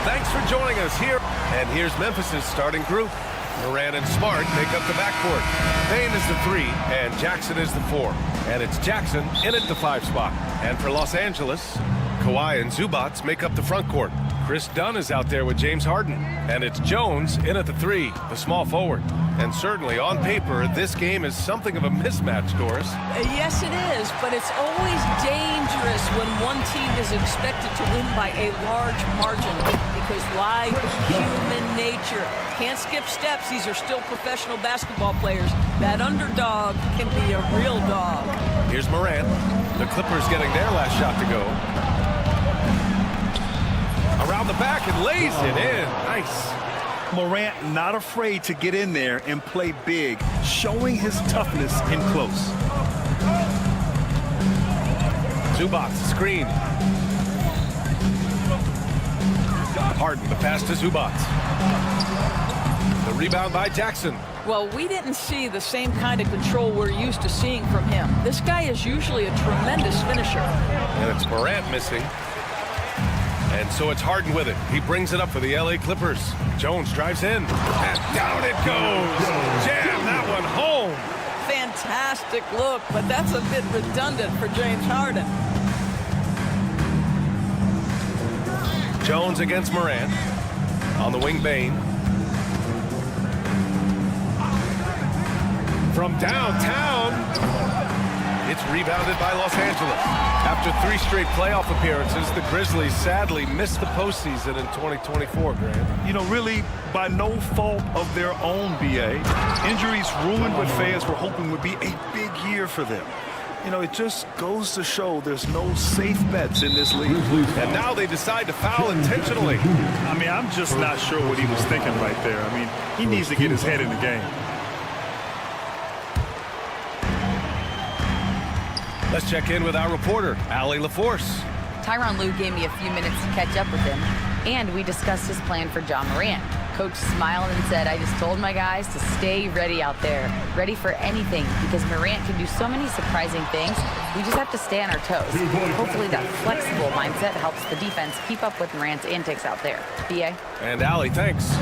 Thanks for joining us here. And here's Memphis' starting group. Morant and Smart make up the backcourt. Payne is the 3, and Jackson is the 4. And it's Jackson in at the 5 spot. And for Los Angeles, Kawhi and Zubac make up the front court. Chris Dunn is out there with James Harden. And it's Jones in at the 3, the small forward. And certainly, on paper, this game is something of a mismatch, Doris. Yes, it is, but it's always dangerous when one team is expected to win by a large margin. Because why? Human nature. Can't skip steps. These are still professional basketball players. That underdog can be a real dog. Here's Morant. The Clippers getting their last shot to go. Around the back and lays it in. Nice. Morant not afraid to get in there and play big, showing his toughness in close. Zubac screen. Harden, the pass to Zubac. The rebound by Jackson. Well, we didn't see the same kind of control we're used to seeing from him. This guy is usually a tremendous finisher. And it's Morant missing. And so it's Harden with it. He brings it up for the LA Clippers. Jones drives in. And down it goes. Jam that one home. Fantastic look, but that's a bit redundant for James Harden. Jones against Morant. On the wing, Bane. From downtown. It's rebounded by Los Angeles. After 3 straight playoff appearances, the Grizzlies sadly missed the postseason in 2024, Grant. You know, really, by no fault of their own, B.A. Injuries ruined what fans were hoping would be a big year for them. You know, it just goes to show there's no safe bets in this league. And now they decide to foul intentionally. I mean, I'm just not sure what he was thinking right there. I mean, he needs to get his head in the game. Let's check in with our reporter, Allie LaForce. Tyronn Lue gave me a few minutes to catch up with him, and we discussed his plan for Ja Morant. Coach smiled and said, I just told my guys to stay ready out there, ready for anything, because Morant can do so many surprising things. We just have to stay on our toes. Hopefully that flexible mindset helps the defense keep up with Morant's antics out there. B.A.? And Allie, thanks.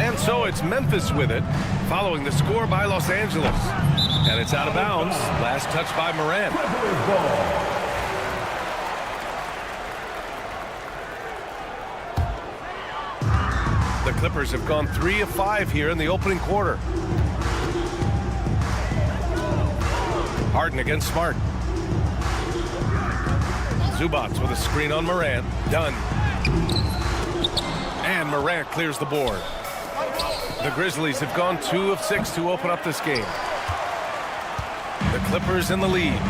And so it's Memphis with it, following the score by Los Angeles. And it's out of bounds. Last touch by Morant. The Clippers have gone 3 of 5 here in the opening quarter. Harden against Smart. Zubac with a screen on Morant. Done. And Morant clears the board. The Grizzlies have gone 2 of 6 to open up this game. The Clippers in the lead.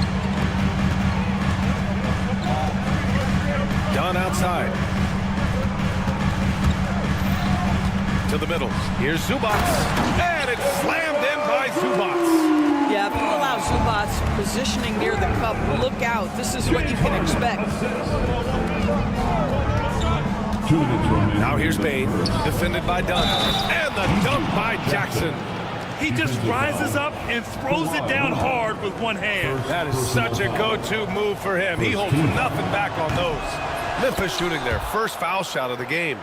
Dunn outside. To the middle. Here's Zubac. And it's slammed in by Zubac. Yeah, if you allow Zubac positioning near the cup, look out. This is what you can expect. Now here's Bane, defended by Dunn. And the dunk by Jackson. He just rises up and throws it down hard with one hand. That is such a go-to move for him. He holds nothing back on those. Memphis shooting their first foul shot of the game.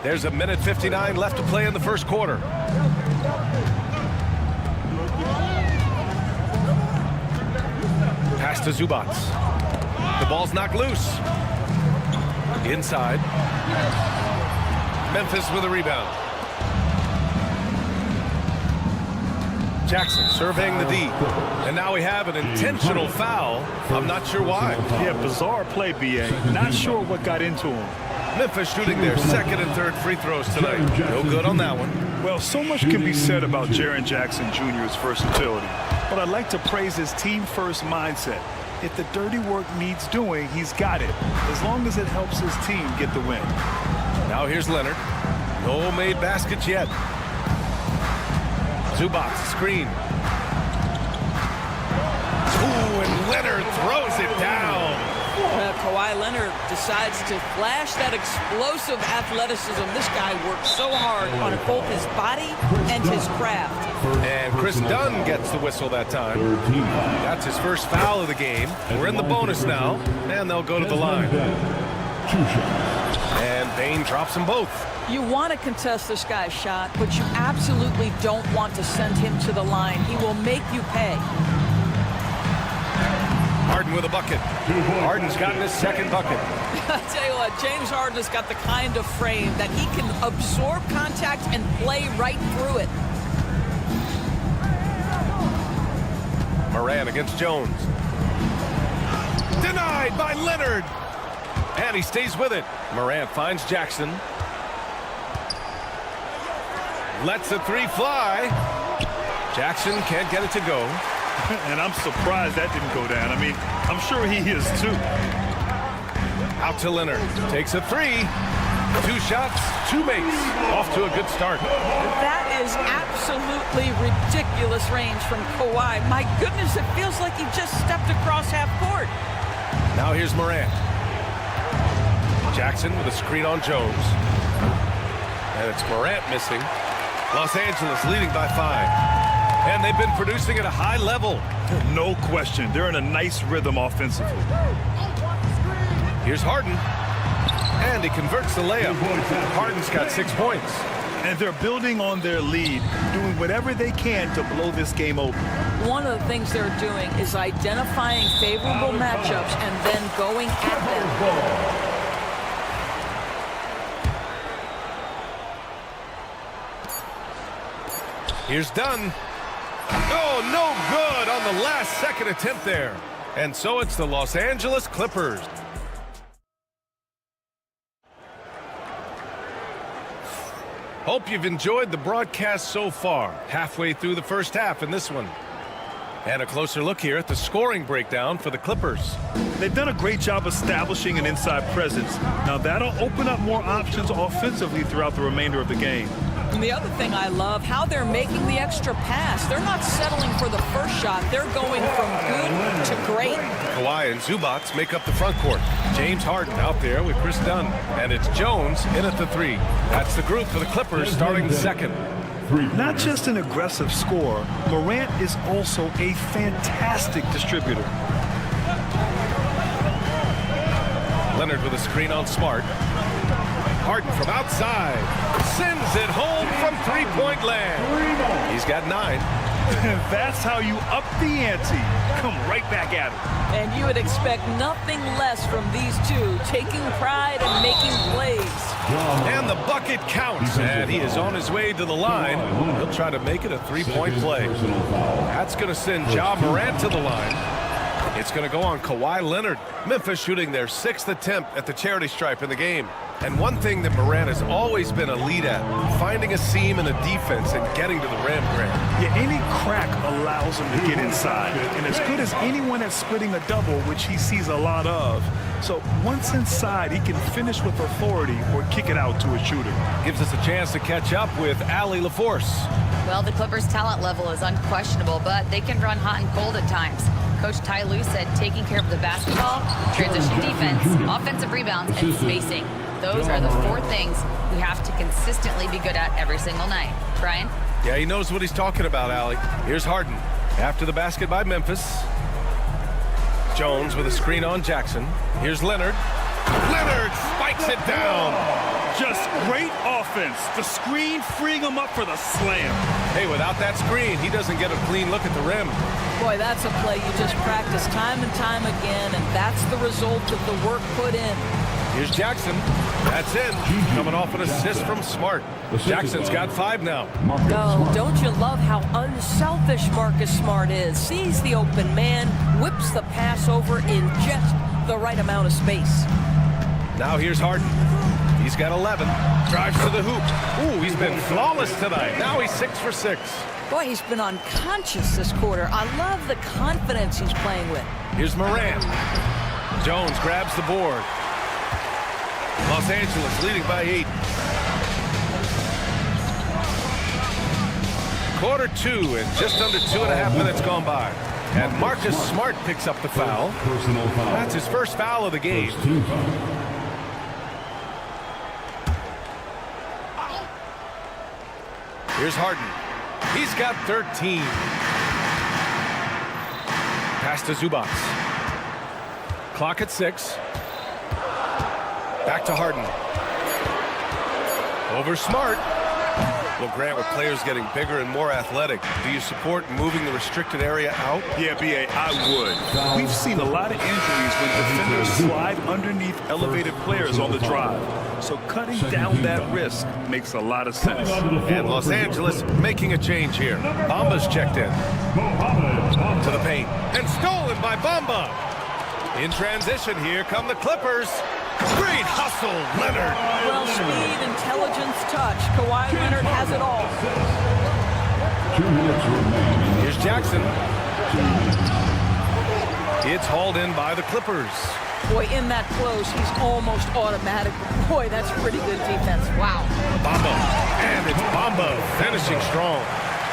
There's a minute 59 left to play in the first quarter. Pass to Zubac. The ball's knocked loose. Inside. Memphis with a rebound. Jackson surveying the D. And now we have an intentional foul. I'm not sure why. Yeah, bizarre play, B.A. Not sure what got into him. Memphis shooting their second and third free throws tonight. No good on that one. Well, so much can be said about Jaren Jackson Jr.'s versatility, but I'd like to praise his team-first mindset. If the dirty work needs doing, he's got it, as long as it helps his team get the win. Now here's Leonard. No made baskets yet. Zubac screen. Ooh, and Leonard throws it down. Kawhi Leonard decides to flash that explosive athleticism. This guy works so hard on both his body and his craft. And Chris Dunn gets the whistle that time. That's his first foul of the game. We're in the bonus now, and they'll go to the line. And Bane drops them both. You want to contest this guy's shot, but you absolutely don't want to send him to the line. He will make you pay. Harden with a bucket. Harden's gotten his second bucket. I tell you what, James Harden has got the kind of frame that he can absorb contact and play right through it. Moran against Jones. Denied by Leonard. And he stays with it. Moran finds Jackson. Lets the three fly. Jackson can't get it to go. And I'm surprised that didn't go down. I mean, I'm sure he is too. Out to Leonard. Takes a three. 2 shots, 2 makes. Off to a good start. That is absolutely ridiculous range from Kawhi. My goodness, it feels like he just stepped across half court. Now here's Morant. Jackson with a screen on Jones. And it's Morant missing. Los Angeles leading by 5. And they've been producing at a high level. No question. They're in a nice rhythm offensively. Here's Harden. And he converts the layup. Harden's got 6 points. And they're building on their lead, doing whatever they can to blow this game open. One of the things they're doing is identifying favorable matchups and then going at them. Here's Dunn. Oh, no good on the last second attempt there. And so it's the Los Angeles Clippers. Hope you've enjoyed the broadcast so far. Halfway through the first half in this one. And a closer look here at the scoring breakdown for the Clippers. They've done a great job establishing an inside presence. Now that'll open up more options offensively throughout the remainder of the game. And the other thing I love, how they're making the extra pass. They're not settling for the first shot. They're going from good to great. Kawhi and Zubac make up the front court. James Harden out there with Chris Dunn. And it's Jones in at the 3. That's the group for the Clippers starting the second. Not just an aggressive scorer, Morant is also a fantastic distributor. Leonard with a screen on Smart. Harden from outside. Sends it home from three-point land. He's got 9. That's how you up the ante. Come right back at it. And you would expect nothing less from these two, taking pride and making plays. And the bucket counts. And he is on his way to the line. He'll try to make it a 3-point play. That's going to send Ja Morant to the line. It's going to go on Kawhi Leonard. Memphis shooting their 6th attempt at the charity stripe in the game. And one thing that Morant has always been a lead at, finding a seam in a defense and getting to the rim, Grant. Yeah, any crack allows him to get inside. And as good as anyone at splitting a double, which he sees a lot of. So once inside, he can finish with authority or kick it out to a shooter. Gives us a chance to catch up with Allie LaForce. Well, the Clippers' talent level is unquestionable, but they can run hot and cold at times. Coach Ty Lue said taking care of the basketball, transition defense, offensive rebounds, and spacing. Those are the 4 things we have to consistently be good at every single night. Brian? Yeah, he knows what he's talking about, Allie. Here's Harden. After the basket by Memphis. Jones with a screen on Jackson. Here's Leonard. Leonard spikes it down. Just great offense. The screen freeing him up for the slam. Hey, without that screen, he doesn't get a clean look at the rim. Boy, that's a play you just practice time and time again, and that's the result of the work put in. Here's Jackson. That's it. Coming off an assist from Smart. Jackson's got 5 now. Oh, don't you love how unselfish Marcus Smart is? Sees the open man, whips the pass over in just the right amount of space. Now here's Harden. He's got 11. Drives to the hoop. Ooh, he's been flawless tonight. Now he's 6 for 6. Boy, he's been unconscious this quarter. I love the confidence he's playing with. Here's Morant. Jones grabs the board. Los Angeles leading by 8. Quarter 2 and just under 2.5 minutes gone by. And Marcus Smart picks up the foul. That's his first foul of the game. Here's Harden. He's got 13. Pass to Zubac. Clock at 6. Back to Harden. Over Smart. Well, Grant, with players getting bigger and more athletic, do you support moving the restricted area out? Yeah, B.A., I would. We've seen a lot of injuries when defenders slide underneath elevated players on the drive. So cutting down that risk makes a lot of sense. And Los Angeles making a change here. Bamba's checked in. To the paint. And stolen by Bamba. In transition, here come the Clippers. Great hustle, Leonard. Well, speed, intelligence, touch. Kawhi Leonard has it all. Here's Jackson. It's hauled in by the Clippers. Boy, in that close, he's almost automatic. Boy, that's pretty good defense. Wow. Bamba. And it's Bamba finishing strong.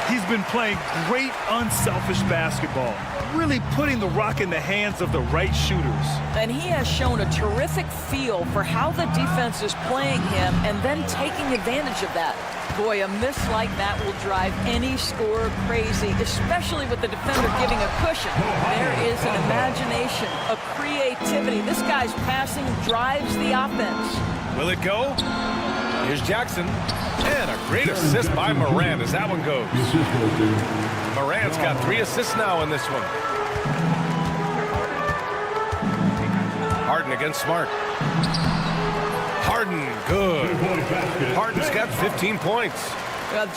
He's been playing great, unselfish basketball, really putting the rock in the hands of the right shooters. And he has shown a terrific feel for how the defense is playing him and then taking advantage of that. Boy, a miss like that will drive any scorer crazy, especially with the defender giving a cushion. There is an imagination, a creativity. This guy's passing drives the offense. Will it go? Here's Jackson. And a great assist by Morant as that one goes. Morant's got 3 assists now in this one. Harden against Smart. Harden, good. Harden's got 15 points.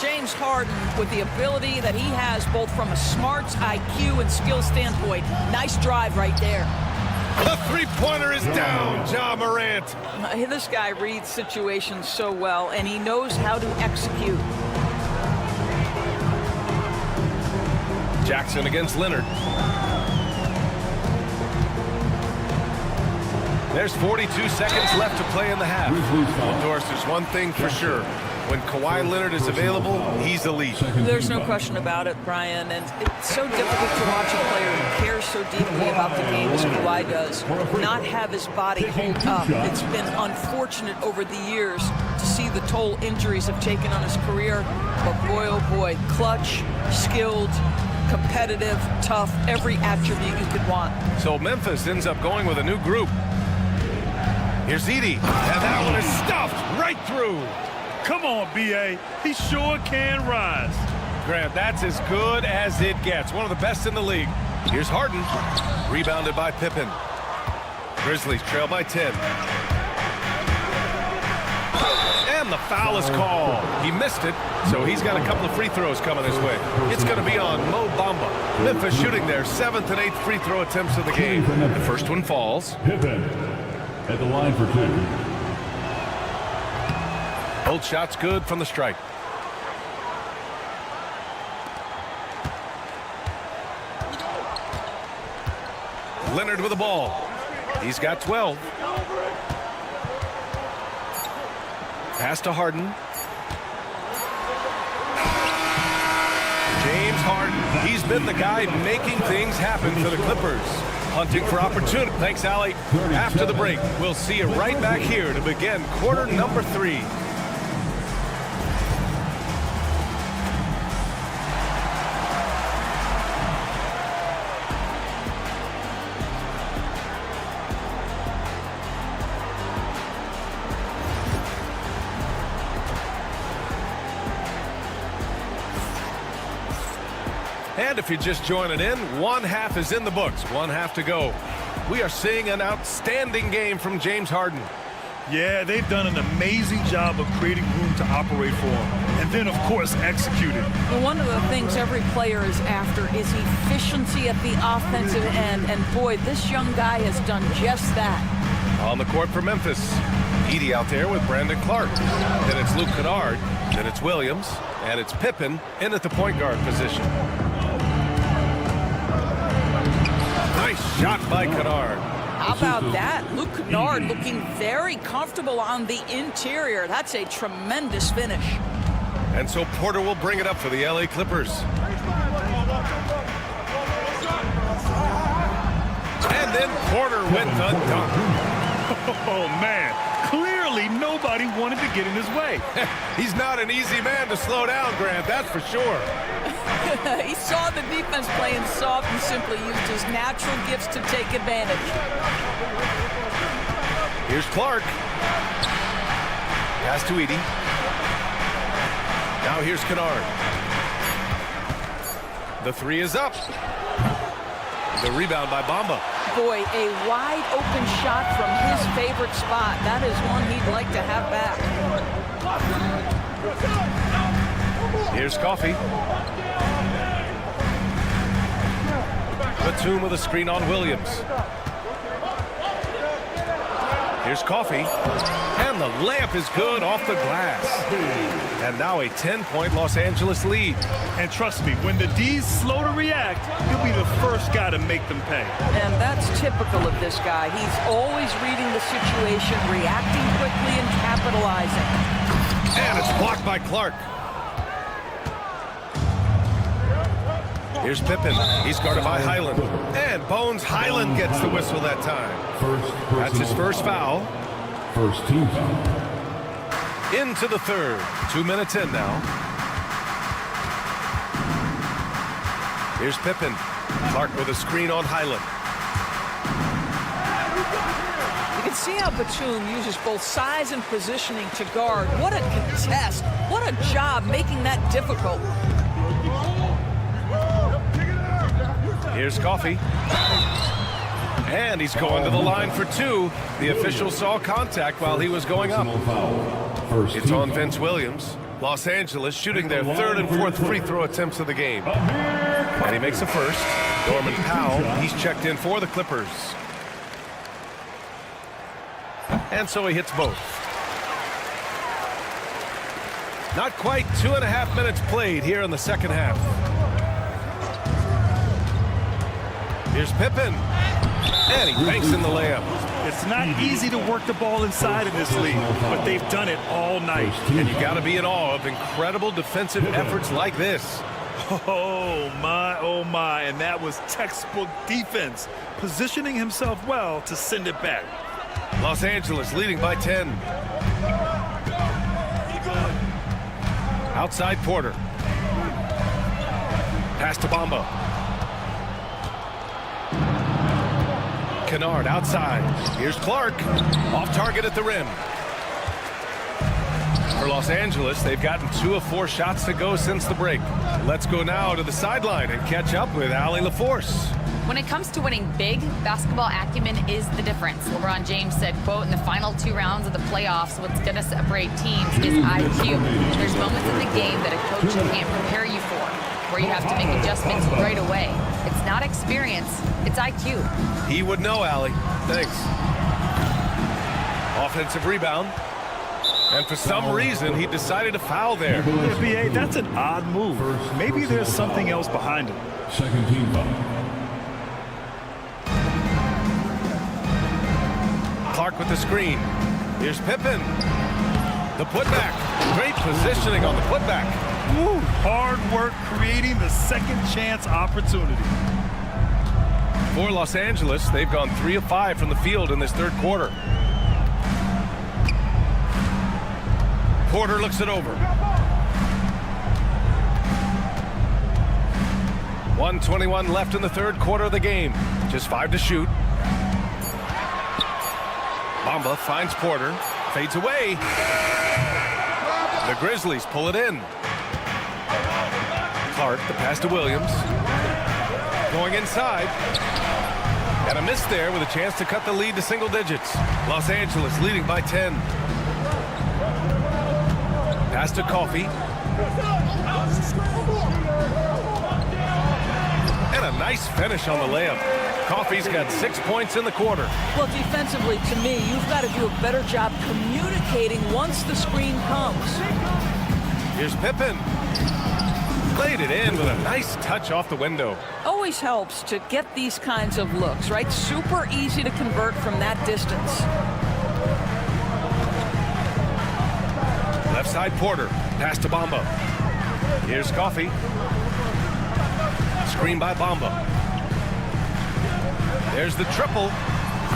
James Harden, with the ability that he has both from a smarts, IQ, and skill standpoint, nice drive right there. The three-pointer is down, Ja Morant. This guy reads situations so well, and he knows how to execute. Jackson against Leonard. There's 42 seconds left to play in the half. Well, Doris, there's one thing for sure. When Kawhi Leonard is available, he's elite. There's no question about it, Brian. And it's so difficult to watch a player who cares so deeply about the game as Kawhi does not have his body hold up. It's been unfortunate over the years to see the toll injuries have taken on his career. But boy, oh boy, clutch, skilled, competitive, tough, every attribute you could want. So Memphis ends up going with a new group. Here's Edey, and that one is stuffed right through. Come on, B.A. He sure can rise. Grant, that's as good as it gets. One of the best in the league. Here's Harden, rebounded by Pippen. Grizzlies trail by 10. And the foul is called. He missed it, so he's got a couple of free throws coming his way. It's going to be on Mo Bamba. Memphis shooting their 7th and 8th free throw attempts of the game. The first one falls. Pippen at the line for 2. Both shots good from the strike. Leonard with the ball. He's got 12. Pass to Harden. James Harden. He's been the guy making things happen for the Clippers. Hunting for opportunity. Thanks, Allie. After the break, we'll see you right back here to begin quarter number 3. And if you're just joining in, one half is in the books, one half to go. We are seeing an outstanding game from James Harden. Yeah, they've done an amazing job of creating room to operate for him. And then, of course, executed. Well, one of the things every player is after is efficiency at the offensive end. And boy, this young guy has done just that. On the court for Memphis. Edey out there with Brandon Clark. Then it's Luke Kennard. Then it's Williams. And it's Pippen in at the point guard position. Nice shot by Kennard. How about that? Luke Kennard looking very comfortable on the interior. That's a tremendous finish. And so Porter will bring it up for the LA Clippers. And then Porter with the dunk. Oh, man. Clearly nobody wanted to get in his way. He's not an easy man to slow down, Grant, that's for sure. He saw the defense playing soft and simply used his natural gifts to take advantage. Here's Clark. Pass to Edey. Now here's Kennard. The three is up. The rebound by Bamba. Boy, a wide open shot from his favorite spot. That is one he'd like to have back. Here's Coffey. Batum with a screen on Williams. Here's Coffey. And the layup is good off the glass. And now a 10-point Los Angeles lead. And trust me, when the D's slow to react, he'll be the first guy to make them pay. And that's typical of this guy. He's always reading the situation, reacting quickly and capitalizing. And it's blocked by Clark. Here's Pippen. He's guarded by Highland. And Bones Highland gets the whistle that time. That's his first foul. First team foul. Into the third. 2 minutes in now. Here's Pippen. Clark with a screen on Highland. You can see how Batum uses both size and positioning to guard. What a contest. What a job making that difficult. Here's Coffey. And he's going to the line for two. The official saw contact while he was going up. It's on Vince Williams. Los Angeles shooting their third and fourth free throw attempts of the game. And he makes the first. Norman Powell, he's checked in for the Clippers. And so he hits both. Not quite 2.5 minutes played here in the second half. Here's Pippen. And he banks in the layup. It's not easy to work the ball inside in this league, but they've done it all night. And you got to be in awe of incredible defensive efforts like this. Oh, my. And that was textbook defense, positioning himself well to send it back. Los Angeles leading by 10. Outside Porter. Pass to Bamba. Kennard outside. Here's Clark. Off target at the rim. For Los Angeles, they've gotten 2 of 4 shots to go since the break. Let's go now to the sideline and catch up with Allie LaForce. When it comes to winning big, basketball acumen is the difference. LeBron James said, quote, in the final 2 rounds of the playoffs, what's going to separate teams is IQ. There's moments in the game that a coach can't prepare you for, where you have to make adjustments right away. It's not experience, it's IQ. He would know, Allie. Thanks. Offensive rebound. And for some reason, he decided to foul there. NBA, that's an odd move. Maybe there's something else behind it. Second team foul. Clark with the screen. Here's Pippen. The putback. Great positioning on the putback. Woo, hard work creating the second chance opportunity. For Los Angeles, they've gone 3 of 5 from the field in this third quarter. Porter looks it over. 1:21 left in the third quarter of the game. Just 5 to shoot. Bamba finds Porter. Fades away. The Grizzlies pull it in. Clark, the pass to Williams. Going inside. And a miss there with a chance to cut the lead to single digits. Los Angeles leading by 10. Pass to Coffey. And a nice finish on the layup. Coffey's got 6 points in the quarter. Well, defensively, to me, you've got to do a better job communicating once the screen comes. Here's Pippen. Laid it in with a nice touch off the window. Always helps to get these kinds of looks, right? Super easy to convert from that distance. Left side Porter. Pass to Bamba. Here's Coffey. Screen by Bamba. There's the triple.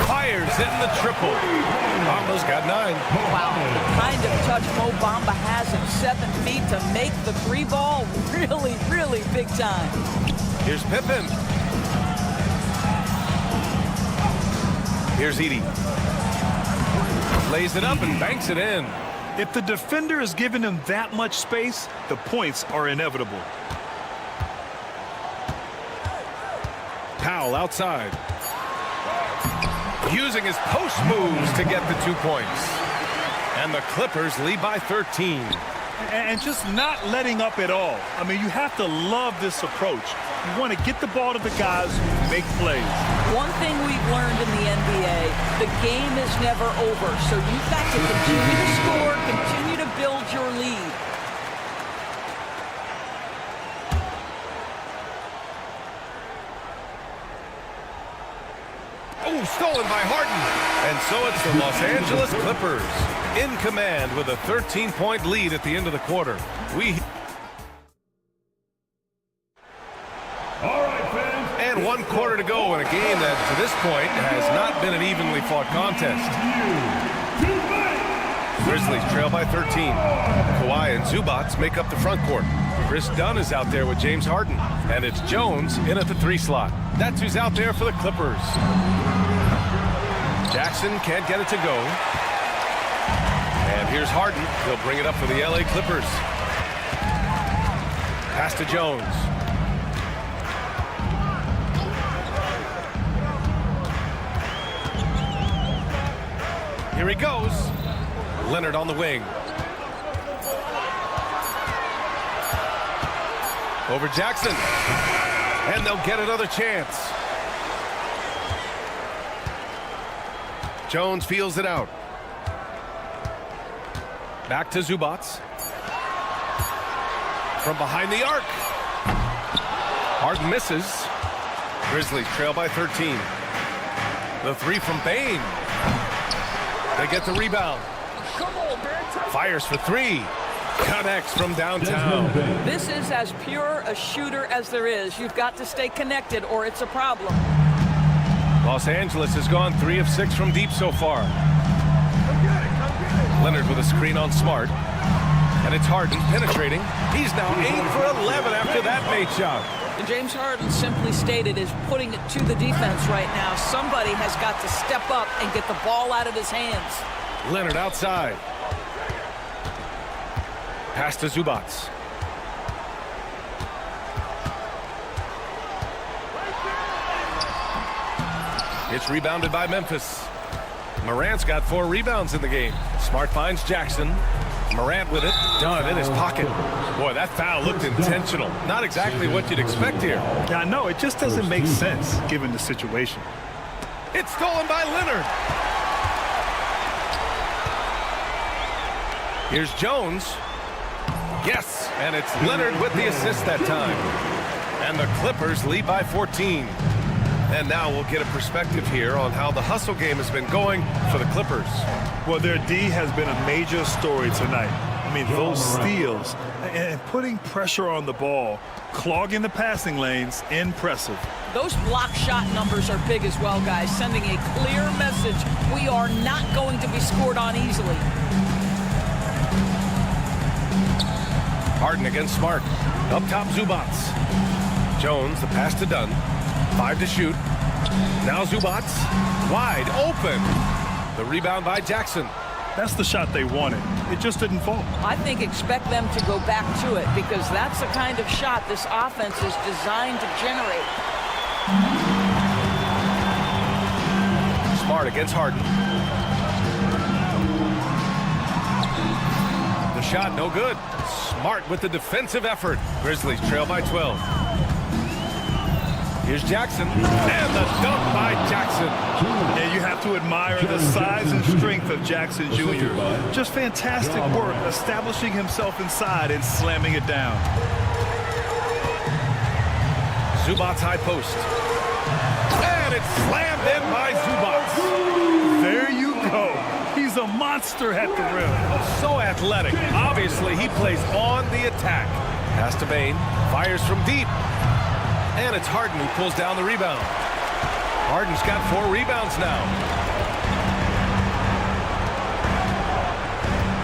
Fires in the triple. Bamba's got 9. Wow, the kind of touch Mo Bamba has at 7 feet to make the 3-ball really, really big time. Here's Pippen. Here's Edey. Lays it up and banks it in. If the defender is giving him that much space, the points are inevitable. Powell outside. Using his post moves to get the 2 points. And the Clippers lead by 13. And just not letting up at all. I mean, you have to love this approach. You want to get the ball to the guys who make plays. One thing we've learned in the NBA, the game is never over. So you've got to continue to score, continue to build your lead. Oh, stolen by Harden. And so it's the Los Angeles Clippers in command with a 13-point lead at the end of the quarter. And 1 quarter to go in a game that, to this point, has not been an evenly fought contest. Grizzlies trail by 13. Kawhi and Zubats make up the front court. Chris Dunn is out there with James Harden. And it's Jones in at the 3 slot. That's who's out there for the Clippers. Jackson can't get it to go. And here's Harden. He'll bring it up for the LA Clippers. Pass to Jones. Here he goes. Leonard on the wing. Over Jackson. And they'll get another chance. Jones feels it out. Back to Zubats. From behind the arc. Harden misses. Grizzlies trail by 13. The 3 from Bane. They get the rebound. Fires for 3. Connects from downtown. This is as pure a shooter as there is. You've got to stay connected or it's a problem. Los Angeles has gone 3 of 6 from deep so far. Leonard with a screen on Smart. And it's Harden penetrating. He's now 8 for 11 after that made shot. And James Harden simply stated is putting it to the defense right now. Somebody has got to step up and get the ball out of his hands. Leonard outside. Pass to Zubats. It's rebounded by Memphis. Morant's got 4 rebounds in the game. Smart finds Jackson. Morant with it. Done in his pocket. Boy, that foul looked intentional. Not exactly what you'd expect here. Yeah, no, it just doesn't make sense given the situation. It's stolen by Leonard. Here's Jones. Yes, and it's Leonard with the assist that time. And the Clippers lead by 14. And now we'll get a perspective here on how the hustle game has been going for the Clippers. Well, their D has been a major story tonight. I mean, those steals and putting pressure on the ball, clogging the passing lanes, impressive. Those block shot numbers are big as well, guys, sending a clear message. We are not going to be scored on easily. Harden against Smart. Up top, Zubats. Jones, the pass to Dunn. 5 to shoot. Now Zubats. Wide open. The rebound by Jackson. That's the shot they wanted. It just didn't fall. I think expect them to go back to it because that's the kind of shot this offense is designed to generate. Smart against Harden. The shot no good. Smart with the defensive effort. Grizzlies trail by 12. Here's Jackson, and the dunk by Jackson. And you have to admire the size and strength of Jackson Jr. Just fantastic work establishing himself inside and slamming it down. Zubac's high post. And it's slammed in by Zubac. There you go. He's a monster at the rim. So athletic. Obviously, he plays on the attack. Pass to Bane. Fires from deep. And it's Harden who pulls down the rebound. Harden's got 4 rebounds now.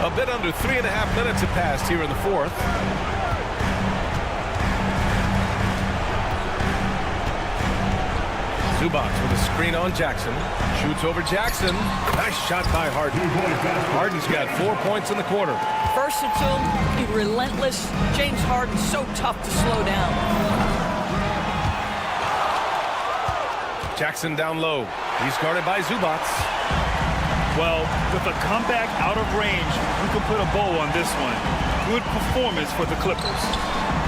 A bit under 3.5 minutes have passed here in the fourth. Zubac with a screen on Jackson. Shoots over Jackson. Nice shot by Harden. Harden's got 4 points in the quarter. Versatile, relentless. James Harden so tough to slow down. Jackson down low. He's guarded by Zubac. Well, with a comeback out of range, we can put a bow on this one. Good performance for the Clippers.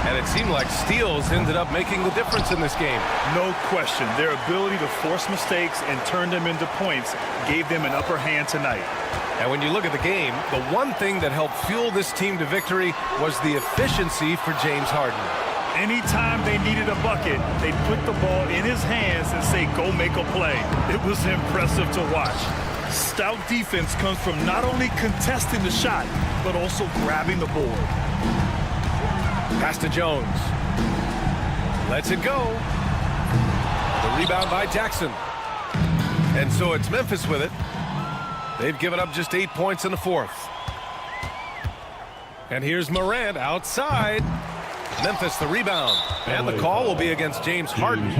And it seemed like steals ended up making the difference in this game. No question. Their ability to force mistakes and turn them into points gave them an upper hand tonight. And when you look at the game, the one thing that helped fuel this team to victory was the efficiency for James Harden. Anytime they needed a bucket, they'd put the ball in his hands and say, go make a play. It was impressive to watch. Stout defense comes from not only contesting the shot, but also grabbing the board. Pass to Jones. Lets it go. The rebound by Jackson. And so it's Memphis with it. They've given up just 8 points in the fourth. And here's Morant outside. Memphis the rebound. And the call will be against James Harden.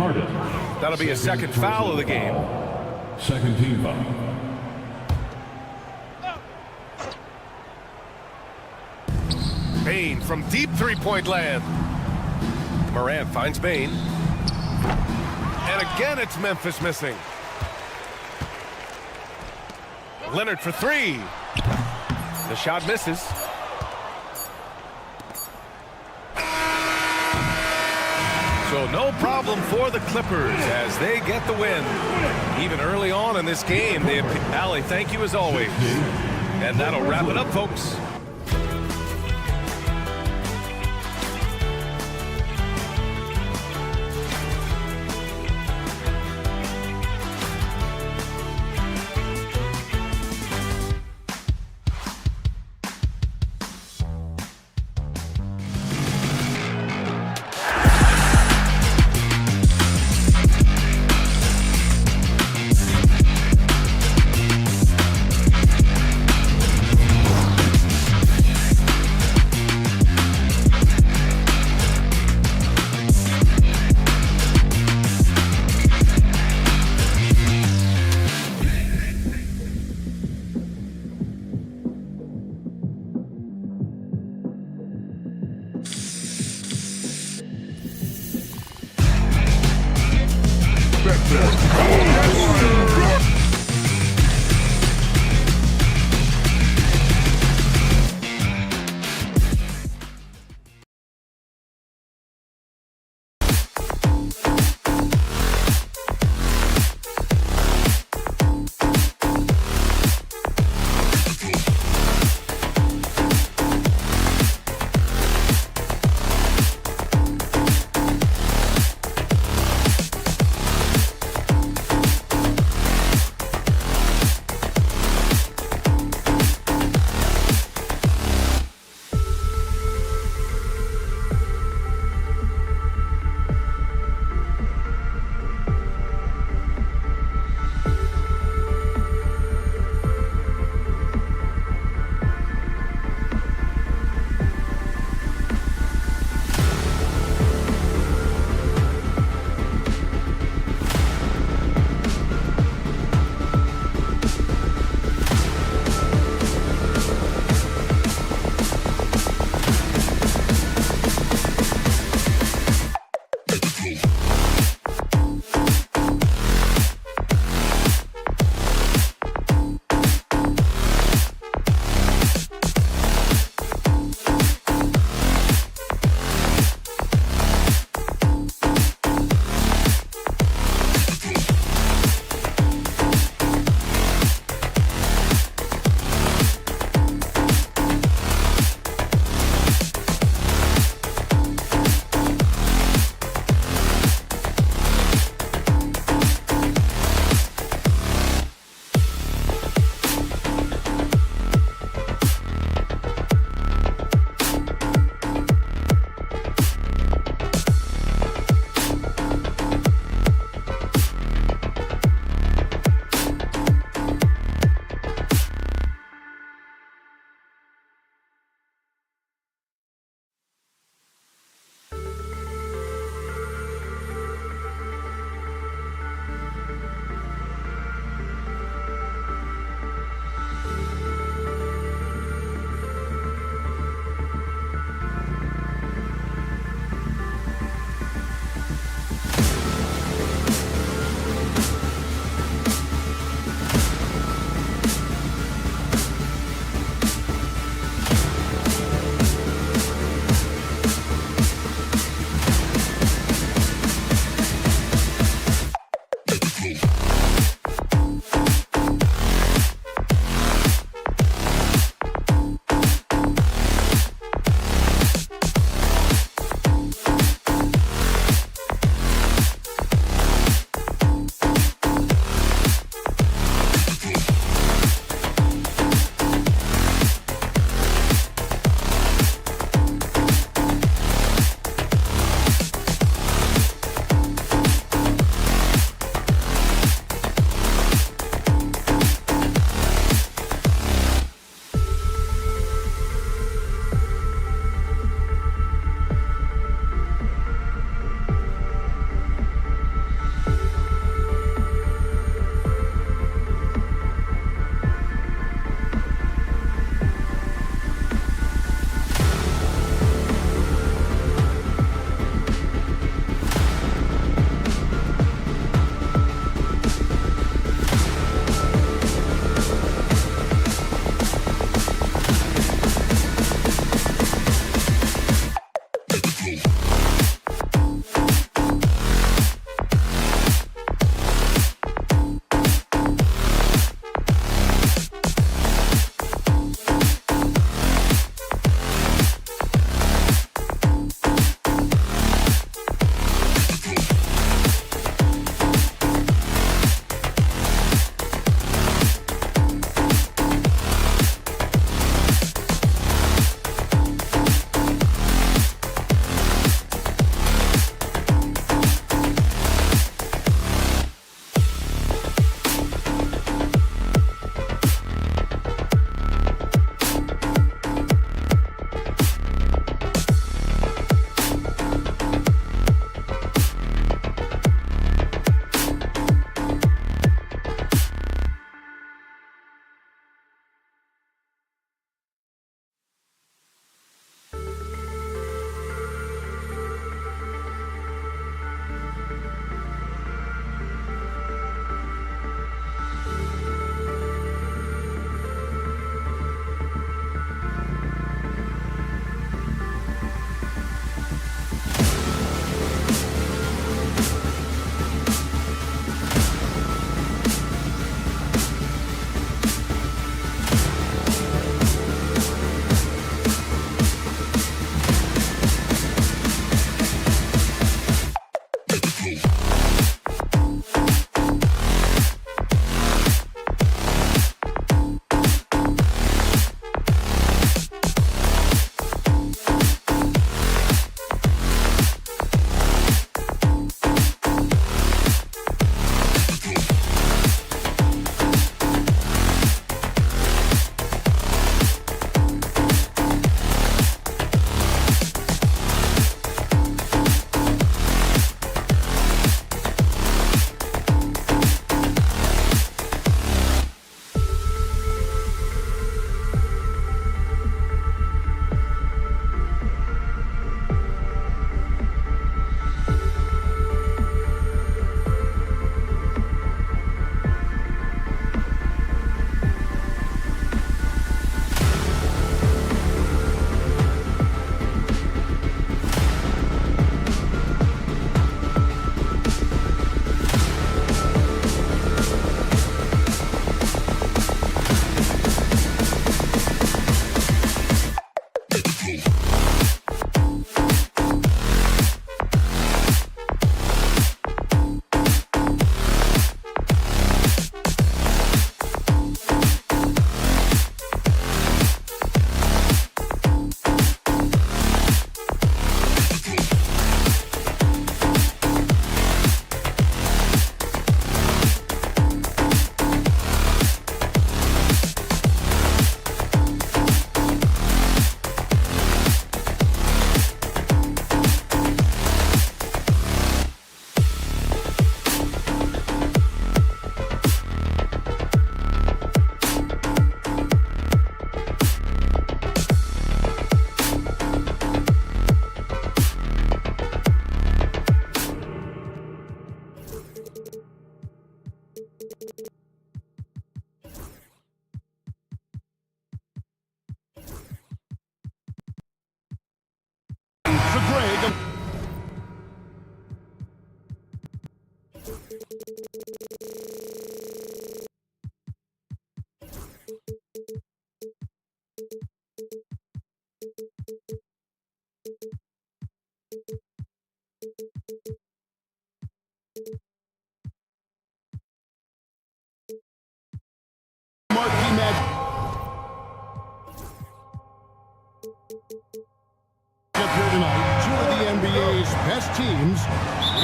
That'll be a second foul of the game. Second team foul. Bane from deep three-point land. Morant finds Bane. And again it's Memphis missing. Leonard for 3. The shot misses. So no problem for the Clippers as they get the win. Even early on in this game, Allie, thank you as always. And that'll wrap it up, folks.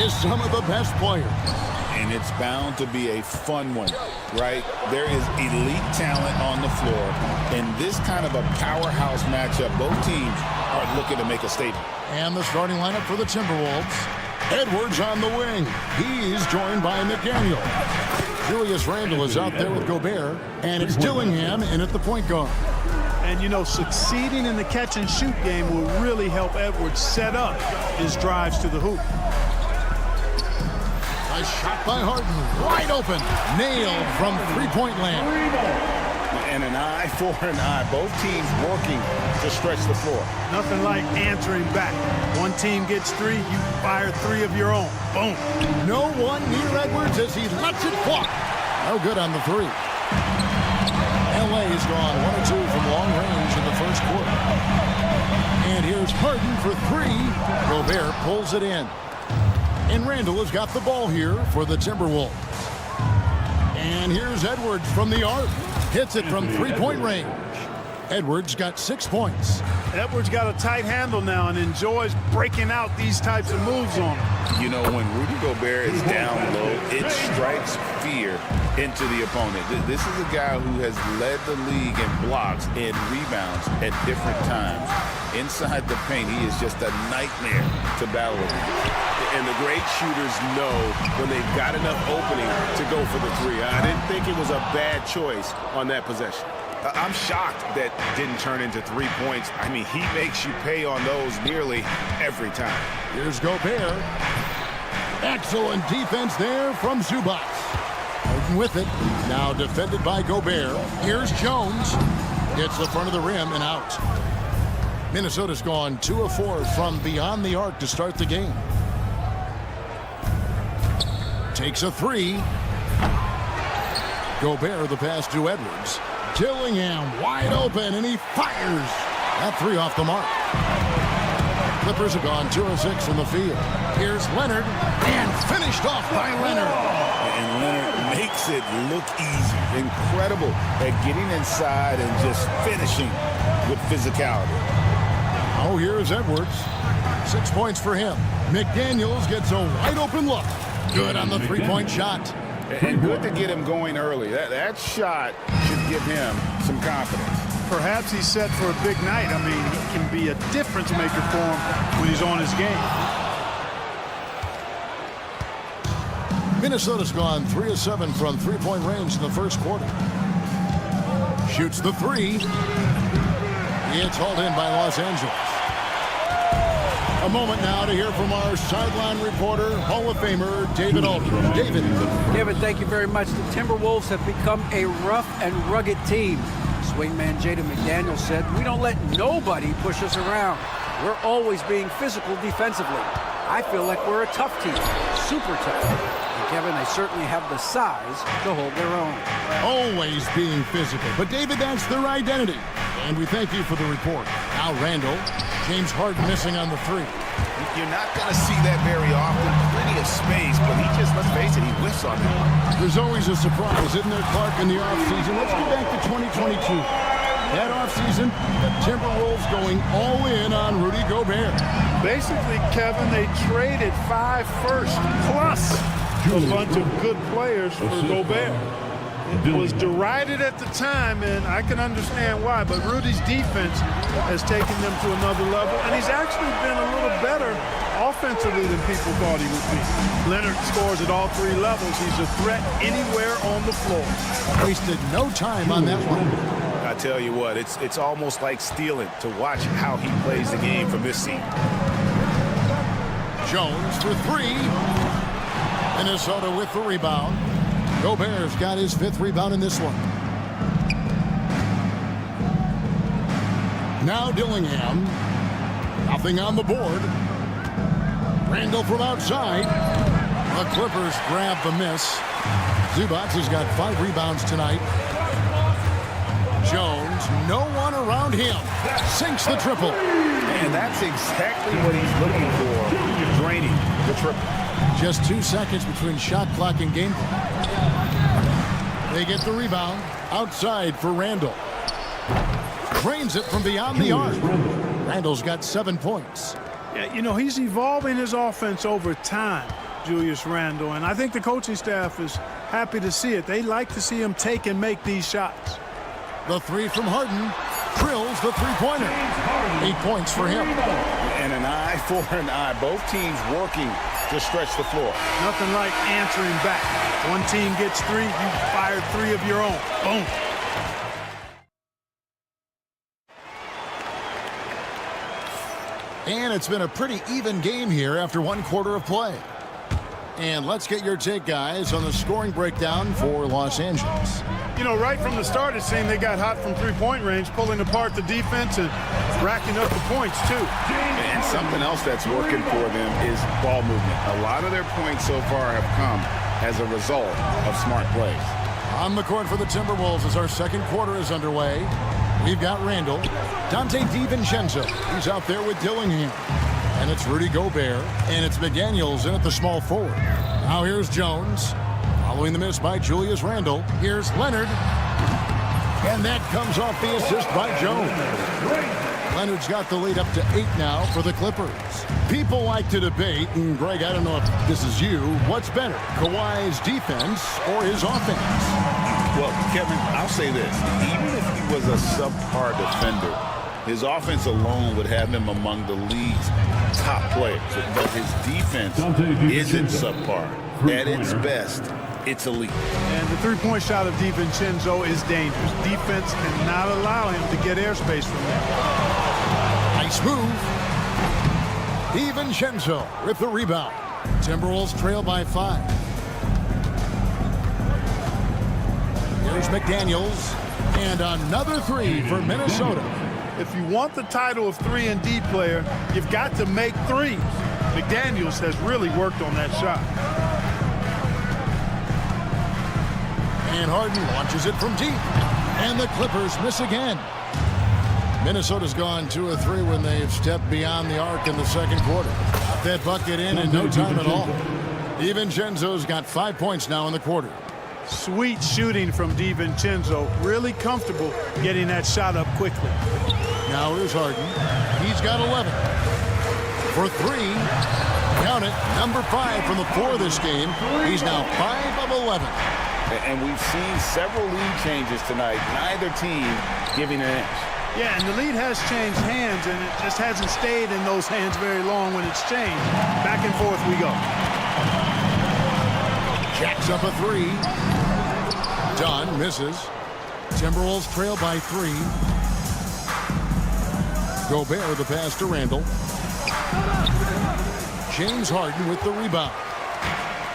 is some of the best players. And it's bound to be a fun one, right? There is elite talent on the floor. In this kind of a powerhouse matchup, both teams are looking to make a statement. And the starting lineup for the Timberwolves. Edwards on the wing. He's joined by McDaniel. Julius Randle is out there with Gobert. And it's Dillingham in at the point guard. And, you know, succeeding in the catch-and-shoot game will really help Edwards set up his drives to the hoop. A shot by Harden, wide open, nailed from three-point land. And an eye for an eye. Both teams working to stretch the floor. Nothing like answering back. One team gets three, you fire three of your own. Boom. No one near Edwards as he lets it fly. No good on the three. CLA has gone 1 of 2 from long range in the first quarter. And here's Harden for three. Gobert pulls it in. And Randle has got the ball here for the Timberwolves. And here's Edwards from the arc. Hits it from three-point range. Edwards got 6 points. Edwards got a tight handle now and enjoys breaking out these types of moves on him. You know, when Rudy Gobert is down low, it strikes fear into the opponent. This is a guy who has led the league in blocks and rebounds at different times. Inside the paint, he is just a nightmare to battle with. And the great shooters know when they've got enough opening to go for the three. I didn't think it was a bad choice on that possession. I'm shocked that didn't turn into 3 points. I mean, he makes you pay on those nearly every time. Here's Gobert. Excellent defense there from Zubac. Harden with it. Now defended by Gobert. Here's Jones. Hits the front of the rim and out. Minnesota's gone 2 of 4 from beyond the arc to start the game. Takes a three. Gobert the pass to Edwards. Dillingham wide open and he fires. That three off the mark. Clippers have gone 2 of 6 from the field. Here's Leonard and finished off by Leonard. And Leonard makes it look easy. Incredible at getting inside and just finishing with physicality. Oh, here's Edwards. 6 points for him. McDaniels gets a wide open look. Good on the three-point shot. And good to get him going early. That shot should give him some confidence. Perhaps he's set for a big night. I mean, he can be a difference maker for him when he's on his game. Minnesota's gone 3 of 7 from three-point range in the first quarter. Shoots the three. It's hauled in by Los Angeles. A moment now to hear from our sideline reporter, Hall of Famer David Aldridge. David. Kevin, thank you very much. The Timberwolves have become a rough and rugged team. Swingman Jaden McDaniel said, "We don't let nobody push us around. We're always being physical defensively. I feel like we're a tough team, super tough." And Kevin, they certainly have the size to hold their own. Always being physical. But David, that's their identity. And we thank you for the report. Now Randle. James Harden missing on the three. You're not going to see that very often. Plenty of space, but he just, let's face it, he whiffs on that. There's always a surprise, isn't there, Clark, in the offseason? Let's go back to 2022. That offseason, the Timberwolves going all in on Rudy Gobert. Basically, Kevin, they traded 5 firsts plus a bunch of good players for Gobert. It was derided at the time, and I can understand why, but Rudy's defense has taken them to another level, and he's actually been a little better offensively than people thought he would be. Leonard scores at all 3 levels. He's a threat anywhere on the floor. Wasted no time on that one. I tell you what, it's almost like stealing to watch how he plays the game from this seat. Jones for 3. Minnesota with the rebound. Gobert's got his 5th rebound in this one. Now Dillingham. Nothing on the board. Randle from outside. The Clippers grab the miss. Zubac has got 5 rebounds tonight. Jones, no one around him. Sinks the triple. And that's exactly what he's looking for. Draining the triple. Just 2 seconds between shot clock and game clock. They get the rebound. Outside for Randle. Drains it from beyond the arc. Randle's got 7 points. Yeah, you know, he's evolving his offense over time. Julius Randle, and I think the coaching staff is happy to see it. They like to see him take and make these shots. The three from Harden drills the three-pointer. 8 points for him. And an eye for an eye. Both teams working to stretch the floor. Nothing like answering back. One team gets 3, you fired 3 of your own. Boom. And it's been a pretty even game here after 1 quarter of play. And let's get your take, guys, on the scoring breakdown for Los Angeles. You know, right from the start, it seemed they got hot from three-point range, pulling apart the defense and racking up the points, too. And something else that's working for them is ball movement. A lot of their points so far have come as a result of smart plays. On the court for the Timberwolves as our second quarter is underway. We've got Randle, Dante DiVincenzo. He's out there with Dillingham. And it's Rudy Gobert, and it's McDaniels in at the small forward. Now here's Jones. Following the miss by Julius Randle, here's Leonard. And that comes off the assist by Jones. Leonard's got the lead up to 8 now for the Clippers. People like to debate, and Greg, I don't know if this is you, what's better, Kawhi's defense or his offense? Well, Kevin, I'll say this. Even if he was a subpar defender, his offense alone would have him among the league's top players. But his defense isn't subpar. At its best, it's elite. And the three-point shot of DiVincenzo is dangerous. Defense cannot allow him to get airspace from there. Nice move. DiVincenzo with the rebound. Timberwolves trail by 5. Here's McDaniels. And another 3 for Minnesota. If you want the title of 3-and-D player, you've got to make threes. McDaniels has really worked on that shot. And Harden launches it from deep. And the Clippers miss again. Minnesota's gone 2 of 3 when they've stepped beyond the arc in the second quarter. Got that bucket in no time at all. DiVincenzo's got 5 points now in the quarter. Sweet shooting from DiVincenzo. Really comfortable getting that shot up quickly. Now here's Harden. He's got 11. For 3. Count it. Number 5 from the floor this game. He's now 5 of 11. And we've seen several lead changes tonight. Neither team giving an inch. Yeah, and the lead has changed hands, and it just hasn't stayed in those hands very long when it's changed. Back and forth we go. Jacks up a 3. Dunn misses. Timberwolves trail by 3. Gobert the pass to Randle. James Harden with the rebound.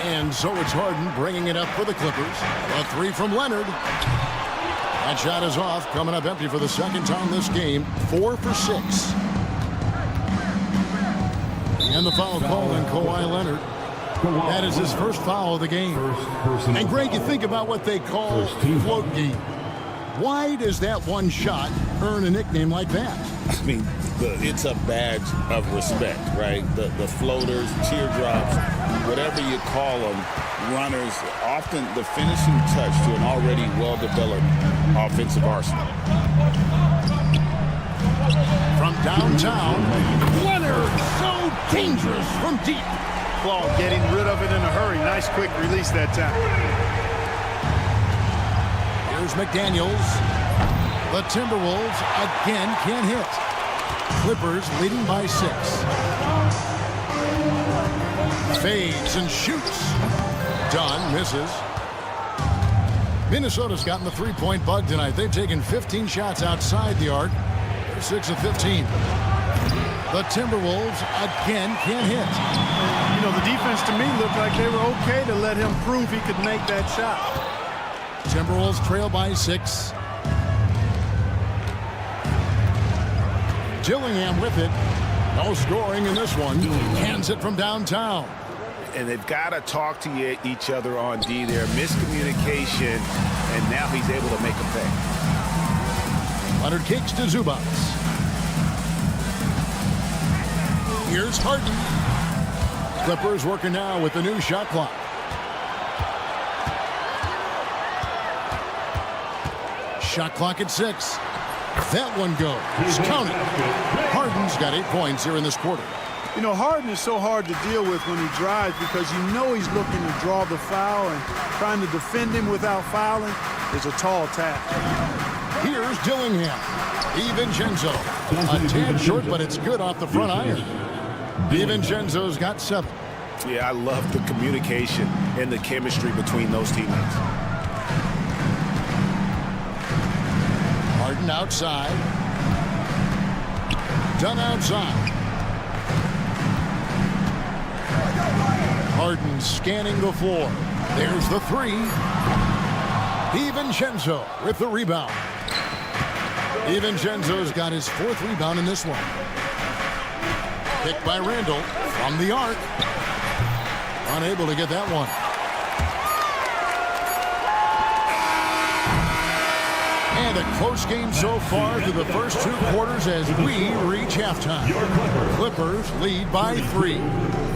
And so it's Harden bringing it up for the Clippers. A 3 from Leonard. That shot is off, coming up empty for the second time this game. 4 for 6. And the foul call on Kawhi Leonard. That is his first foul of the game. And Greg, you think about what they call float game. Why does that one shot earn a nickname like that? I mean, it's a badge of respect, right? The floaters, teardrops, whatever you call them, runners, often the finishing touch to an already well-developed offensive arsenal. From downtown, Leonard, so dangerous from deep. Ball getting rid of it in a hurry. Nice quick release that time. Here's McDaniels. The Timberwolves again can't hit. Clippers leading by 6. Fades and shoots. Dunn misses. Minnesota's gotten the three-point bug tonight. They've taken 15 shots outside the arc. They're 6 of 15. The Timberwolves again can't hit. You know, the defense to me looked like they were okay to let him prove he could make that shot. Timberwolves trail by 6. Dillingham with it. No scoring in this one. Hands it from downtown. And they've got to talk to each other on D there. Miscommunication, and now he's able to make a pay. Leonard kicks to Zubac. Here's Harden. Clippers working now with the new shot clock. Shot clock at 6. That one goes. Count it. Harden's got 8 points here in this quarter. You know, Harden is so hard to deal with when he drives because you know he's looking to draw the foul, and trying to defend him without fouling is a tall task. Here's Dillingham. DiVincenzo. A tad short, but it's good off the front iron. DiVincenzo's got 7. Yeah, I love the communication and the chemistry between those teammates. Harden outside. Done outside. Harden scanning the floor. There's the 3. DiVincenzo with the rebound. DiVincenzo's got his 4th rebound in this one. Picked by Randall from the arc. Unable to get that one. And a close game so far through the first 2 quarters as we reach halftime. Clippers lead by 3.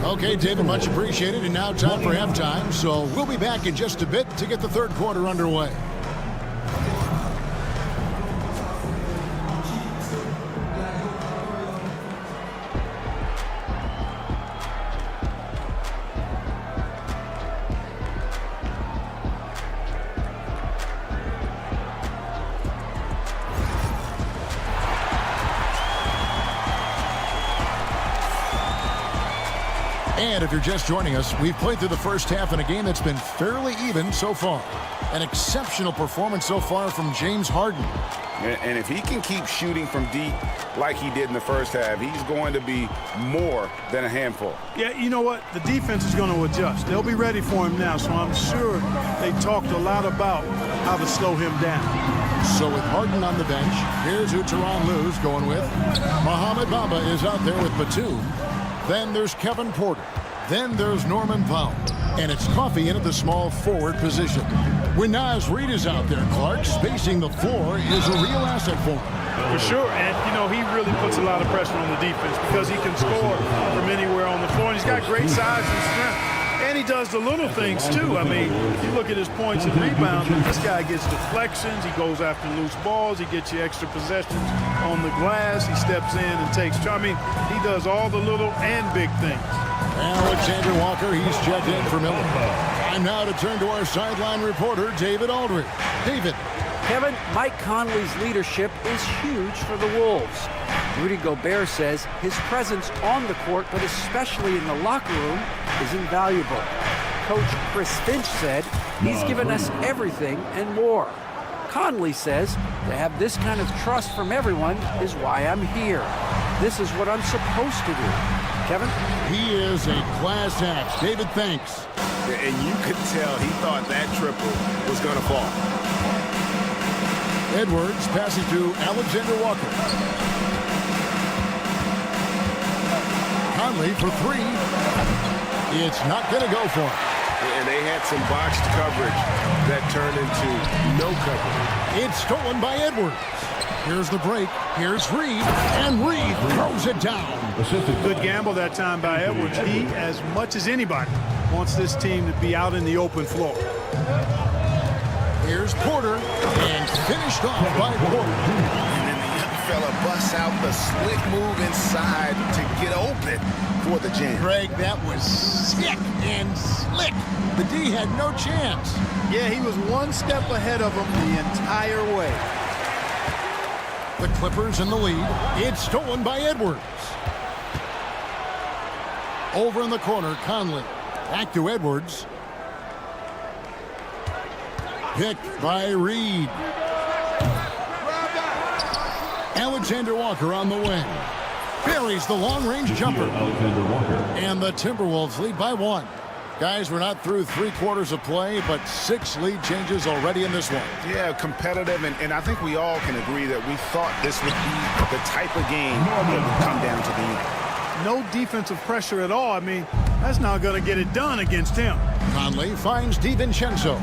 Okay, David, much appreciated. And now time for halftime. So we'll be back in just a bit to get the 3rd quarter underway. And if you're just joining us, we've played through the first half in a game that's been fairly even so far. An exceptional performance so far from James Harden. And if he can keep shooting from deep like he did in the first half, he's going to be more than a handful. Yeah, you know what? The defense is going to adjust. They'll be ready for him now, so I'm sure they talked a lot about how to slow him down. So with Harden on the bench, here's who Tyronn Lue's going with. Mohamed Bamba is out there with Batum. Then there's Kevin Porter. Then there's Norman Powell. And it's Coffey in at the small forward position. When Naz Reid is out there, Clark, spacing the floor is a real asset for him. For sure, and you know, he really puts a lot of pressure on the defense because he can score from anywhere on the floor. And he's got great size and strength. And he does the little things too. I mean, you look at his points and rebounds, this guy gets deflections, he goes after loose balls, he gets you extra possessions on the glass, he steps in and takes charge. I mean, he does all the little and big things. Alexander Walker, he's checked in for Miller. Time now to turn to our sideline reporter, David Aldridge. David. Kevin, Mike Conley's leadership is huge for the Wolves. Rudy Gobert says his presence on the court, but especially in the locker room, is invaluable. Coach Chris Finch said he's given us everything and more. Conley says to have this kind of trust from everyone is why I'm here. This is what I'm supposed to do. Kevin? He is a class act. David, thanks. And you could tell he thought that triple was going to fall. Edwards passing to Alexander Walker. Conley for 3. It's not going to go for him. And they had some boxed coverage that turned into no coverage. It's stolen by Edwards. Here's the break. Here's Reid. And Reid throws it down. Good gamble that time by Edwards. He, as much as anybody, wants this team to be out in the open floor. Here's Porter. And finished off by Porter. And then the young fella busts out the slick move inside to get open for the jam. Greg, that was sick and slick. The D had no chance. Yeah, he was one step ahead of him the entire way. The Clippers in the lead. It's stolen by Edwards. Over in the corner, Conley. Back to Edwards. Picked by Reid. Alexander Walker on the wing. Buries the long-range jumper. And the Timberwolves lead by 1. Guys, we're not through 3 quarters of play, but 6 lead changes already in this one. Yeah, competitive, and I think we all can agree that we thought this would be the type of game that would come down to the end. No defensive pressure at all. I mean, that's not going to get it done against him. Conley finds DiVincenzo.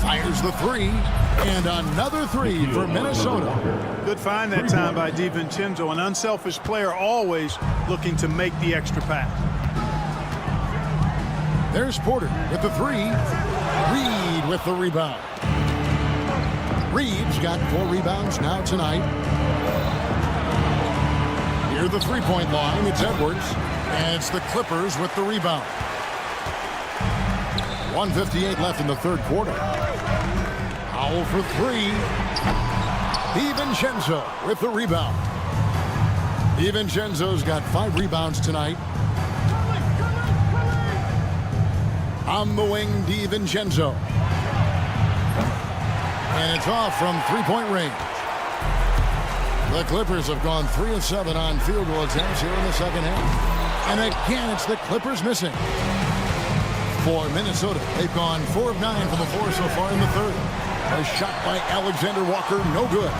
Fires the 3, and another 3 for Minnesota. Good find that time by DiVincenzo, an unselfish player always looking to make the extra pass. There's Porter with the 3. Reid with the rebound. Reid's got 4 rebounds now tonight. Near the three-point line, it's Edwards. And it's the Clippers with the rebound. 1:58 left in the third quarter. Powell for three. DiVincenzo with the rebound. DiVincenzo's got 5 rebounds tonight. On the wing, DiVincenzo. And it's off from three-point range. The Clippers have gone 3 of 7 on field goal attempts here in the second half. And again, it's the Clippers missing. For Minnesota, they've gone 4 of 9 from the floor so far in the third. A shot by Alexander Walker, no good.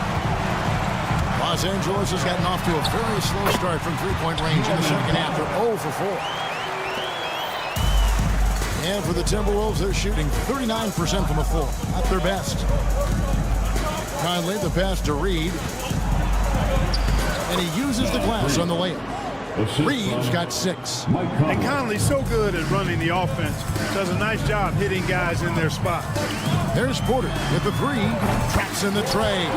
Los Angeles has gotten off to a very slow start from three-point range in the second half. They're 0 for 4. And for the Timberwolves, they're shooting 39% from the floor. Not their best. Conley, the pass to Reed. And he uses the glass on the layup. Reed's got 6. And Conley's so good at running the offense. Does a nice job hitting guys in their spot. There's Porter with the 3. Traps in the tray.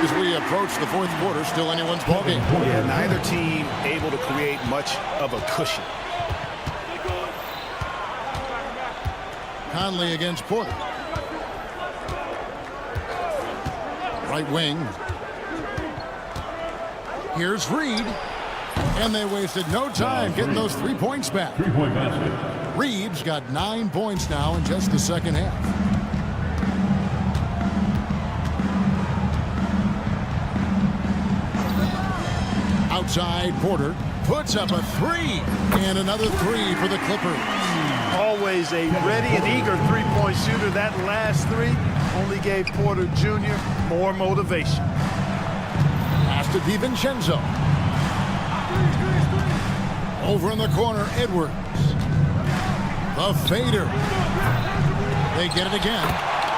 As we approach the fourth quarter, still anyone's ballgame. Yeah, neither team able to create much of a cushion. Conley against Porter. Right wing. Here's Reed. And they wasted no time getting those 3 points back. 3-point basket. Reed's got 9 points now in just the second half. Outside, Porter puts up a 3. And another 3 for the Clippers. Always a ready and eager three-point shooter. That last 3 only gave Porter Jr. more motivation. Pass to DiVincenzo. Over in the corner, Edwards. The fader. They get it again.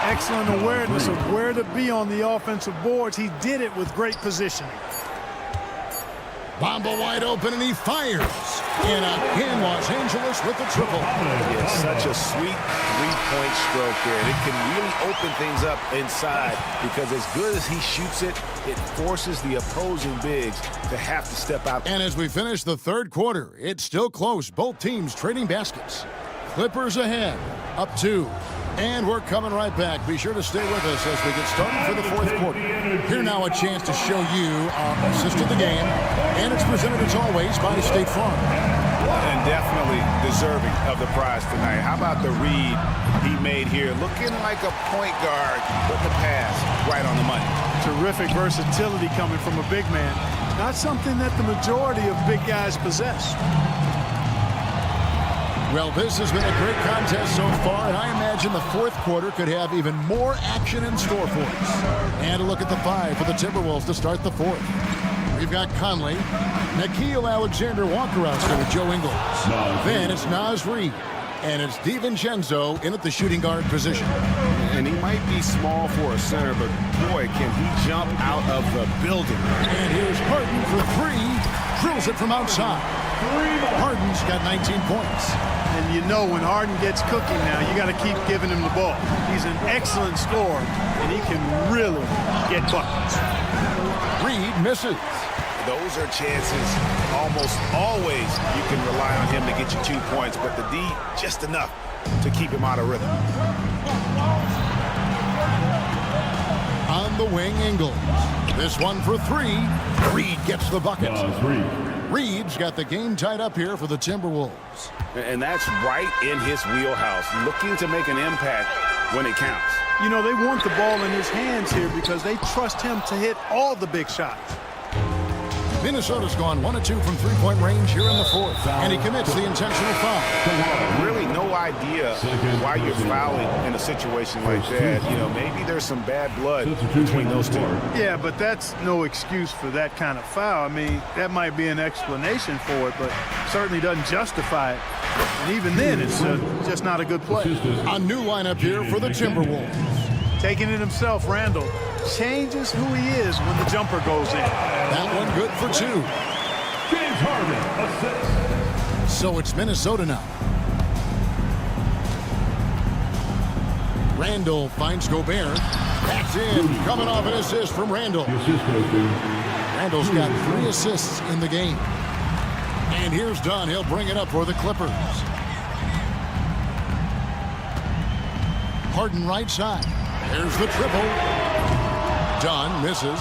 Excellent awareness of where to be on the offensive boards. He did it with great positioning. Bamba wide open, and he fires. And again, Los Angeles with the triple. Yeah, such a sweet three-point stroke there. And it can really open things up inside because as good as he shoots it, it forces the opposing bigs to have to step out. And as we finish the third quarter, it's still close. Both teams trading baskets. Clippers ahead, up 2. And we're coming right back. Be sure to stay with us as we get started for the fourth quarter. Here now a chance to show you our assist of the game. And it's presented as always by State Farm. And definitely deserving of the prize tonight. How about the read he made here? Looking like a point guard with the pass right on the money. Terrific versatility coming from a big man. Not something that the majority of big guys possess. Well, this has been a great contest so far, and I imagine the fourth quarter could have even more action in store for us. And a look at the 5 for the Timberwolves to start the fourth. We've got Conley, Nickeil Alexander-Walker out there with Joe Ingles. Then it's Naz Reid, and it's DiVincenzo in at the shooting guard position. And he might be small for a center, but boy, can he jump out of the building. And here's Harden for 3, drills it from outside. Harden's got 19 points. And you know when Harden gets cooking now, you got to keep giving him the ball. He's an excellent scorer, and he can really get buckets. Reed misses. Those are chances almost always you can rely on him to get you 2 points, but the D just enough to keep him out of rhythm. On the wing, Ingles. This one for 3. Reed gets the bucket. Reed's got the game tied up here for the Timberwolves. And that's right in his wheelhouse, looking to make an impact when it counts. You know, they want the ball in his hands here because they trust him to hit all the big shots. Minnesota's gone 1 of 2 from three-point range here in the fourth, and he commits the intentional foul. Really no idea why you're fouling in a situation like that. You know, maybe there's some bad blood between those two. Yeah, but that's no excuse for that kind of foul. I mean, that might be an explanation for it, but certainly doesn't justify it. And even then, it's just not a good play. A new lineup here for the Timberwolves. Taking it himself, Randall changes who he is when the jumper goes in. That one good for 2. James Harden, assist. So it's Minnesota now. Randall finds Gobert. That's in. Coming off an assist from Randall. The assist goes to Randall's got 3 assists in the game. And here's Dunn. He'll bring it up for the Clippers. Harden right side. There's the triple. Dunn misses.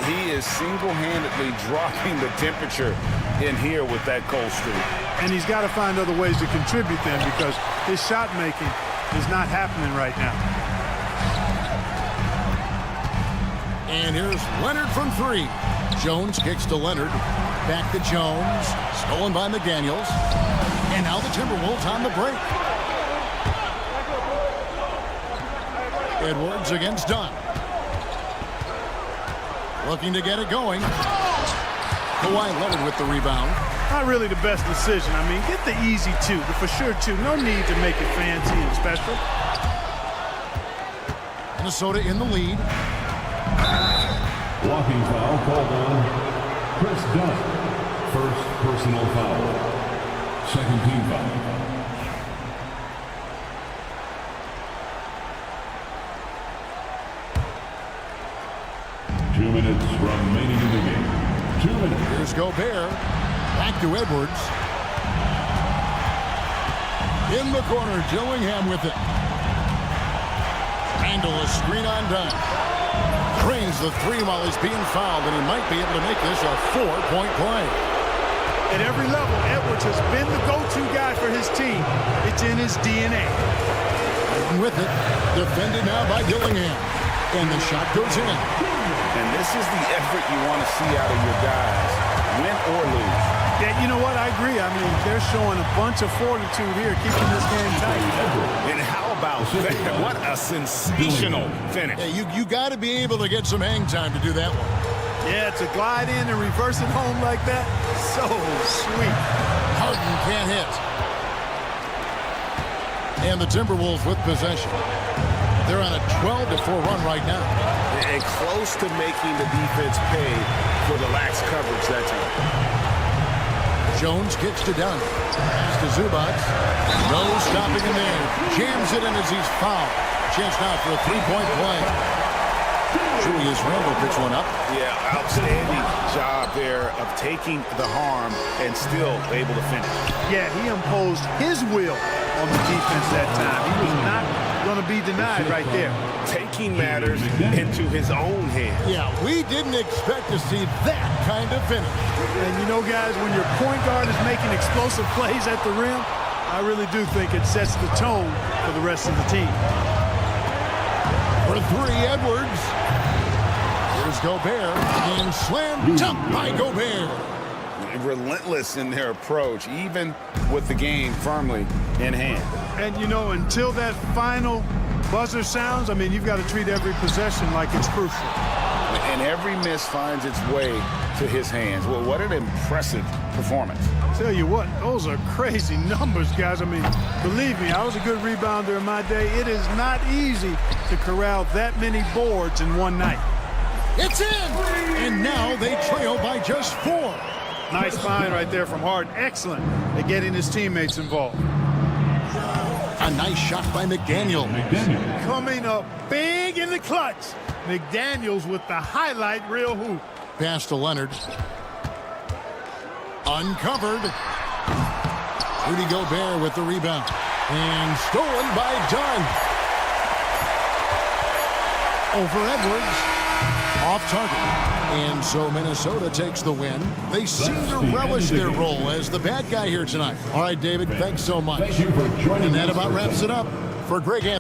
He is single-handedly dropping the temperature in here with that cold streak. And he's got to find other ways to contribute then, because his shot making is not happening right now. And here's Leonard from 3. Jones kicks to Leonard. Back to Jones. Stolen by McDaniels. And now the Timberwolves on the break. Edwards against Dunn. Looking to get it going. Kawhi Leonard with the rebound. Not really the best decision. I mean, get the easy 2, the for sure 2. No need to make it fancy and special. Minnesota in the lead. Blocking foul called on Chris Dunn. First personal foul. Second team foul. Minutes remaining in the game. 2 minutes. Here's Gobert. Back to Edwards. In the corner, Dillingham with it. Randall a screen on Dunn. Drains the 3 while he's being fouled, and he might be able to make this a 4-point play. At every level, Edwards has been the go-to guy for his team. It's in his DNA. And with it, defended now by Dillingham. And the shot goes in. And this is the effort you want to see out of your guys, win or lose. Yeah, you know what? I agree. I mean, they're showing a bunch of fortitude here, keeping this game tight. And how about that? What a sensational finish. Yeah, you got to be able to get some hang time to do that one. Yeah, to glide in and reverse it home like that, so sweet. Harden can't hit. And the Timberwolves with possession. They're on a 12-4 run right now. And close to making the defense pay for the lax coverage that time. Jones kicks to Dunn. Pass to Zubac. No stopping him there. Jams it in as he's fouled. Chance now for a 3-point play. Julius Randle picks one up. Yeah, outstanding job there of taking the harm and still able to finish. Yeah, he imposed his will on the defense that time. He was not going to be denied right there. Taking matters into his own hands. Yeah, we didn't expect to see that kind of finish. And you know, guys, when your point guard is making explosive plays at the rim, I really do think it sets the tone for the rest of the team. For 3, Edwards. Here's Gobert. And slam dunk by Gobert. Relentless in their approach, even with the game firmly in hand. And, you know, until that final buzzer sounds, I mean, you've got to treat every possession like it's crucial. And every miss finds its way to his hands. Well, what an impressive performance. Tell you what, those are crazy numbers, guys. I mean, believe me, I was a good rebounder in my day. It is not easy to corral that many boards in one night. It's in! And now they trail by just 4. Nice find right there from Harden. Excellent at getting his teammates involved. A nice shot by McDaniel. Coming up big in the clutch. McDaniels with the highlight reel hoop. Pass to Leonard. Uncovered. Rudy Gobert with the rebound. And stolen by Dunn. Over Edwards. Off target. And so Minnesota takes the win. They seem to relish their role as the bad guy here tonight. All right, David, thanks so much. Thank you for joining And that us. about wraps it up for Greg Anthony.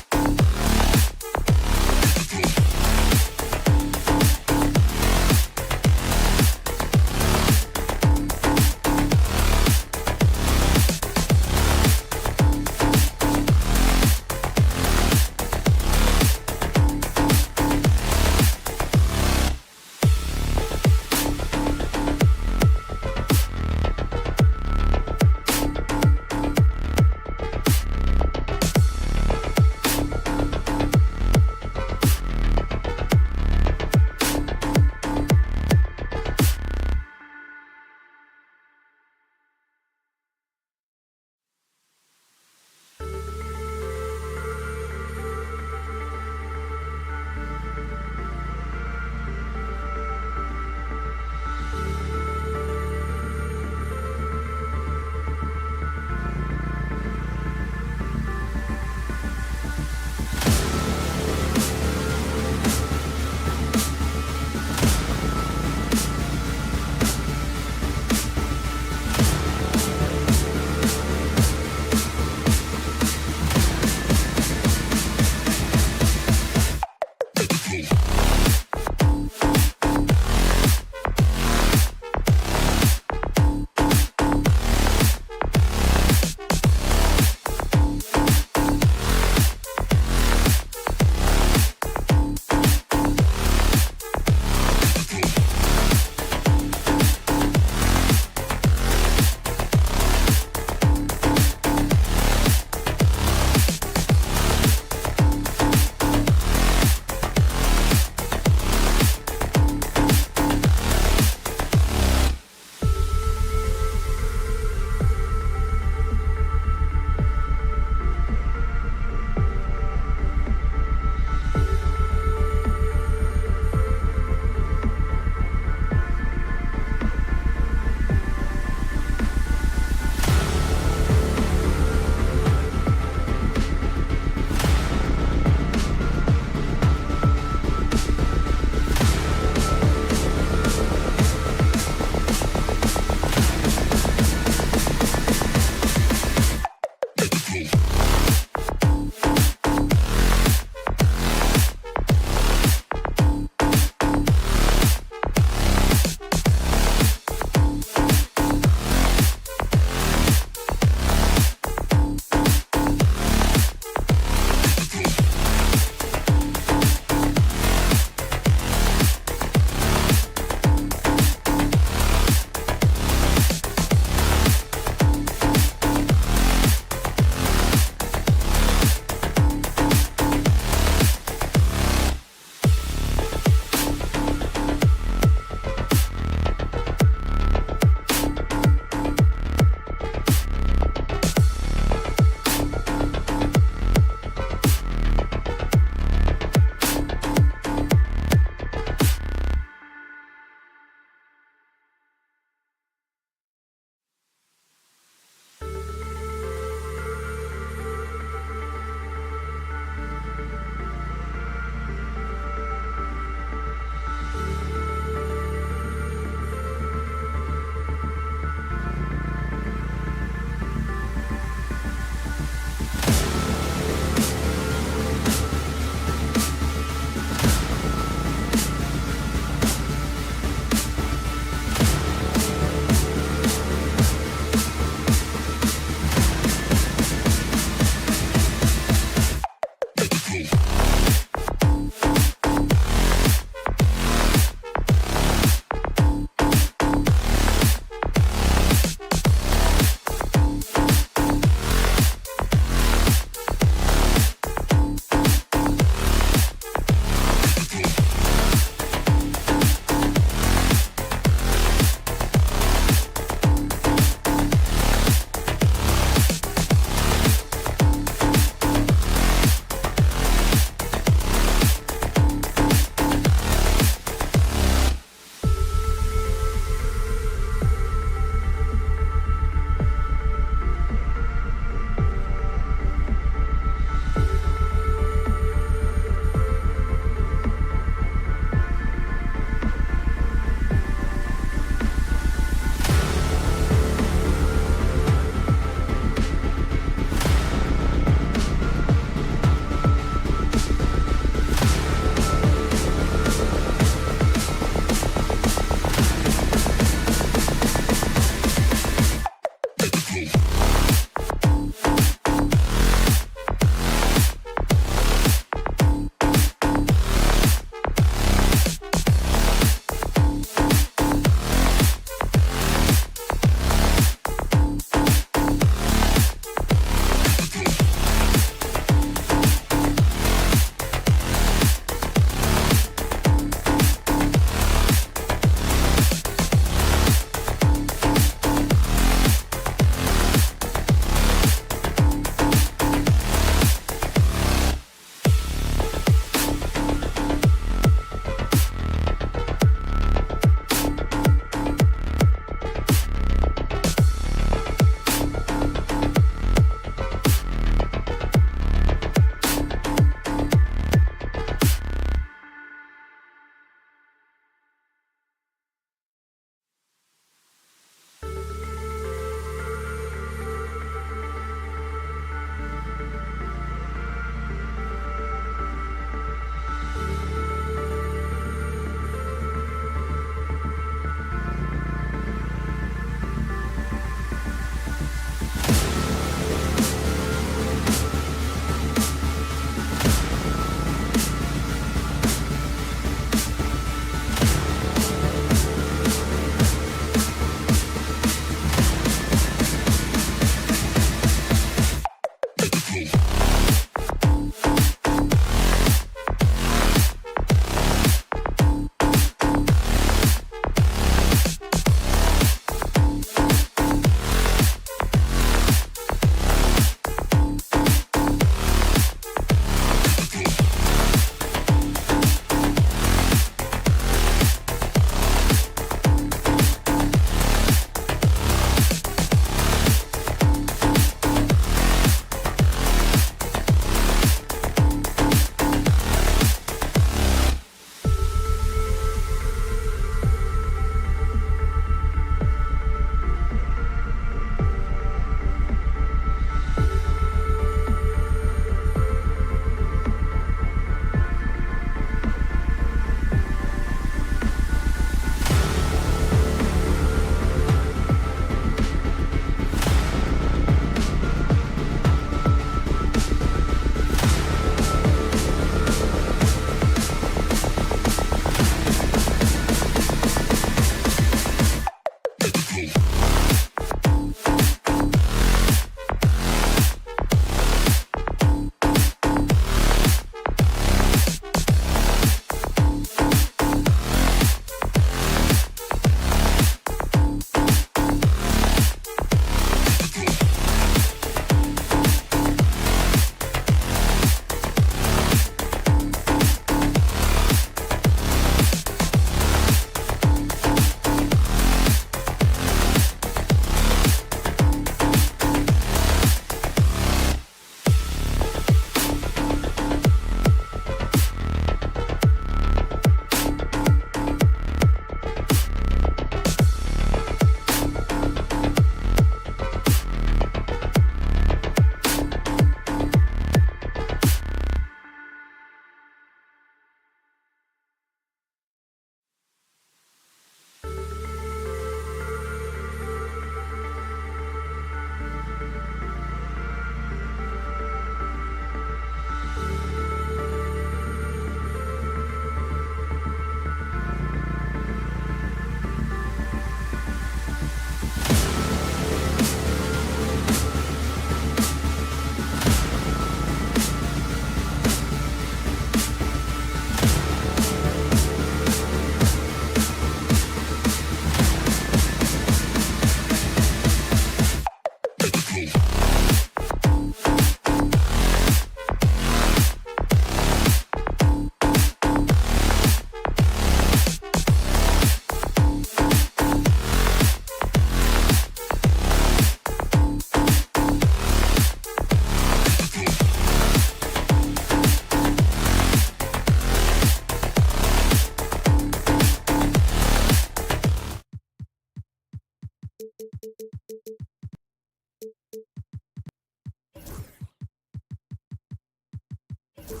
And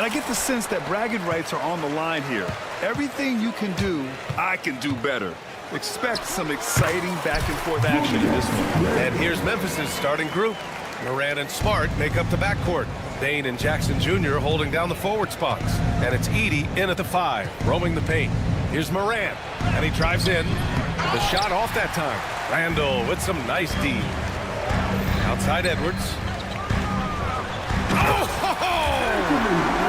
I get the sense that bragging rights are on the line here. Everything you can do, I can do better. Expect some exciting back-and-forth action in this one. And here's Memphis's starting group. Moran and Smart make up the backcourt. Bain and Jackson Jr. holding down the forward spots. And it's Edey in at the 5, roaming the paint. Here's Moran, and he drives in. The shot off that time. Randall with some nice D. Outside Edwards.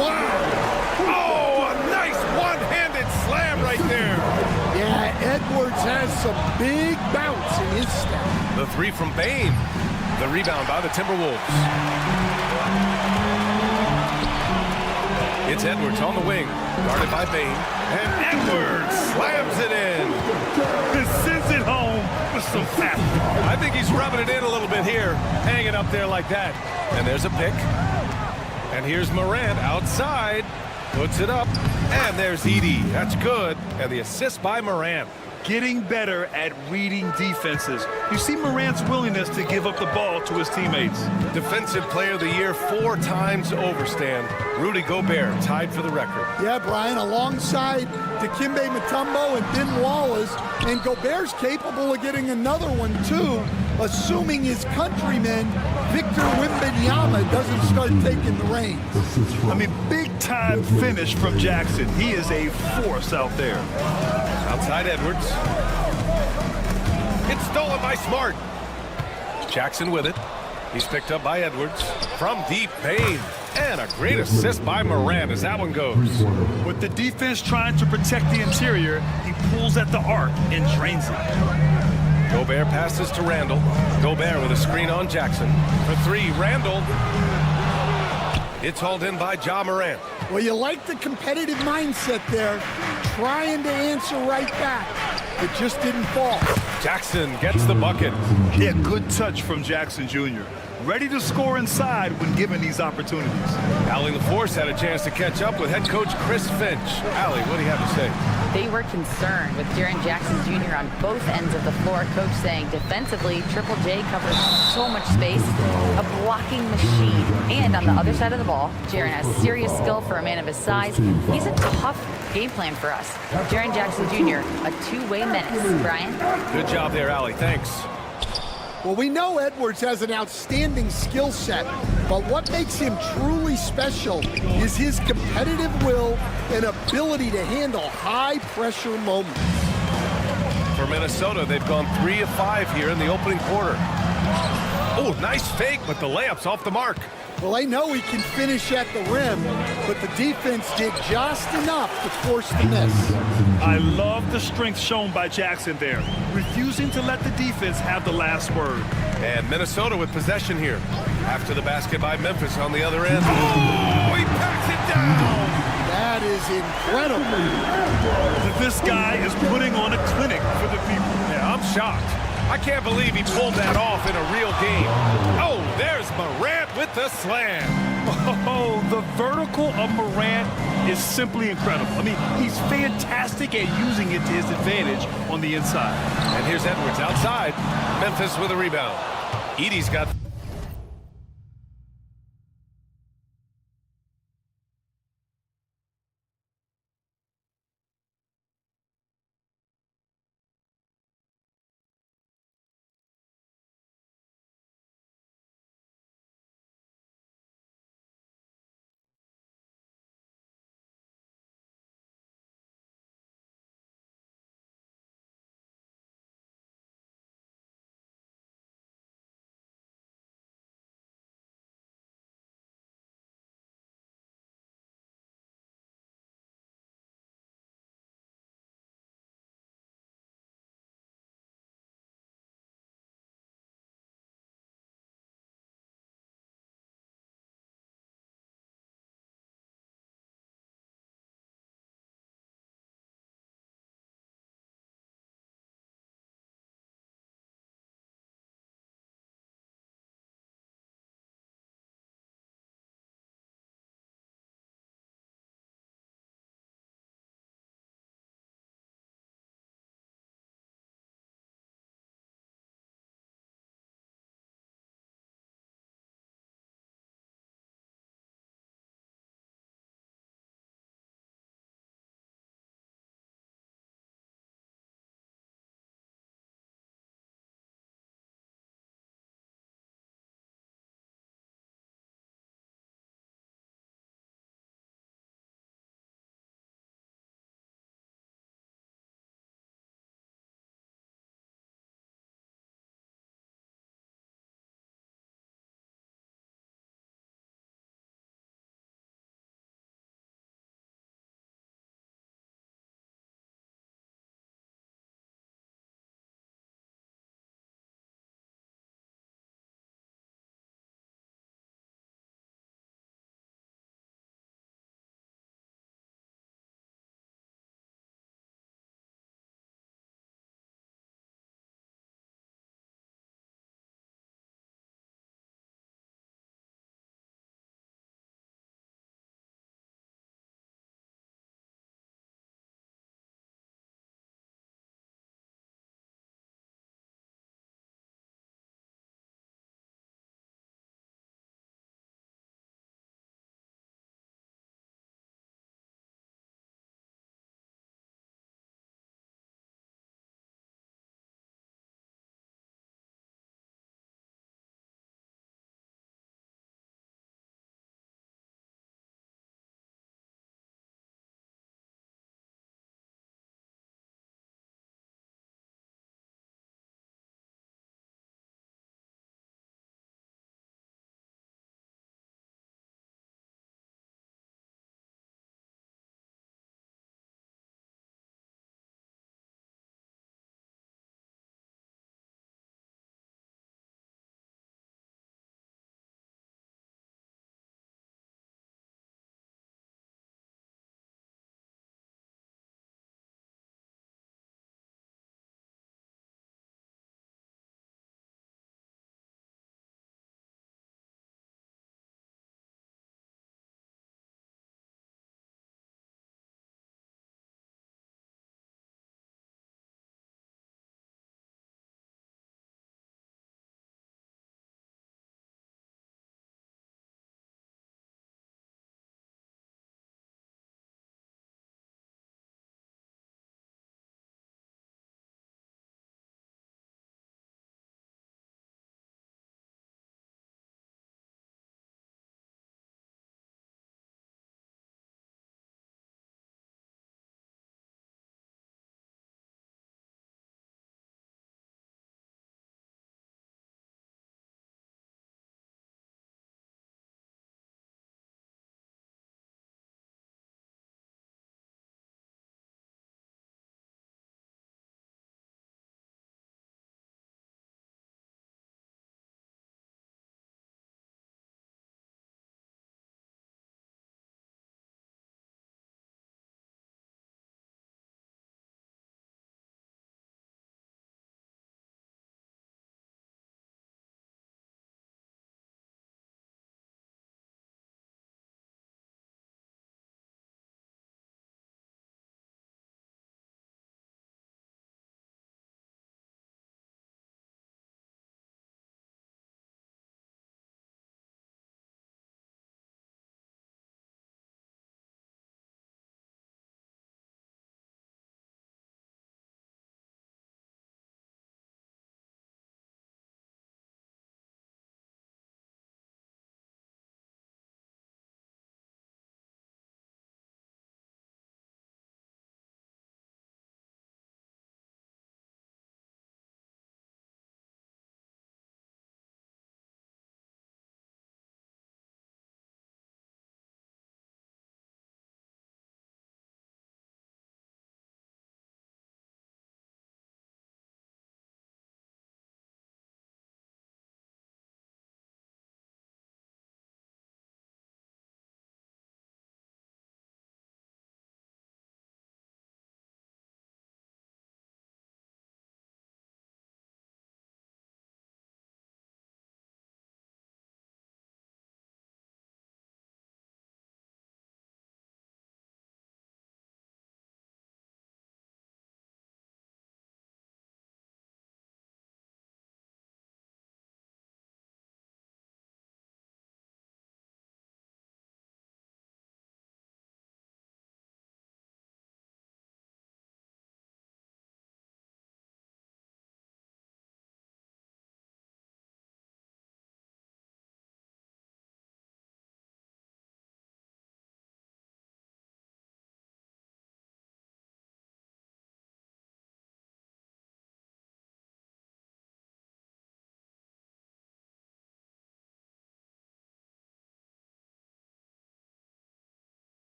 Wow! Oh, a nice one-handed slam right there. Yeah, Edwards has some big bounce in his step. The 3 from Bain. The rebound by the Timberwolves. It's Edwards on the wing, guarded by Bain. And Edwards slams it in. Sends it home with some pep. I think he's rubbing it in a little bit here, hanging up there like that. And there's a pick. And here's Morant outside, puts it up, and there's Edey. That's good, and the assist by Morant. Getting better at reading defenses. You see Morant's willingness to give up the ball to his teammates. Defensive Player of the Year 4 times over, Stan. Rudy Gobert tied for the record. Yeah, Brian, alongside Dikembe Mutombo and Ben Wallace, and Gobert's capable of getting another one too, assuming his countryman Victor Wembanyama doesn't start taking the reins. I mean, big-time finish from Jackson. He is a force out there. Outside Edwards. It's stolen by Smart. Jackson with it. He's picked up by Edwards. From deep, Bain. And a great assist by Moran as that one goes. With the defense trying to protect the interior, he pulls at the arc and drains it. Gobert passes to Randall. Gobert with a screen on Jackson. For 3, Randall. It's hauled in by Ja Morant. Well, you like the competitive mindset there, trying to answer right back. It just didn't fall. Jackson gets the bucket. Yeah, good touch from Jackson Jr. Ready to score inside when given these opportunities. Allie LaForce had a chance to catch up with head coach Chris Finch. Allie, what do you have to say? They were concerned with Jaren Jackson Jr. on both ends of the floor. Coach saying defensively, Triple J covers so much space, a blocking machine. And on the other side of the ball, Jaren has serious skill for a man of his size. He's a tough game plan for us. Jaren Jackson Jr., a two-way menace. Brian? Good job there, Allie. Thanks. Well, we know Edwards has an outstanding skill set, but what makes him truly special is his competitive will and ability to handle high-pressure moments. For Minnesota, they've gone 3 of 5 here in the opening quarter. Oh, nice fake, but the layup's off the mark. Well, they know he can finish at the rim, but the defense did just enough to force the miss. I love the strength shown by Jackson there, refusing to let the defense have the last word. And Minnesota with possession here. After the basket by Memphis on the other end. Oh, he packs it down! That is incredible. This guy is putting on a clinic for the people. Yeah, I'm shocked. I can't believe he pulled that off in a real game. Oh, there's Morant with the slam. Oh, the vertical of Morant is simply incredible. I mean, he's fantastic at using it to his advantage on the inside. And here's Edwards outside. Memphis with a rebound. Edey's got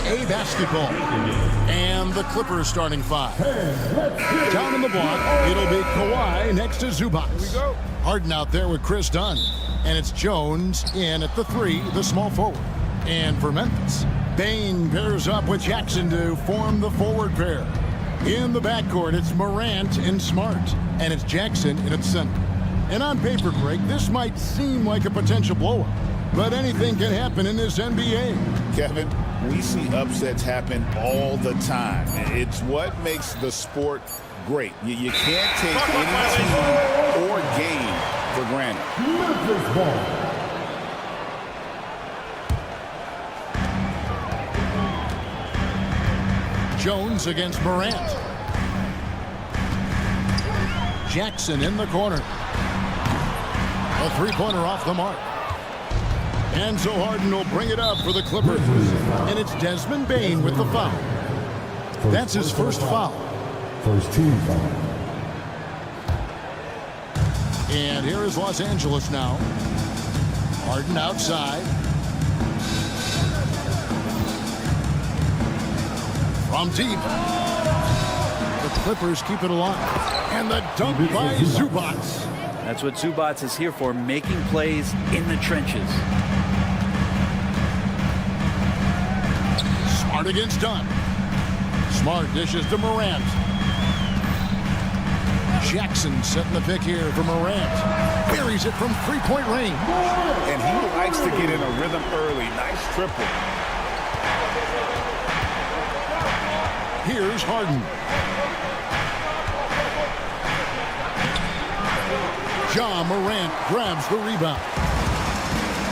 A basketball. And the Clippers starting five. Down in the block, it'll be Kawhi next to Zubac. Here we go. Harden out there with Chris Dunn. And it's Jones in at the three, the small forward. And for Memphis, Bane pairs up with Jackson to form the forward pair. In the backcourt, it's Morant and Smart. And it's Jackson in at center. And on paper, Greg, this might seem like a potential blowout, but anything can happen in this NBA. Kevin, we see upsets happen all the time. It's what makes the sport great. You can't take any team or game for granted. Memphis ball. Jones against Morant. Jackson in the corner. A three-pointer off the mark. And so Harden will bring it up for the Clippers. And it's Desmond Bane with the foul. That's his first foul. First team foul. And here is Los Angeles now. Harden outside. From deep. The Clippers keep it alive. And the dunk by Zubac. That's what Zubac is here for, making plays in the trenches. Smart against Dunn. Smart dishes to Morant. Jackson setting the pick here for Morant. Buries it from three-point range. And he likes to get in a rhythm early. Nice triple. Here's Harden. Ja Morant grabs the rebound.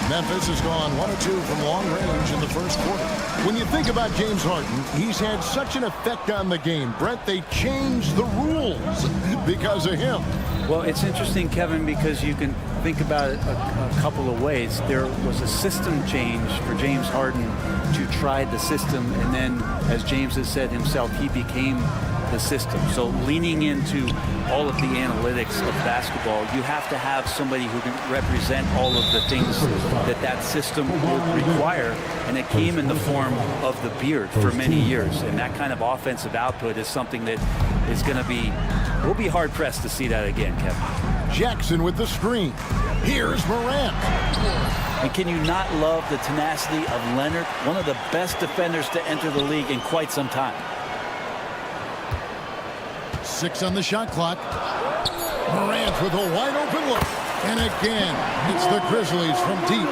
Memphis has gone 1 of 2 from long range in the first quarter. When you think about James Harden, he's had such an effect on the game. Brett, they changed the rules because of him. Well, it's interesting, Kevin, because you can think about it a couple of ways. There was a system change for James Harden to try the system, and then, as James has said himself, he became the system. So leaning into all of the analytics of basketball, you have to have somebody who can represent all of the things that system would require, and it came in the form of the beard for many years. And that kind of offensive output is something that is going to be, we'll be hard-pressed to see that again, Kevin. Jackson with the screen. Here's Morant. And can you not love the tenacity of Leonard, one of the best defenders to enter the league in quite some time? 6 on the shot clock. Morant with a wide open look. And again, it's the Grizzlies from deep.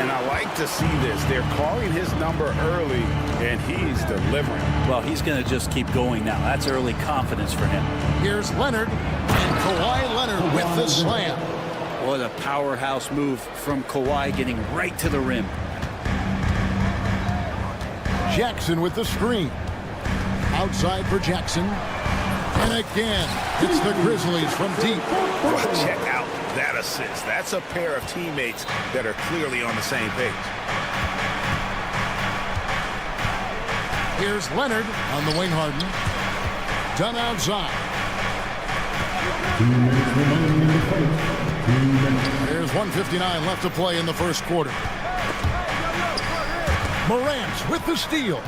And I like to see this. They're calling his number early, and he's delivering. Well, he's going to just keep going now. That's early confidence for him. Here's Leonard. And Kawhi Leonard with the slam. What a powerhouse move from Kawhi, getting right to the rim. Jackson with the screen. Outside for Jackson. And again, it's the Grizzlies from deep. Well, check out that assist. That's a pair of teammates that are clearly on the same page. Here's Leonard on the wing. Harden. Done outside. 2 minutes remaining in the fight. There's 1:59 left to play in the first quarter. Morant with the steal.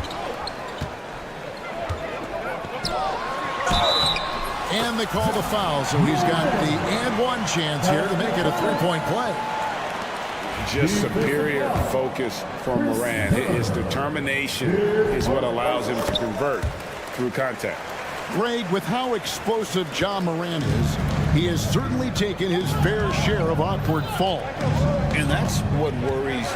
And they call the foul, so he's got the and one chance here to make it a three-point play. Just superior focus from Morant. His determination is what allows him to convert through contact. Grade, with how explosive Ja Morant is, he has certainly taken his fair share of awkward falls. And that's what worries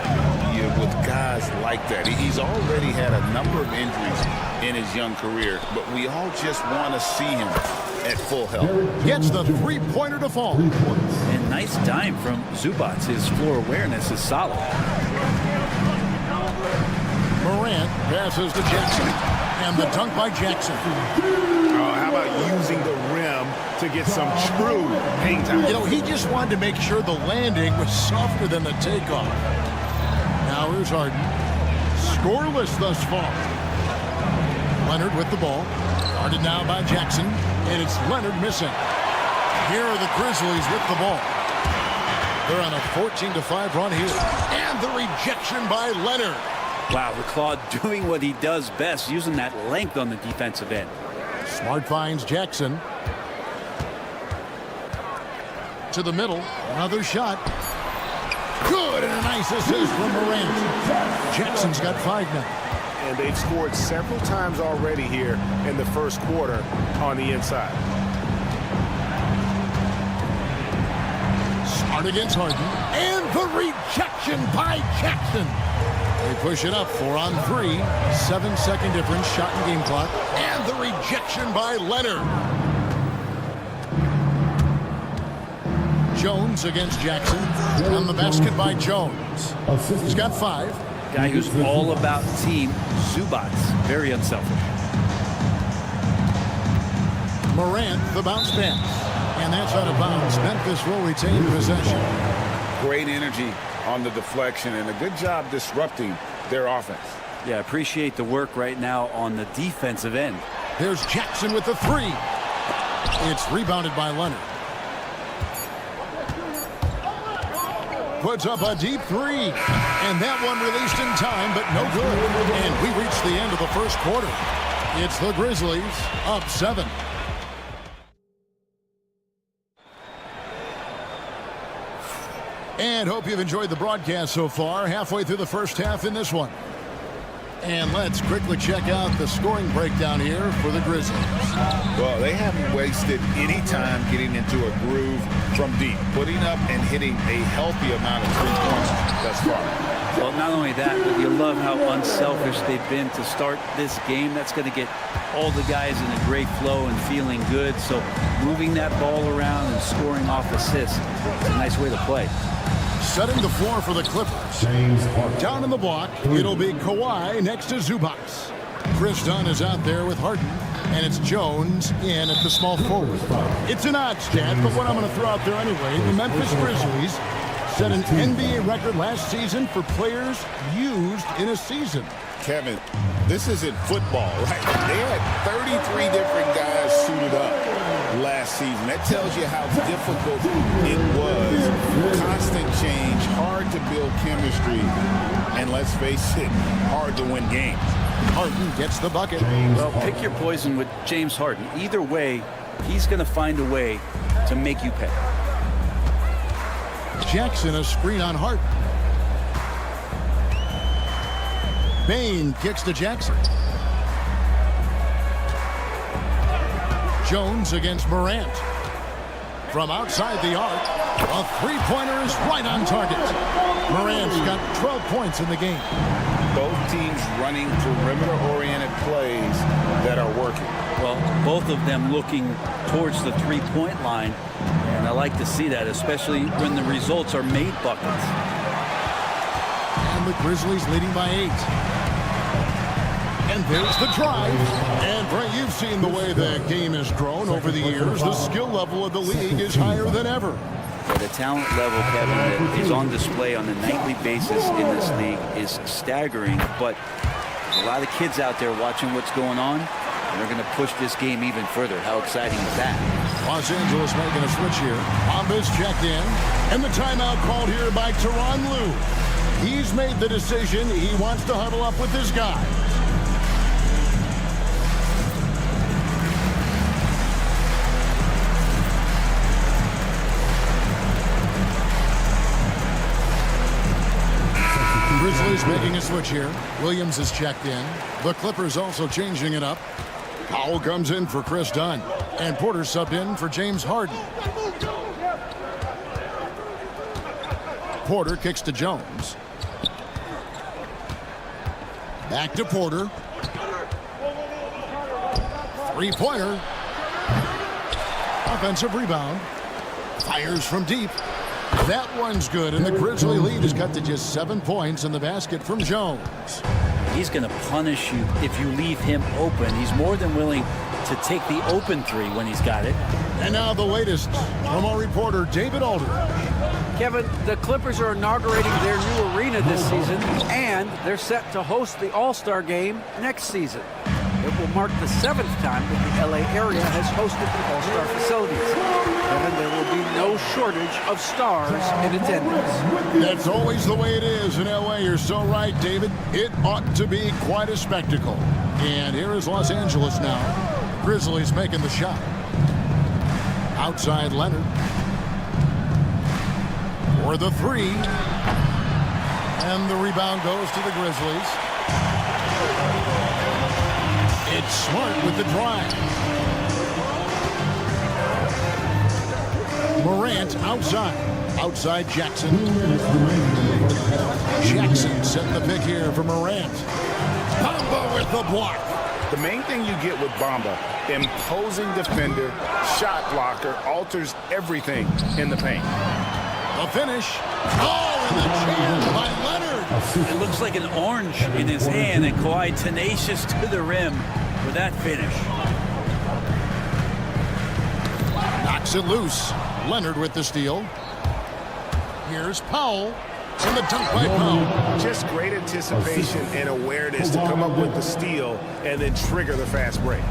you with guys like that. He's already had a number of injuries in his young career, but we all just want to see him at full health. Gets the three-pointer to fall. And nice dime from Zubac. His floor awareness is solid. Morant passes to Jackson. And the dunk by Jackson. How about using the rim to get some true hang time? You know, he just wanted to make sure the landing was softer than the takeoff. Now here's Harden. Scoreless thus far. Leonard with the ball. Guarded now by Jackson. And it's Leonard missing. Here are the Grizzlies with the ball. They're on a 14-5 run here. And the rejection by Leonard. Wow, the Claw doing what he does best, using that length on the defensive end. Smart finds Jackson. To the middle. Another shot. Good, and a nice assist from Morant. Jackson's got 5 now. And they've scored several times already here in the first quarter on the inside. Smart against Harden. And the rejection by Jackson. They push it up 4 on 3. 7-second difference, shot and game clock. And the rejection by Leonard. Jones against Jackson. On the basket by Jones. He's got 5. Guy who's all about team, Zubac. Very unselfish. Morant, the bounce pass. And that's out of bounds. Memphis will retain possession. Great energy on the deflection and a good job disrupting their offense. Yeah, appreciate the work right now on the defensive end. Here's Jackson with the 3. It's rebounded by Leonard. Puts up a deep 3. And that one released in time, but no good. And we reach the end of the first quarter. It's the Grizzlies up 7. And hope you've enjoyed the broadcast so far. Halfway through the first half in this one. And let's quickly check out the scoring breakdown here for the Grizzlies. Well, they haven't wasted any time getting into a groove from deep, putting up and hitting a healthy amount of 3 points thus far. Well, not only that, but you love how unselfish they've been to start this game. That's going to get all the guys in a great flow and feeling good. So moving that ball around and scoring off assists is a nice way to play. Setting the floor for the Clippers. Down in the block, it'll be Kawhi next to Zubac. Chris Dunn is out there with Harden, and it's Jones in at the small forward. It's an odd stat, but what I'm going to throw out there anyway, the Memphis Grizzlies set an NBA record last season for players used in a season. Kevin, this isn't football, right? They had 33 different guys suited up last season. That tells you how difficult it was. Constant change, hard to build chemistry, and let's face it, hard to win games. Harden gets the bucket. Well, pick your poison with James Harden. Either way, he's going to find a way to make you pay. Jackson, a screen on Harden. Bain kicks to Jackson. Jones against Morant. From outside the arc, a three-pointer is right on target. Morant's got 12 points in the game. Both teams running perimeter-oriented plays that are working. Well, both of them looking towards the three-point line, and I like to see that, especially when the results are made buckets. And the Grizzlies leading by 8. And there's the drive. And, Brent, you've seen the way the game has grown over the years. The skill level of the league is higher than ever. Yeah, the talent level, Kevin, that is on display on a nightly basis in this league is staggering. But a lot of kids out there watching what's going on, and they're going to push this game even further. How exciting is that? Los Angeles making a switch here. Bombas checked in. And the timeout called here by Tyronn Lue. He's made the decision. He wants to huddle up with his guys. Grizzlies making a switch here. Williams is checked in. The Clippers also changing it up. Powell comes in for Chris Dunn. And Porter subbed in for James Harden. Porter kicks to Jones. Back to Porter. Three-pointer. Offensive rebound. Fires from deep. That one's good, and the Grizzly lead is cut to just 7 points in the basket from Jones. He's going to punish you if you leave him open. He's more than willing to take the open three when he's got it. And now the latest from our reporter, David Alder. Kevin, the Clippers are inaugurating their new arena this season, and they're set to host the All-Star Game next season. It will mark the 7th time that the LA area has hosted the All-Star facilities. Kevin, there will be no shortage of stars in attendance. That's always the way it is in LA. You're so right, David. It ought to be quite a spectacle. And here is Los Angeles now. Grizzlies making the shot. Outside Leonard. For the three. And the rebound goes to the Grizzlies. It's Smart with the drive. Morant outside. Outside Jackson. Jackson set the pick here for Morant. Bamba with the block. The main thing you get with Bamba, imposing defender, shot blocker, alters everything in the paint. The finish. Oh, and the jam by Leonard. It looks like an orange in his hand, and Kawhi tenacious to the rim with that finish. Knocks it loose. Leonard with the steal. Here's Powell. And the dunk by Powell. Just great anticipation and awareness to come up with the steal and then trigger the fast break.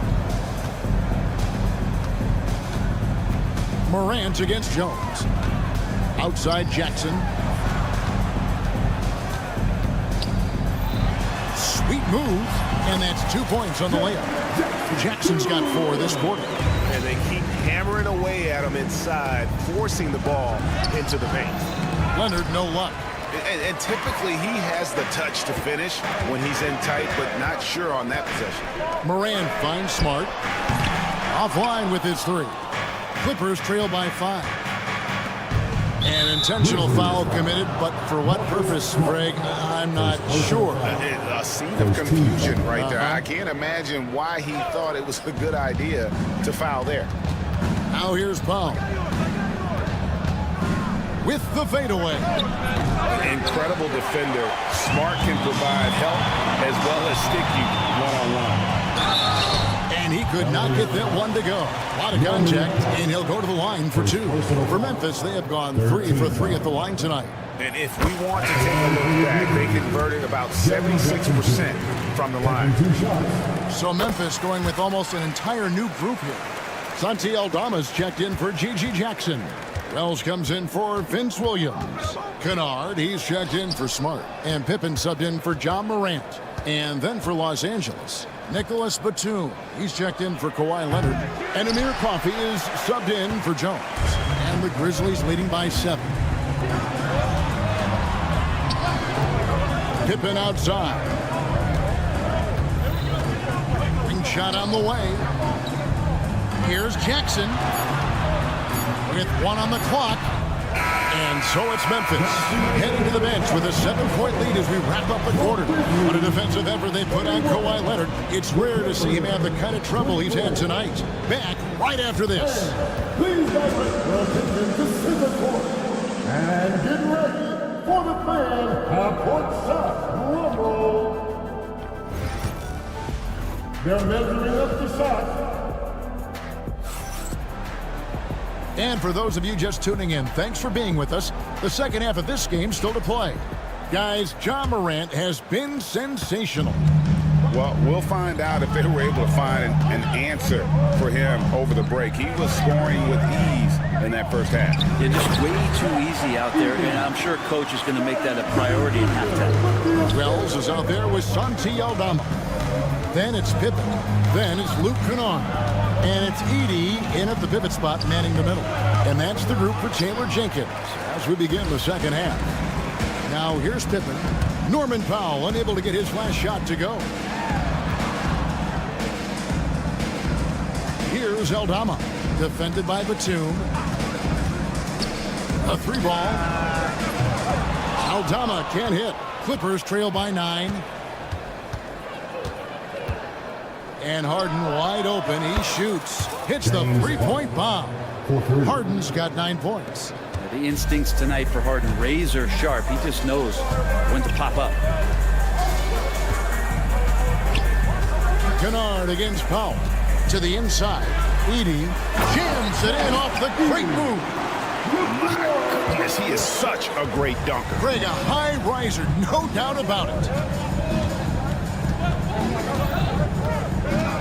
Morant against Jones. Outside Jackson. Sweet move. And that's 2 points on the layup. Jackson's got 4 this quarter. And they keep hammering away at him inside, forcing the ball into the paint. Leonard, no luck. And typically he has the touch to finish when he's in tight, but not sure on that possession. Moran finds Smart. Offline with his 3. Clippers trail by 5. An intentional foul committed, but for what purpose, Greg? I'm not sure. A scene of confusion right there. I can't imagine why he thought it was a good idea to foul there. Now here's Powell. With the fadeaway. Incredible defender. Smart can provide help as well as stick you one-on-one. And he could not get that one to go. A lot of contact, and he'll go to the line for 2. For Memphis, they have gone 3 for 3 at the line tonight. And if we want to take a look back, they converted about 76% from the line. So Memphis going with almost an entire new group here. Santi Aldama's checked in for G.G. Jackson. Wells comes in for Vince Williams. Kennard, he's checked in for Smart. And Pippen subbed in for John Morant. And then for Los Angeles, Nicholas Batum. He's checked in for Kawhi Leonard. And Amir Coffey is subbed in for Jones. And the Grizzlies leading by 7. Pippen outside. Ring shot on the way. Here's Jackson. With 1 on the clock. And so it's Memphis heading to the bench with a 7-point lead as we wrap up the quarter. What a defensive effort they put on Kawhi Leonard. It's rare to see him have the kind of trouble he's had tonight. Back right after this. Please, guys, will take them to center court. And get ready for the fan half-court shot. Drum roll. They're measuring up the shot. And for those of you just tuning in, thanks for being with us. The second half of this game still to play. Guys, John Morant has been sensational. Well, we'll find out if they were able to find an answer for him over the break. He was scoring with ease in that first half. Yeah, just way too easy out there, and I'm sure coach is going to make that a priority in halftime. Wells is out there with Santi Aldama. Then it's Pippen. Then it's Luke Kennard. And it's Edey in at the pivot spot, manning the middle. And that's the group for Taylor Jenkins as we begin the second half. Now here's Pippen. Norman Powell unable to get his last shot to go. Here's Aldama, defended by Batum. A 3-ball. Aldama can't hit. Clippers trail by 9. And Harden wide open. He shoots. Hits the 3-point bomb. Harden's got 9 points. The instincts tonight for Harden, razor sharp. He just knows when to pop up. Kennard against Powell. To the inside. Edey jams it in off the great move. My goodness, he is such a great dunker. Greg, a high riser, no doubt about it.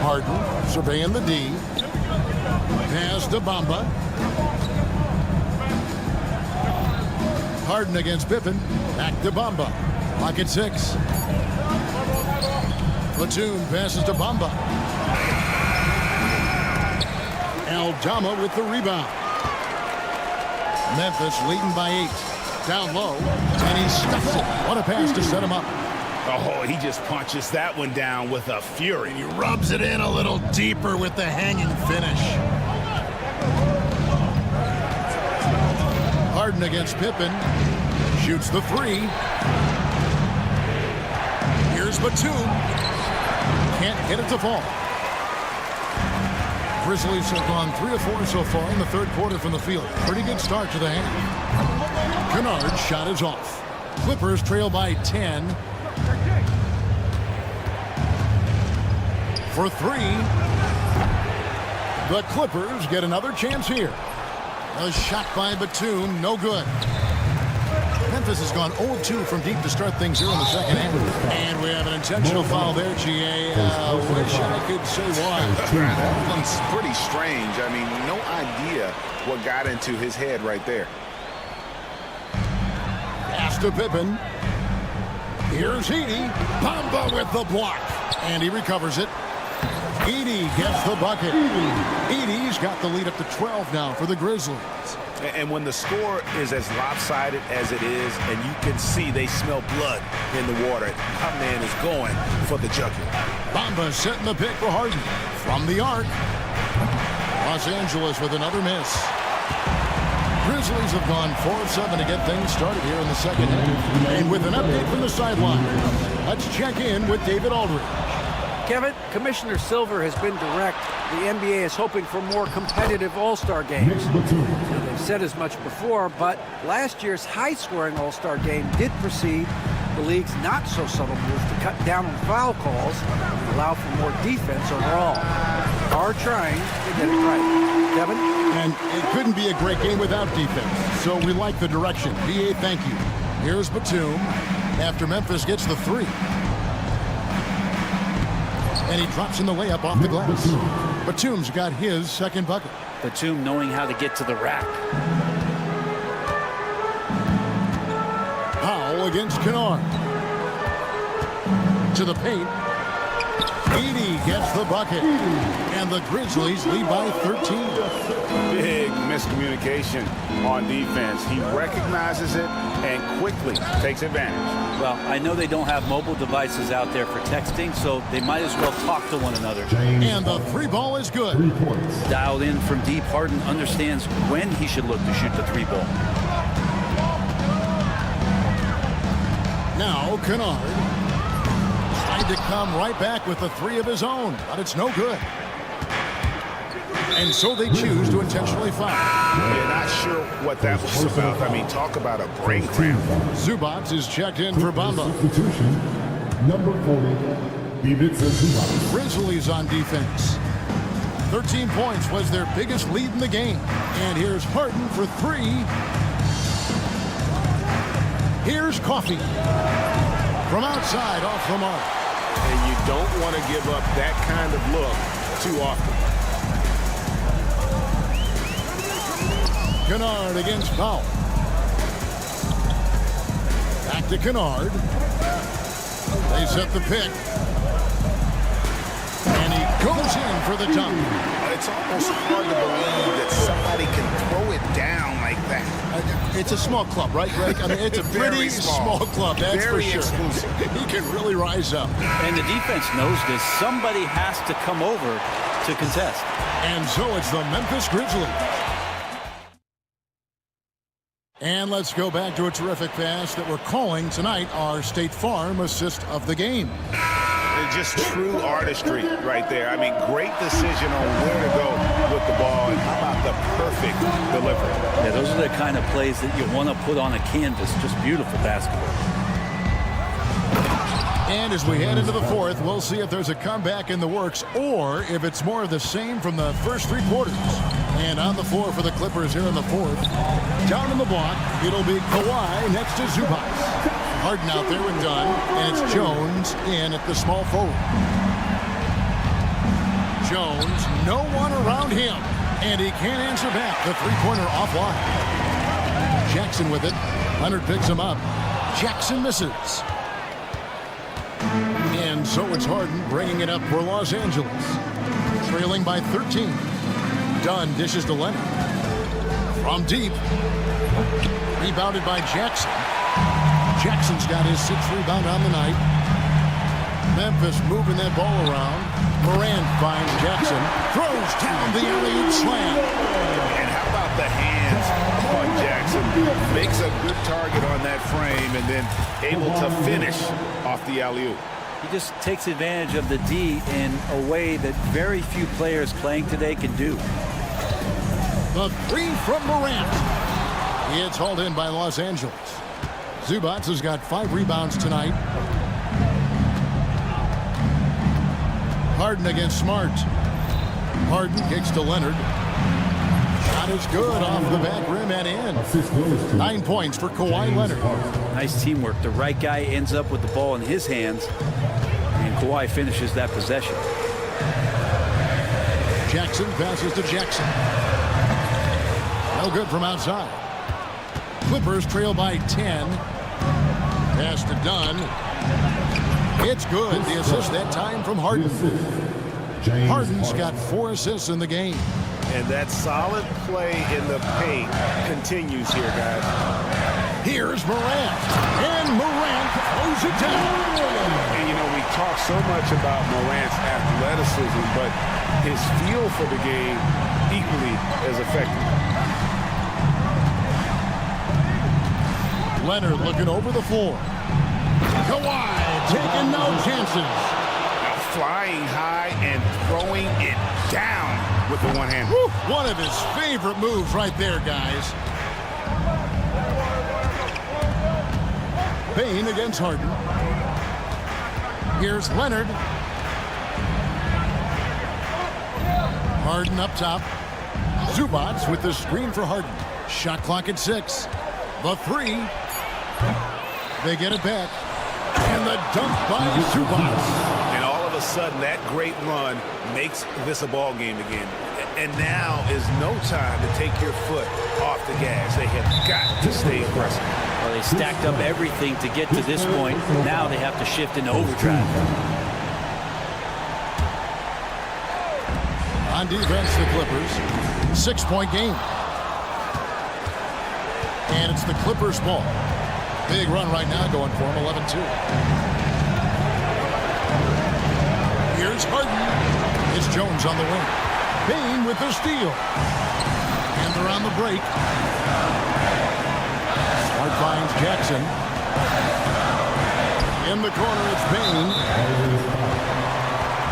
Harden surveying the D. Pass to Bamba. Harden against Pippen. Back to Bamba. Pocket 6. Platoon passes to Bamba. Aldama with the rebound. Memphis leading by 8. Down low. And he stuffs it. What a pass to set him up. Oh, he just punches that one down with a fury. He rubs it in a little deeper with the hanging finish. Harden Harden against Pippen. Shoots the three. Here's Batum. Can't get it to fall. Grizzlies have gone 3 of 4 so far in the third quarter from the field. Pretty good start to the half. Kennard's shot is off. Clippers trail by 10. For 3. The Clippers get another chance here. A shot by Batum, no good. Memphis has gone 0-2 from deep to start things here in the second half. And we have an intentional foul there, GA. Wish I could say why. It's pretty strange. I mean, no idea what got into his head right there. Pass to Pippen. Here's Edey. Bamba with the block. And he recovers it. Edey gets the bucket. Edey's got the lead up to 12 now for the Grizzlies. And when the score is as lopsided as it is, and you can see they smell blood in the water, my man is going for the jugular. Bamba setting the pick for Harden. From the arc. Los Angeles with another miss. Grizzlies have gone 4 of 7 to get things started here in the second half. And with an update from the sideline, let's check in with David Aldridge. Kevin, Commissioner Silver has been direct. The NBA is hoping for more competitive All-Star games. They've said as much before, but last year's high-scoring All-Star game did precede the league's not-so-subtle move to cut down on foul calls and allow for more defense overall. They are trying to get it right. Kevin? And it couldn't be a great game without defense, so we like the direction. BA, thank you. Here's Batum after Memphis gets the 3. And he drops in the layup off the glass. Batum's got his second bucket. Batum knowing how to get to the rack. Powell against Kennard. To the paint. Edey gets the bucket. And the Grizzlies lead by 13. Big miscommunication on defense. He recognizes it and quickly takes advantage. Well, I know they don't have mobile devices out there for texting, so they might as well talk to one another. And the 3 ball is good. Dialed in from deep, Harden understands when he should look to shoot the 3 ball. Now Kennard tried to come right back with the 3 of his own, but it's no good. And so they choose to intentionally foul. You're not sure what that was about. I mean, talk about a brain cramp. Zubac is checked in for Bamba. Substitution, number 40, Ivica Zubac. Grizzlies on defense. 13 points was their biggest lead in the game. And here's Harden for 3. Here's Coffey. From outside, off the mark. And you don't want to give up that kind of look too often. Kennard against Powell. Back to Kennard. They set the pick. And he goes in for the dunk. It's almost hard to believe that somebody can throw it down like that. It's a small club, right, Greg? I mean, it's a pretty small club, that's Very for sure. exclusive. He can really rise up. And the defense knows this. Somebody has to come over to contest. And so it's the Memphis Grizzlies. And let's go back to a terrific pass that we're calling tonight our State Farm assist of the game. Just true artistry right there. I mean, great decision on where to go with the ball, and how about the perfect delivery. Yeah, those are the kind of plays that you want to put on a canvas. Just beautiful basketball. And as we head into the fourth, we'll see if there's a comeback in the works or if it's more of the same from the first 3 quarters. And on the floor for the Clippers here in the fourth. Down in the block, it'll be Kawhi next to Zubac. Harden out there with Dunn, and it's Jones in at the small forward. Jones, no one around him, and he can't answer back. The 3-pointer offline. Jackson with it. Leonard picks him up. Jackson misses. And so it's Harden bringing it up for Los Angeles. Trailing by 13. Dunn dishes to Leonard. From deep. Rebounded by Jackson. Jackson's got his 6th rebound on the night. Memphis moving that ball around. Morant finds Jackson. Throws down the alley-oop slam. And how about the hands on Jackson. Makes a good target on that frame and then able to finish off the alley-oop. He just takes advantage of the D in a way that very few players playing today can do. The three from Morant. It's hauled in by Los Angeles. Zubac has got 5 rebounds tonight. Harden against Smart. Harden kicks to Leonard. Shot is good off the back rim and in. 9 points for Kawhi Leonard. Nice teamwork. The right guy ends up with the ball in his hands, and Kawhi finishes that possession. Jackson passes to Jackson. No good from outside. Clippers trail by 10. Pass to Dunn. It's good. The assist that time from Harden. Harden's got 4 assists in the game. And that solid play in the paint continues here, guys. Here's Morant. And Morant throws it down. And, you know, we talk so much about Morant's athleticism, but his feel for the game equally as effective. Leonard looking over the floor. Kawhi taking no chances. Flying high and throwing it down with the one hand. One of his favorite moves right there, guys. Payne against Harden. Here's Leonard. Harden up top. Zubac with the screen for Harden. Shot clock at 6. The 3. They get it back. And the dunk by Zubac. And all of a sudden, that great run makes this a ball game again. And now is no time to take your foot off the gas. They have got to stay aggressive. Well, they stacked up everything to get to this point. Now they have to shift into overdrive. On defense, the Clippers. 6-point game. And it's the Clippers' ball. Big run right now going for him, 11-2. Here's Harden. It's Jones on the wing. Payne with the steal. And they're on the break. Smart finds Jackson. In the corner, it's Payne.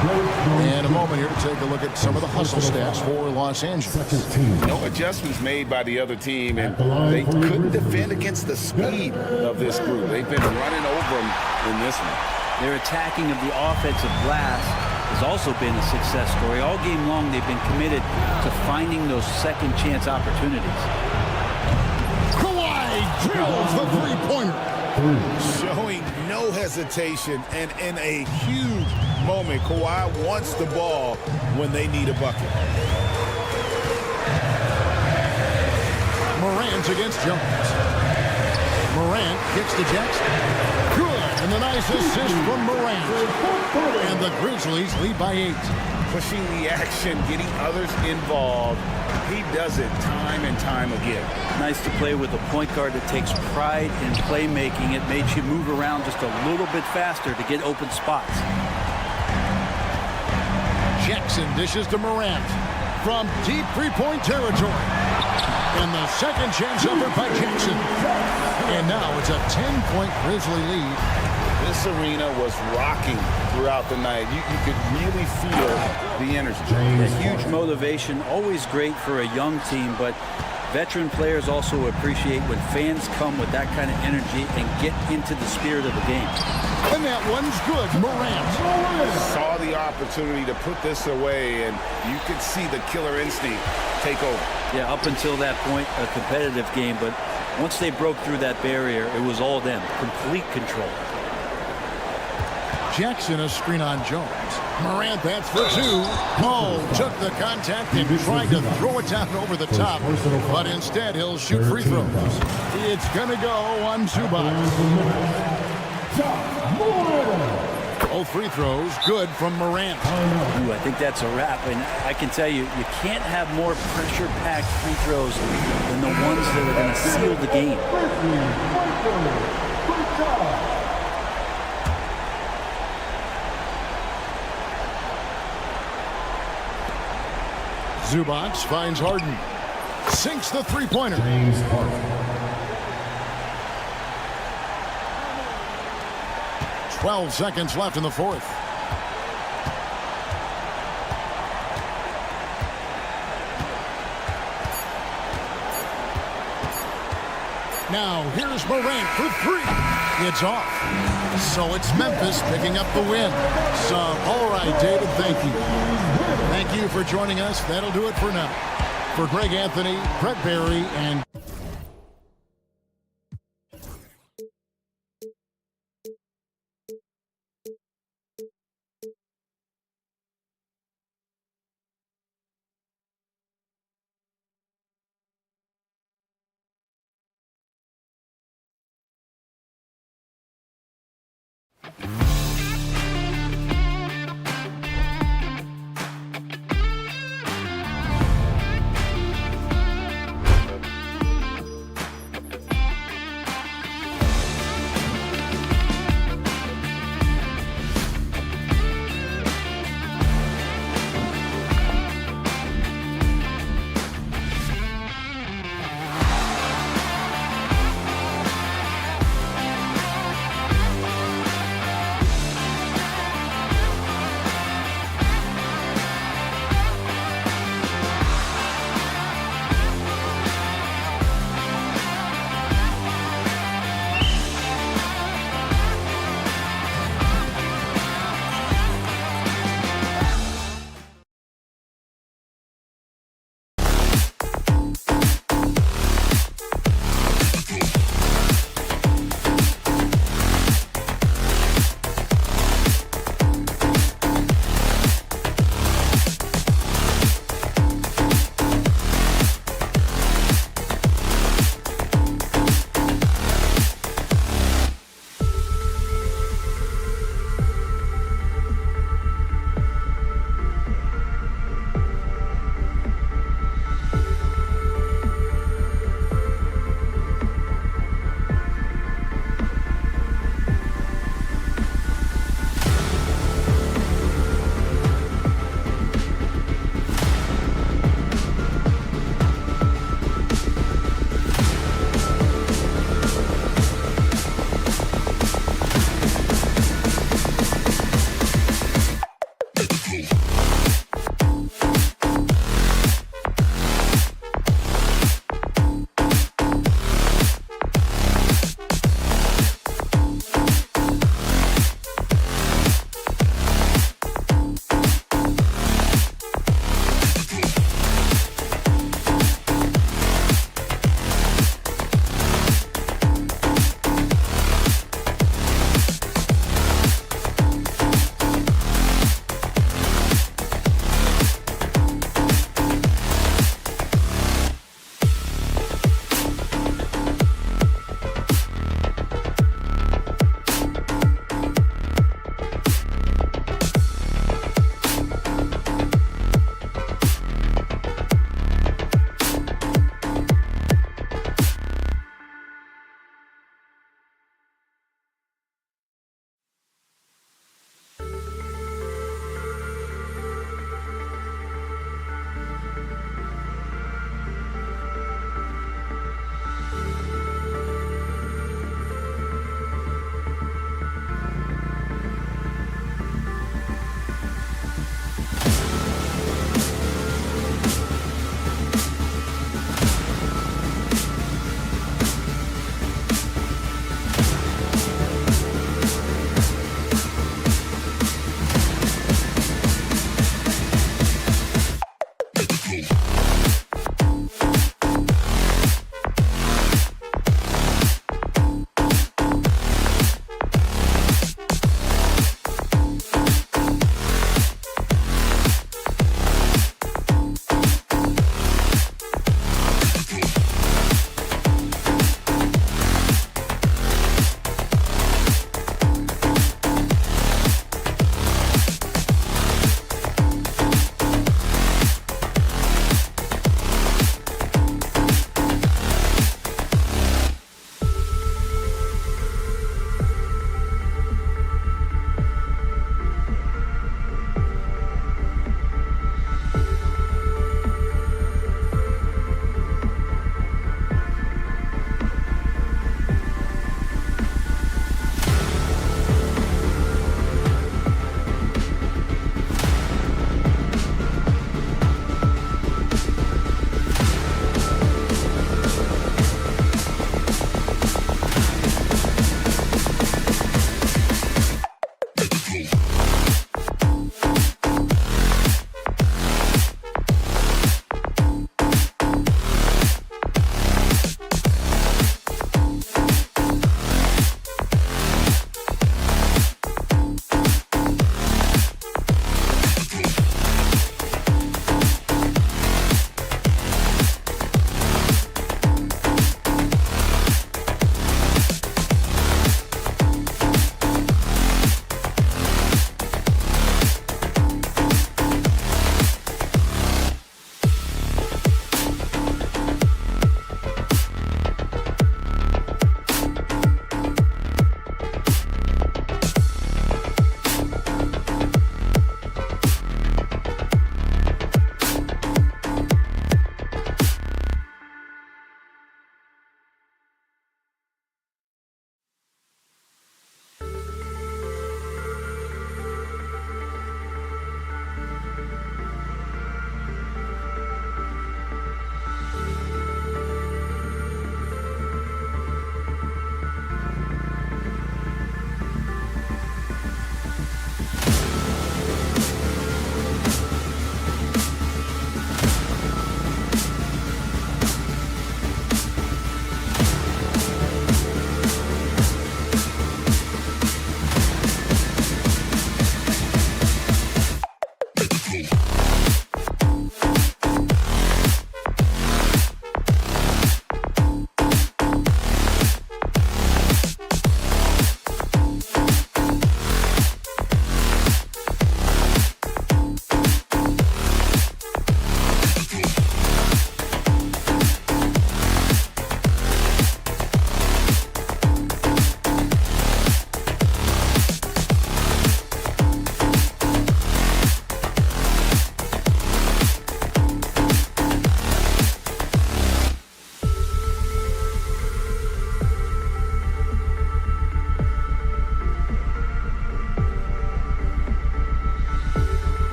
And a moment here to take a look at some of the hustle stats for Los Angeles. No adjustments made by the other team, and they couldn't defend against the speed of this group. They've been running over them in this one. Their attacking of the offensive glass has also been a success story. All game long, they've been committed to finding those second chance opportunities. Kawhi drills the three-pointer. Showing no hesitation, and in a huge moment, Kawhi wants the ball when they need a bucket. Morant against Jones. Morant kicks to Jackson. Good, and a nice assist from Morant. And the Grizzlies lead by 8. Pushing the action, getting others involved. He does it time and time again. Nice to play with a point guard that takes pride in playmaking. It makes you move around just a little bit faster to get open spots. Jackson dishes to Morant from deep three-point territory. And the second chance effort by Jackson. And now it's a 10-point Grizzly lead. This arena was rocking throughout the night. You could really feel the energy. A huge motivation, always great for a young team, but veteran players also appreciate when fans come with that kind of energy and get into the spirit of the game. And that one's good. Morant. Saw the opportunity to put this away, and you could see the killer instinct take over. Yeah, up until that point, a competitive game, but once they broke through that barrier, it was all them. Complete control. Jackson a screen on Jones. Morant, that's for 2. Oh, took the contact and tried to throw it down over the top, but instead he'll shoot free throws. It's gonna go on Zubac. Both free throws good from Morant. Ooh, I think that's a wrap, and I can tell you, you can't have more pressure-packed free throws than the ones that are going to seal the game. Zubac finds Harden. sinks the three-pointer. James Harden. 12 seconds left in the fourth. Now, here's Morant for three. It's off. So it's Memphis picking up the win. So, all right, David, thank you. Thank you for joining us. That'll do it for now. For Greg Anthony, Brett Barry, and...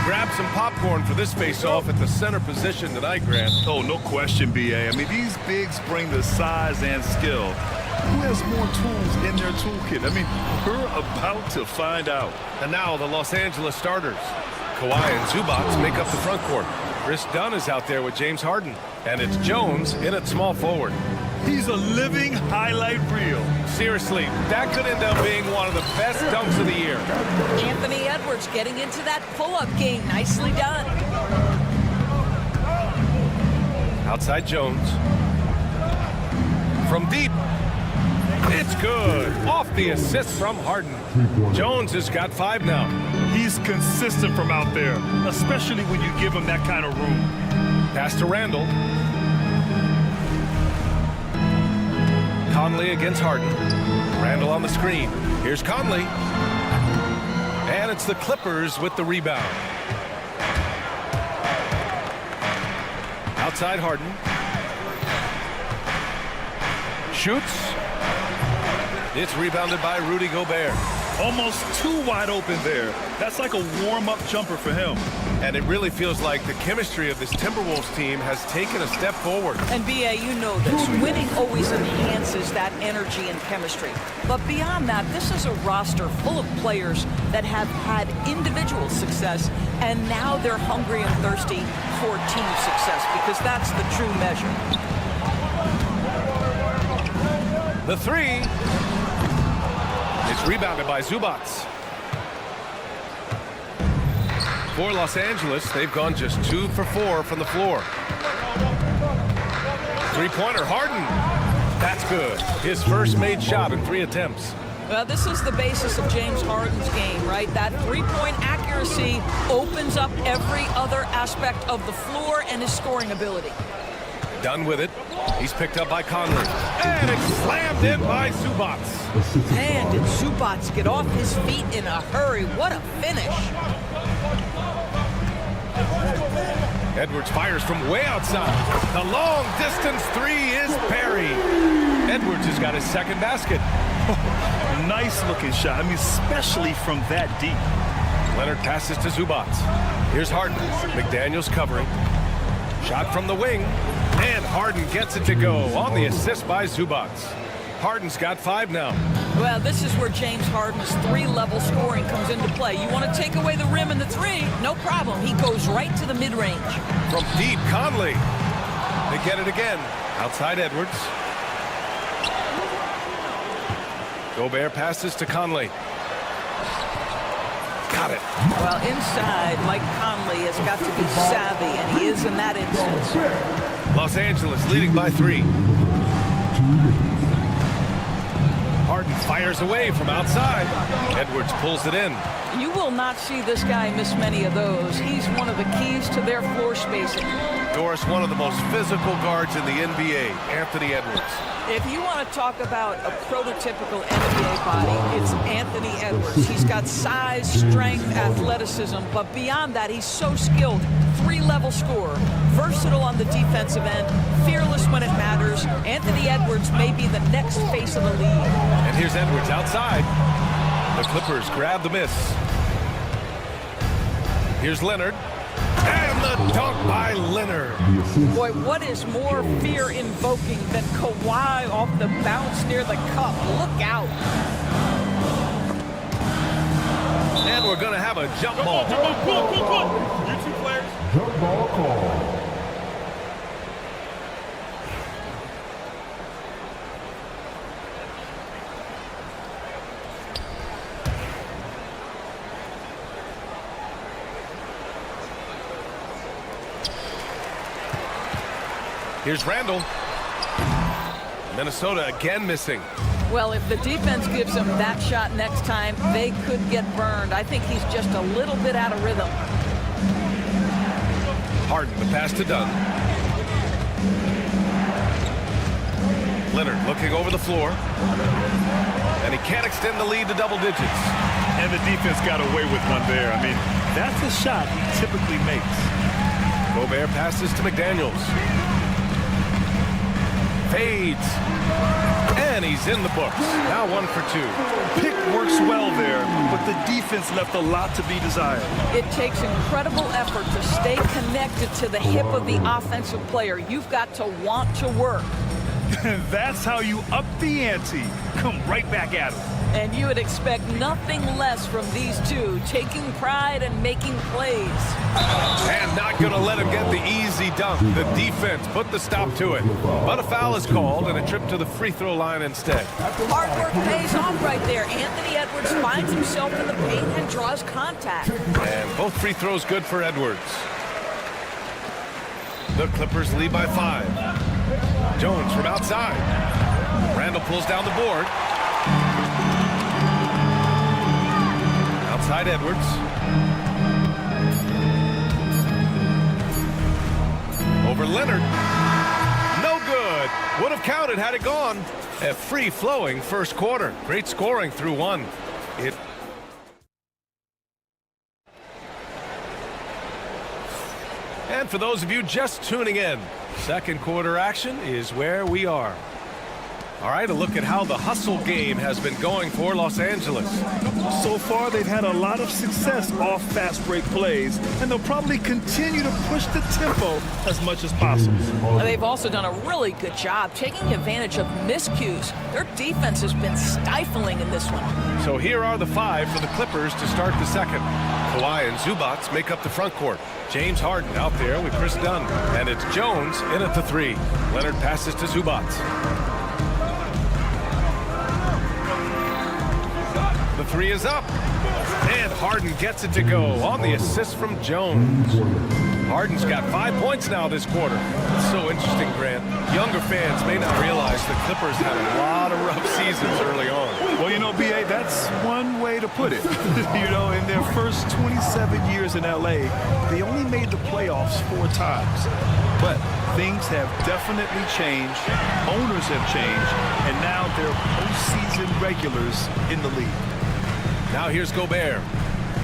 grab some popcorn for this face-off at the center position tonight, Grant. Oh, no question, B.A. I mean, these bigs bring the size and skill. Who has more tools in their toolkit? I mean, we're about to find out. And now the Los Angeles starters. Kawhi and Zubac make up the front court. Chris Dunn is out there with James Harden. And it's Jones in at small forward. He's a living highlight reel. Seriously, that could end up being one of the best dunks of the year. Anthony Edwards getting into that pull-up game. Nicely done. Outside Jones. From deep. It's good. Off the assist from Harden. Jones has got 5 now. He's consistent from out there, especially when you give him that kind of room. Pass to Randall. Conley against Harden. Randall on the screen. Here's Conley. And it's the Clippers with the rebound. Outside Harden. Shoots. It's rebounded by Rudy Gobert. Almost too wide open there. That's like a warm-up jumper for him. And it really feels like the chemistry of this Timberwolves team has taken a step forward. And B.A., you know this. Winning always enhances that energy and chemistry. But beyond that, this is a roster full of players that have had individual success, and now they're hungry and thirsty for team success, because that's the true measure. The three. It's rebounded by Zubac. For Los Angeles, they've gone just 2 for 4 from the floor. Three-pointer, Harden. That's good. His first made shot in 3 attempts. Well, this is the basis of James Harden's game, right? That three-point accuracy opens up every other aspect of the floor and his scoring ability. Done with it. He's picked up by Conley. And it's slammed in by Zubac. Man, did Zubac get off his feet in a hurry. What a finish. Edwards fires from way outside. The long-distance 3 is buried. Edwards has got his second basket. Nice-looking shot. I mean, especially from that deep. Leonard passes to Zubac. Here's Harden. McDaniels covering. Shot from the wing. And Harden gets it to go on the assist by Zubac. Harden's got 5 now. Well, this is where James Harden's 3-level scoring comes into play. You want to take away the rim and the 3? No problem. He goes right to the mid-range. From deep, Conley. They get it again. Outside Edwards. Gobert passes to Conley. Got it. Well, inside, Mike Conley has got to be savvy, and he is in that instance. Los Angeles leading by 3. Harden fires away from outside. Edwards pulls it in. You will not see this guy miss many of those. He's one of the keys to their floor spacing. Doris, one of the most physical guards in the NBA, Anthony Edwards. If you want to talk about a prototypical NBA body, it's Anthony Edwards. He's got size, strength, athleticism, but beyond that, he's so skilled. 3-level scorer, versatile on the defensive end, fearless when it matters. Anthony Edwards may be the next face of the league. And here's Edwards outside. The Clippers grab the miss. Here's Leonard. And the dunk by Leonard. Boy, what is more fear-invoking than Kawhi off the bounce near the cup? Look out. And we're going to have a jump ball. You 2 players. Jump ball call. Here's Randall. Minnesota again missing. Well, if the defense gives him that shot next time, they could get burned. I think he's just a little bit out of rhythm. Harden, the pass to Dunn. Leonard looking over the floor. And he can't extend the lead to double digits. And the defense got away with one there. I mean, that's a shot he typically makes. Gobert passes to McDaniels. Fades. And And he's in the books. Now 1 for 2. Pick works well there, but the defense left a lot to be desired. It takes incredible effort to stay connected to the hip of the offensive player. You've got to want to work. That's how you up the ante. Come right back at him. And you would expect nothing less from these two, taking pride and making plays. And not going to let him get the easy dunk. The defense put the stop to it. But a foul is called and a trip to the free throw line instead. Hard work pays off right there. Anthony Edwards finds himself in the paint and draws contact. And both free throws good for Edwards. The Clippers lead by 5. Jones from outside. Randall pulls down the board. Outside Edwards. Over Leonard. No good. Would have counted had it gone. A free-flowing first quarter. Great scoring through 1. And for those of you just tuning in, second quarter action is where we are. All right, a look at how the hustle game has been going for Los Angeles. So far, they've had a lot of success off fast break plays, and they'll probably continue to push the tempo as much as possible. They've also done a really good job taking advantage of miscues. Their defense has been stifling in this one. So here are the 5 for the Clippers to start the second. Kawhi and Zubats make up the front court. James Harden out there with Chris Dunn. And it's Jones in at the 3. Leonard passes to Zubats. The 3 is up. And Harden gets it to go on the assist from Jones. Harden's got 5 points now this quarter. It's so interesting, Grant. Younger fans may not realize the Clippers had a lot of rough seasons early on. Well, you know, B.A., that's one way to put it. You know, in their first 27 years in L.A., they only made the playoffs 4 times. But things have definitely changed. Owners have changed. And now they're postseason regulars in the league. Now here's Gobert.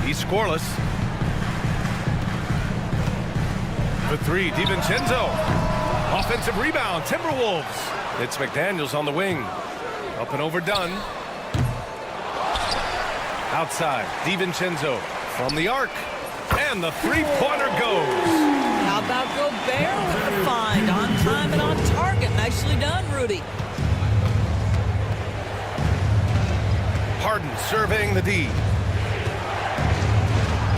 He's scoreless. The 3, DiVincenzo. Offensive rebound, Timberwolves. It's McDaniels on the wing. Up and over Dunn. Outside, DiVincenzo from the arc. And the three-pointer goes. How about Gobert with the find? On time and on target. Nicely done, Rudy. Harden surveying the D.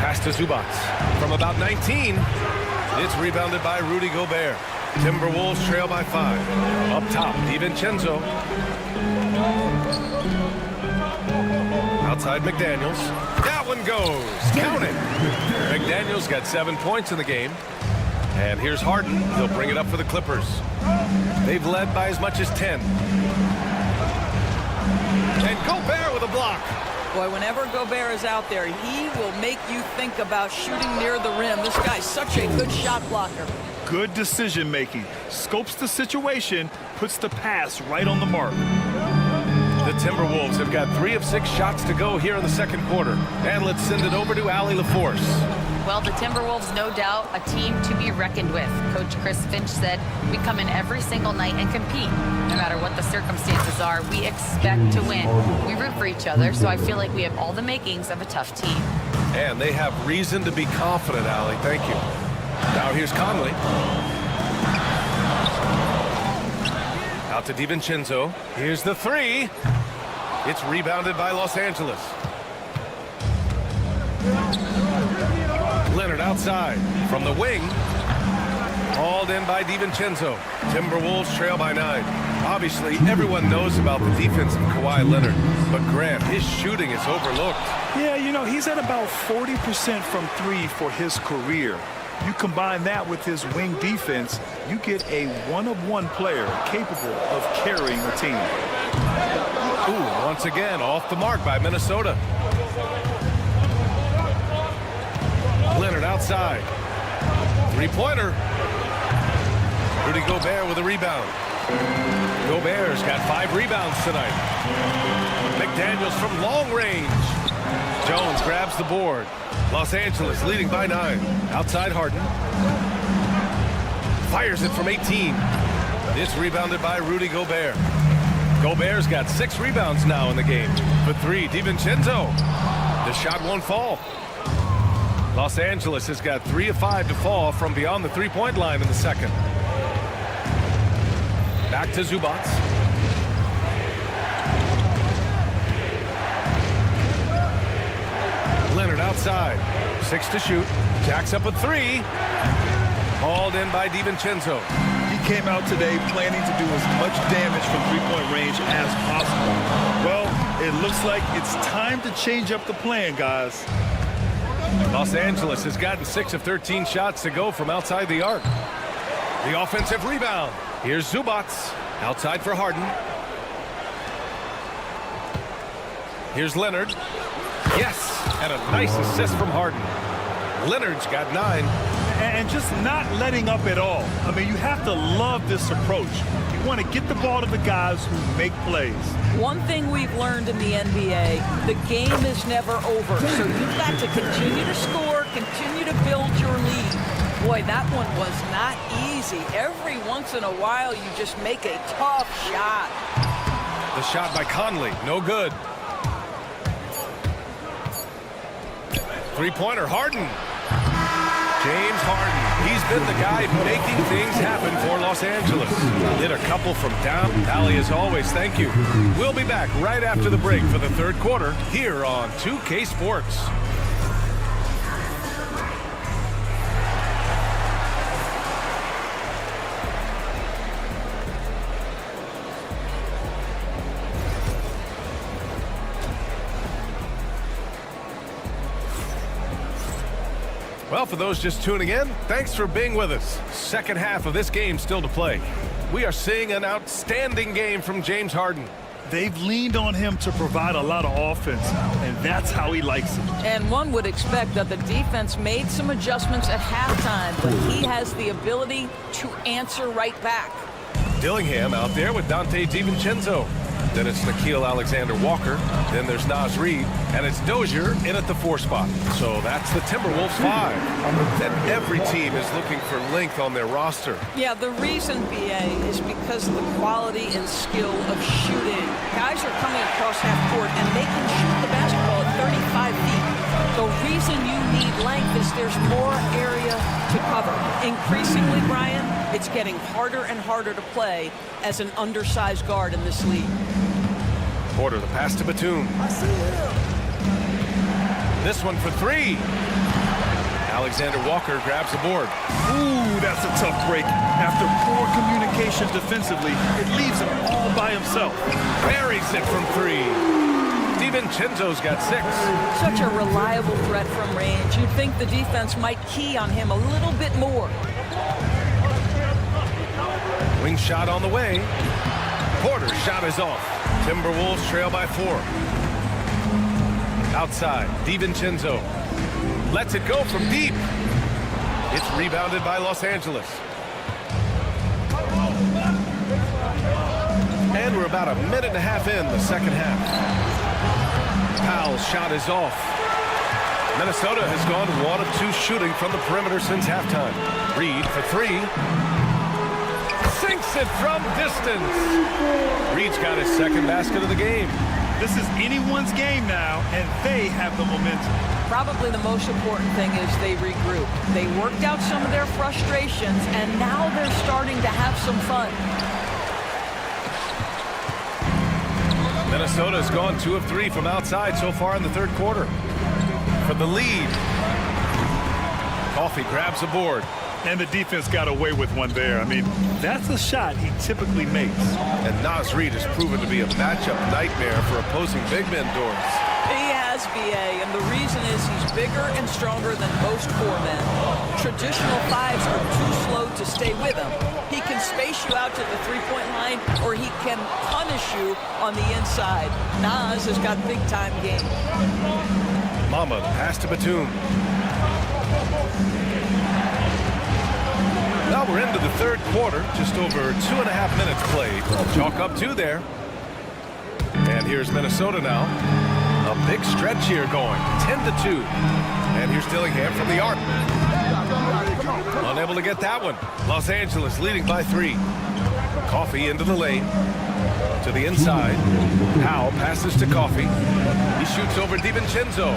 Pass to Zubats. From about 19. It's rebounded by Rudy Gobert. Timberwolves trail by 5. Up top, DiVincenzo. Outside McDaniels. That one goes. Count it. McDaniels got 7 points in the game. And here's Harden. He'll bring it up for the Clippers. They've led by as much as 10. And Gobert with a block. Boy, whenever Gobert is out there, he will make you think about shooting near the rim. This guy's such a good shot blocker. Good decision making. Scopes the situation, puts the pass right on the mark. The Timberwolves have got 3 of 6 shots to go here in the second quarter. And let's send it over to Allie LaForce. Well, the Timberwolves, no doubt, a team to be reckoned with. Coach Chris Finch said, we come in every single night and compete. No matter what the circumstances are, we expect to win. We root for each other, so I feel like we have all the makings of a tough team. And they have reason to be confident, Allie. Thank you. Now here's Conley. Out to DiVincenzo. Here's the 3. It's rebounded by Los Angeles. Leonard outside from the wing. Hauled in by DiVincenzo. Timberwolves trail by 9. Obviously, everyone knows about the defense of Kawhi Leonard. But Grant, his shooting is overlooked. Yeah, you know, he's at about 40% from 3 for his career. You combine that with his wing defense, you get a one-of-one player capable of carrying a team. Ooh, once again, off the mark by Minnesota. Leonard outside. Three-pointer. Rudy Gobert with a rebound. Gobert's got 5 rebounds tonight. McDaniels from long range. Jones grabs the board. Los Angeles leading by 9. Outside Harden. Fires it from 18. It's rebounded by Rudy Gobert. Gobert's got 6 rebounds now in the game. For 3, DiVincenzo. The shot won't fall. Los Angeles has got 3 of 5 to fall from beyond the three-point line in the second. Back to Zubac. Leonard outside. 6 to shoot. Jacks up a 3. Hauled in by DiVincenzo. He came out today planning to do as much damage from three-point range as possible. Well, it looks like it's time to change up the plan, guys. Los Angeles has gotten 6 of 13 shots to go from outside the arc. The offensive rebound. Here's Zubac. Outside for Harden. Here's Leonard. Yes, and a nice assist from Harden. Leonard's got 9. And just not letting up at all. I mean, you have to love this approach. You want to get the ball to the guys who make plays. One thing we've learned in the NBA, the game is never over. So you've got to continue to score, continue to build your lead. Boy, that one was not easy. Every once in a while, you just make a tough shot. The shot by Conley, no good. Three-pointer, Harden. James Harden. He's been the guy making things happen for Los Angeles. Hit a couple from down. Valley, as always, thank you. We'll be back right after the break for the third quarter here on 2K Sports. Well, for those just tuning in, thanks for being with us. Second half of this game still to play. We are seeing an outstanding game from James Harden. They've leaned on him to provide a lot of offense, and that's how he likes it. And one would expect that the defense made some adjustments at halftime, but he has the ability to answer right back. Dillingham out there with Dante DiVincenzo. Then it's Nickeil Alexander-Walker. Then there's Naz Reid. And it's Dozier in at the 4 spot. So that's the Timberwolves 5. And every team is looking for length on their roster. Yeah, the reason, BA, is because of the quality and skill of shooting. Guys are coming across half court, and they can shoot the basketball at 35 feet. The reason you need length is there's more area to cover. Increasingly, Brian, it's getting harder and harder to play as an undersized guard in this league. Porter, the pass to Batum. This one for 3. Alexander Walker grabs the board. Ooh, that's a tough break. After poor communication defensively, it leaves him all by himself. Buries it from 3. DiVincenzo's got 6. Such a reliable threat from range. You'd think the defense might key on him a little bit more. Wing shot on the way. Porter's shot is off. Timberwolves trail by 4. Outside, DiVincenzo lets it go from deep. It's rebounded by Los Angeles. And we're about a minute and a half in the second half. Powell's shot is off. Minnesota has gone 1 of 2 shooting from the perimeter since halftime. Reid for 3. Sinks it from distance. Reid's got his second basket of the game. This is anyone's game now, and they have the momentum. Probably the most important thing is they regroup. They worked out some of their frustrations, and now they're starting to have some fun. Minnesota's gone 2 of 3 from outside so far in the third quarter. For the lead. Coffey grabs the board. And the defense got away with one there. I mean, that's a shot he typically makes. And Naz Reid has proven to be a matchup nightmare for opposing big men doors. He has, BA, and the reason is he's bigger and stronger than most 4 men. Traditional 5s are too slow to stay with him. He can space you out to the three-point line, or he can punish you on the inside. Naz has got big-time game. Mama, pass to Batum. Now we're into the third quarter, just over 2.5 minutes played. Chalk up 2 there. And here's Minnesota now. A big stretch here going, 10-2. And here's Dillingham from the arc. Unable to get that one. Los Angeles leading by 3. Coffey into the lane. To the inside. Howe passes to Coffey. He shoots over DiVincenzo.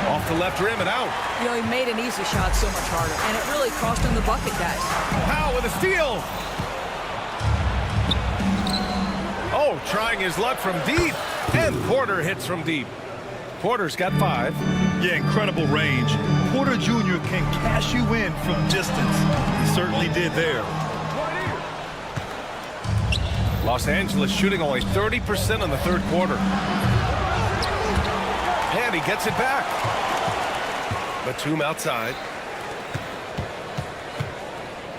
Off the left rim and out. You know, he made an easy shot so much harder, and it really cost him the bucket, guys. Howe with a steal. Oh, trying his luck from deep. And Porter hits from deep. Porter's got 5. Yeah, incredible range. Porter Jr. can cash you in from distance. He certainly did there. Los Angeles shooting only 30% in the third quarter. And he gets it back. Batum outside.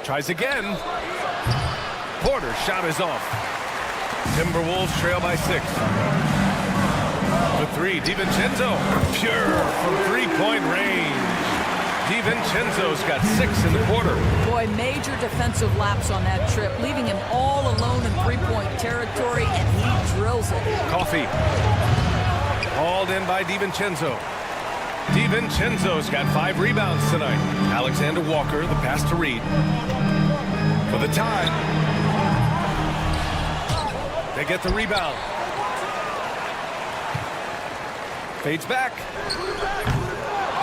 Tries again. Porter's shot is off. Timberwolves trail by 6. The 3, DiVincenzo. Pure from three-point range. DiVincenzo's got 6 in the quarter. Boy, major defensive lapse on that trip, leaving him all alone in three-point territory, and he drills it. Coffey. Hauled in by DiVincenzo. DiVincenzo's got 5 rebounds tonight. Alexander Walker, the pass to Reed. For the tie. They get the rebound. Fades back.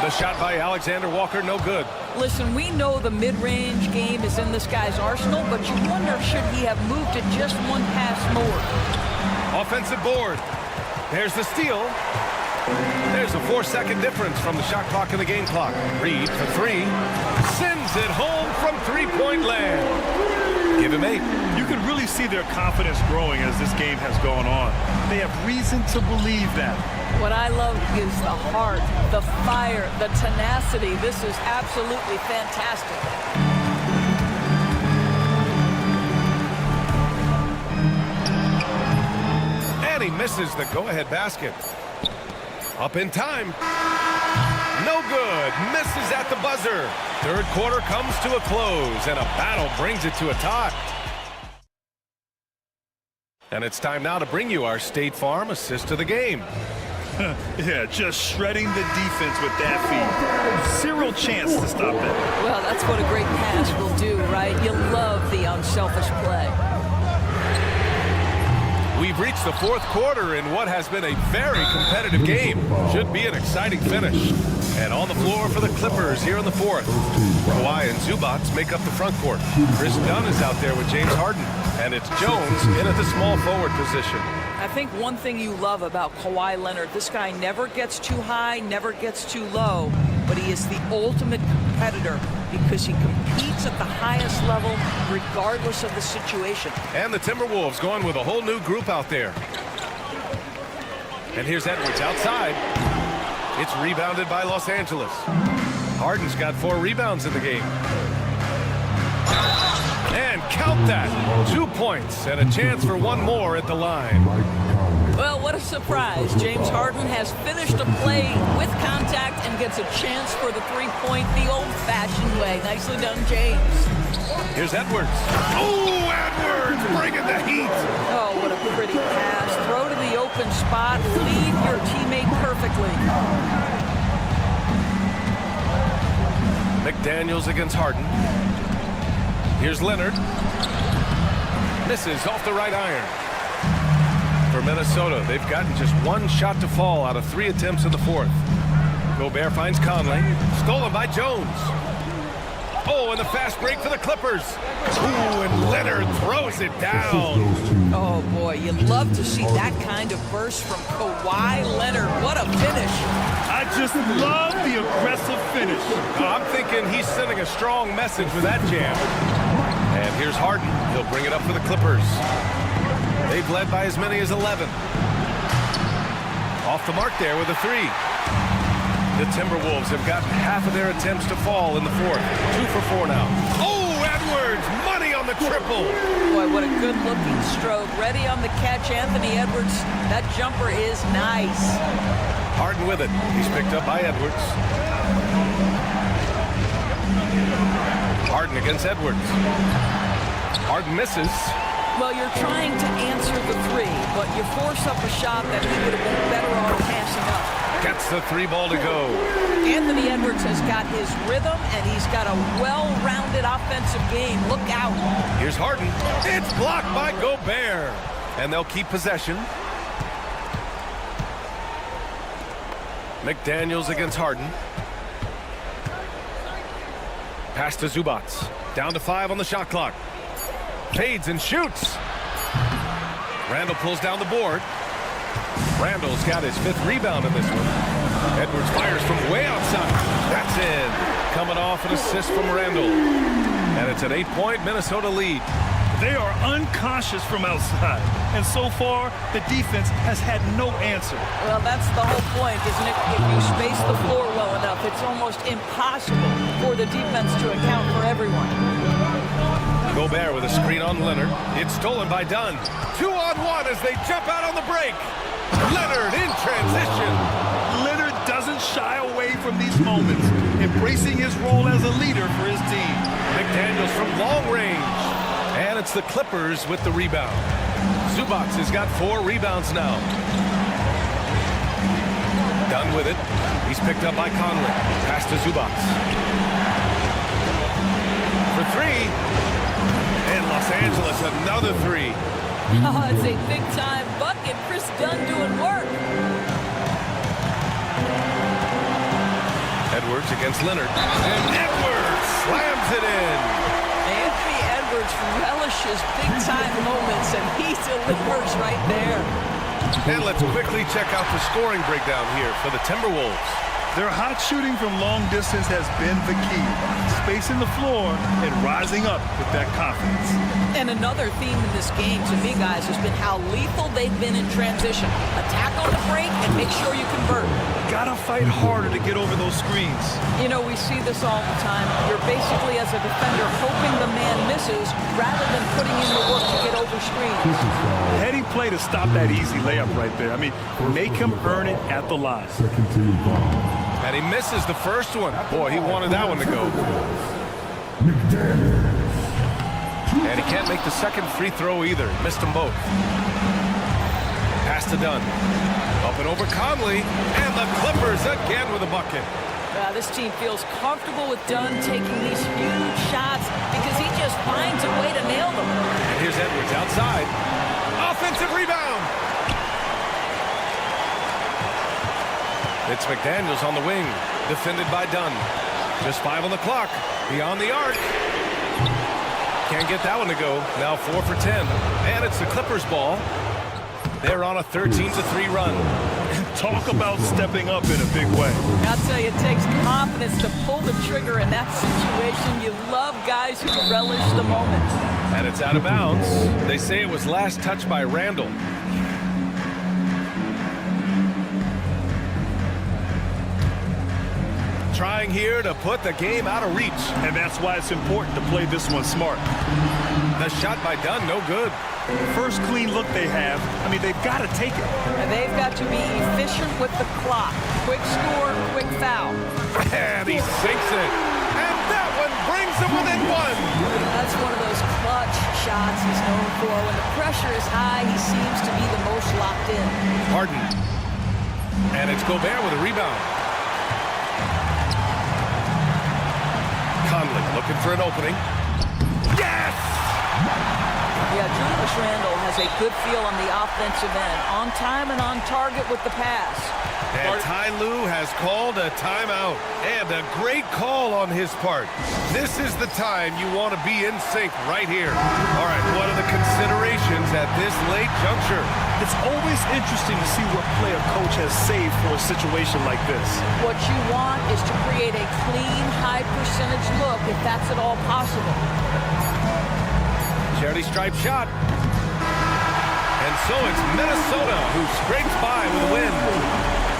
The shot by Alexander Walker, no good. Listen, we know the mid-range game is in this guy's arsenal, but you wonder should he have moved it just one pass more. Offensive board. There's the steal. There's a 4-second difference from the shot clock and the game clock. Reed for 3. Sends it home from three-point land. Give him 8. You can really see their confidence growing as this game has gone on. They have reason to believe that. What I love is the heart, the fire, the tenacity. This is absolutely fantastic. And he misses the go-ahead basket. Up in time. No good. Misses at the buzzer. Third quarter comes to a close, and a battle brings it to a tie. And it's time now to bring you our State Farm assist of the game. Yeah, just shredding the defense with that feed. Zero chance to stop it. Well, that's what a great pass will do, right? You love the unselfish play. We've reached the fourth quarter in what has been a very competitive game. Should be an exciting finish. And on the floor for the Clippers here in the fourth. Kawhi and Zubac make up the front court. Chris Dunn is out there with James Harden. And it's Jones in at the small forward position. I think one thing you love about Kawhi Leonard, this guy never gets too high, never gets too low, but he is the ultimate competitor because he competes at the highest level regardless of the situation. And the Timberwolves going with a whole new group out there. And here's Edwards outside. It's rebounded by Los Angeles. Harden's got 4 rebounds in the game. And count that. 2 points and a chance for one more at the line. Well, what a surprise. James Harden has finished a play with contact and gets a chance for the three-point the old-fashioned way. Nicely done, James. Here's Edwards. Oh, Edwards bringing the heat. Oh, what a pretty pass. Throw to the open spot. Lead your teammate perfectly. McDaniels against Harden. Here's Leonard. Misses off the right iron. For Minnesota, they've gotten just 1 shot to fall out of 3 attempts in the fourth. Gobert finds Conley. Stolen by Jones. Oh, and the fast break for the Clippers. Ooh, and Leonard throws it down. Oh, boy, you love to see that kind of burst from Kawhi Leonard. What a finish. I just love the aggressive finish. I'm thinking he's sending a strong message with that jam. And here's Harden. He'll bring it up for the Clippers. They've led by as many as 11. Off the mark there with a 3. The Timberwolves have gotten half of their attempts to fall in the fourth. 2 for 4 now. Oh, Edwards, money on the triple. Boy, what a good-looking stroke. Ready on the catch, Anthony Edwards. That jumper is nice. Harden with it. He's picked up by Edwards. Harden against Edwards. Harden misses. Well, you're trying to answer the 3, but you force up a shot that he would have been better off passing up. Gets the 3 ball to go. Anthony Edwards has got his rhythm, and he's got a well-rounded offensive game. Look out. Here's Harden. It's blocked by Gobert. And they'll keep possession. McDaniels against Harden. Pass to Zubac. Down to 5 on the shot clock. Fades and shoots. Randall pulls down the board. Randall's got his 5th rebound in this one. Edwards fires from way outside. That's in. Coming off an assist from Randall. And it's an 8-point Minnesota lead. They are uncautious from outside. And so far, the defense has had no answer. Well, that's the whole point, isn't it? If you space the floor well enough, it's almost impossible for the defense to account for everyone. Gobert with a screen on Leonard. It's stolen by Dunn. 2-on-1 as they jump out on the break. Leonard in transition. Leonard doesn't shy away from these moments, embracing his role as a leader for his team. McDaniels from long range. And it's the Clippers with the rebound. Zubac has got 4 rebounds now. Dunn with it. He's picked up by Conley. Pass to Zubac. For 3. And Los Angeles, another 3. Oh, it's a big-time bucket. Chris Dunn doing work. Edwards against Leonard. And Edwards slams it in. Anthony Edwards relishes big-time moments, and he delivers right there. And let's quickly check out the scoring breakdown here for the Timberwolves. Their hot shooting from long distance has been the key. Spacing the floor and rising up with that confidence. And another theme in this game, to me, guys, has been how lethal they've been in transition. Attack on the break and make sure you convert. Gotta fight harder to get over those screens. You know, we see this all the time. You're basically, as a defender, hoping the man misses rather than putting in the work to get over screens. Heady play to stop that easy layup right there. I mean, make him earn it at the line. And he misses the first one. Boy, he wanted that one to go. And he can't make the second free throw either. Missed them both. Pass to Dunn. Up and over Conley. And the Clippers again with a bucket. This team feels comfortable with Dunn taking these huge shots because he just finds a way to nail them. And here's Edwards outside. Offensive rebound. It's McDaniels on the wing. Defended by Dunn. Just 5 on the clock. Beyond the arc. Can't get that one to go. Now 4 for 10. And it's the Clippers ball. They're on a 13-3 run. Talk about stepping up in a big way. I'll tell you, it takes confidence to pull the trigger in that situation. You love guys who relish the moment. And it's out of bounds. They say it was last touched by Randall. Trying here to put the game out of reach. And that's why it's important to play this one smart. The shot by Dunn, no good. First clean look they have, I mean, they've got to take it. And they've got to be efficient with the clock. Quick score, quick foul. And he sinks it. And that one brings him within 1. That's one of those clutch shots he's known for. When the pressure is high, he seems to be the most locked in. Harden. And it's Gobert with a rebound. Conley looking for an opening. Yes! Yeah, Julius Randle has a good feel on the offensive end. On time and on target with the pass. And Ty Lue has called a timeout. And a great call on his part. This is the time you want to be in sync right here. All right, what are the considerations at this late juncture? It's always interesting to see what play a coach has saved for a situation like this. What you want is to create a clean, high-percentage look, if that's at all possible. Charity stripe shot. And so it's Minnesota who scrapes by with a win.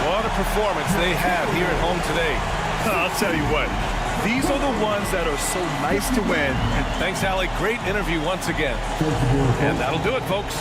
What a performance they have here at home today. I'll tell you what, these are the ones that are so nice to win. And thanks, Alec. Great interview once again. And that'll do it, folks.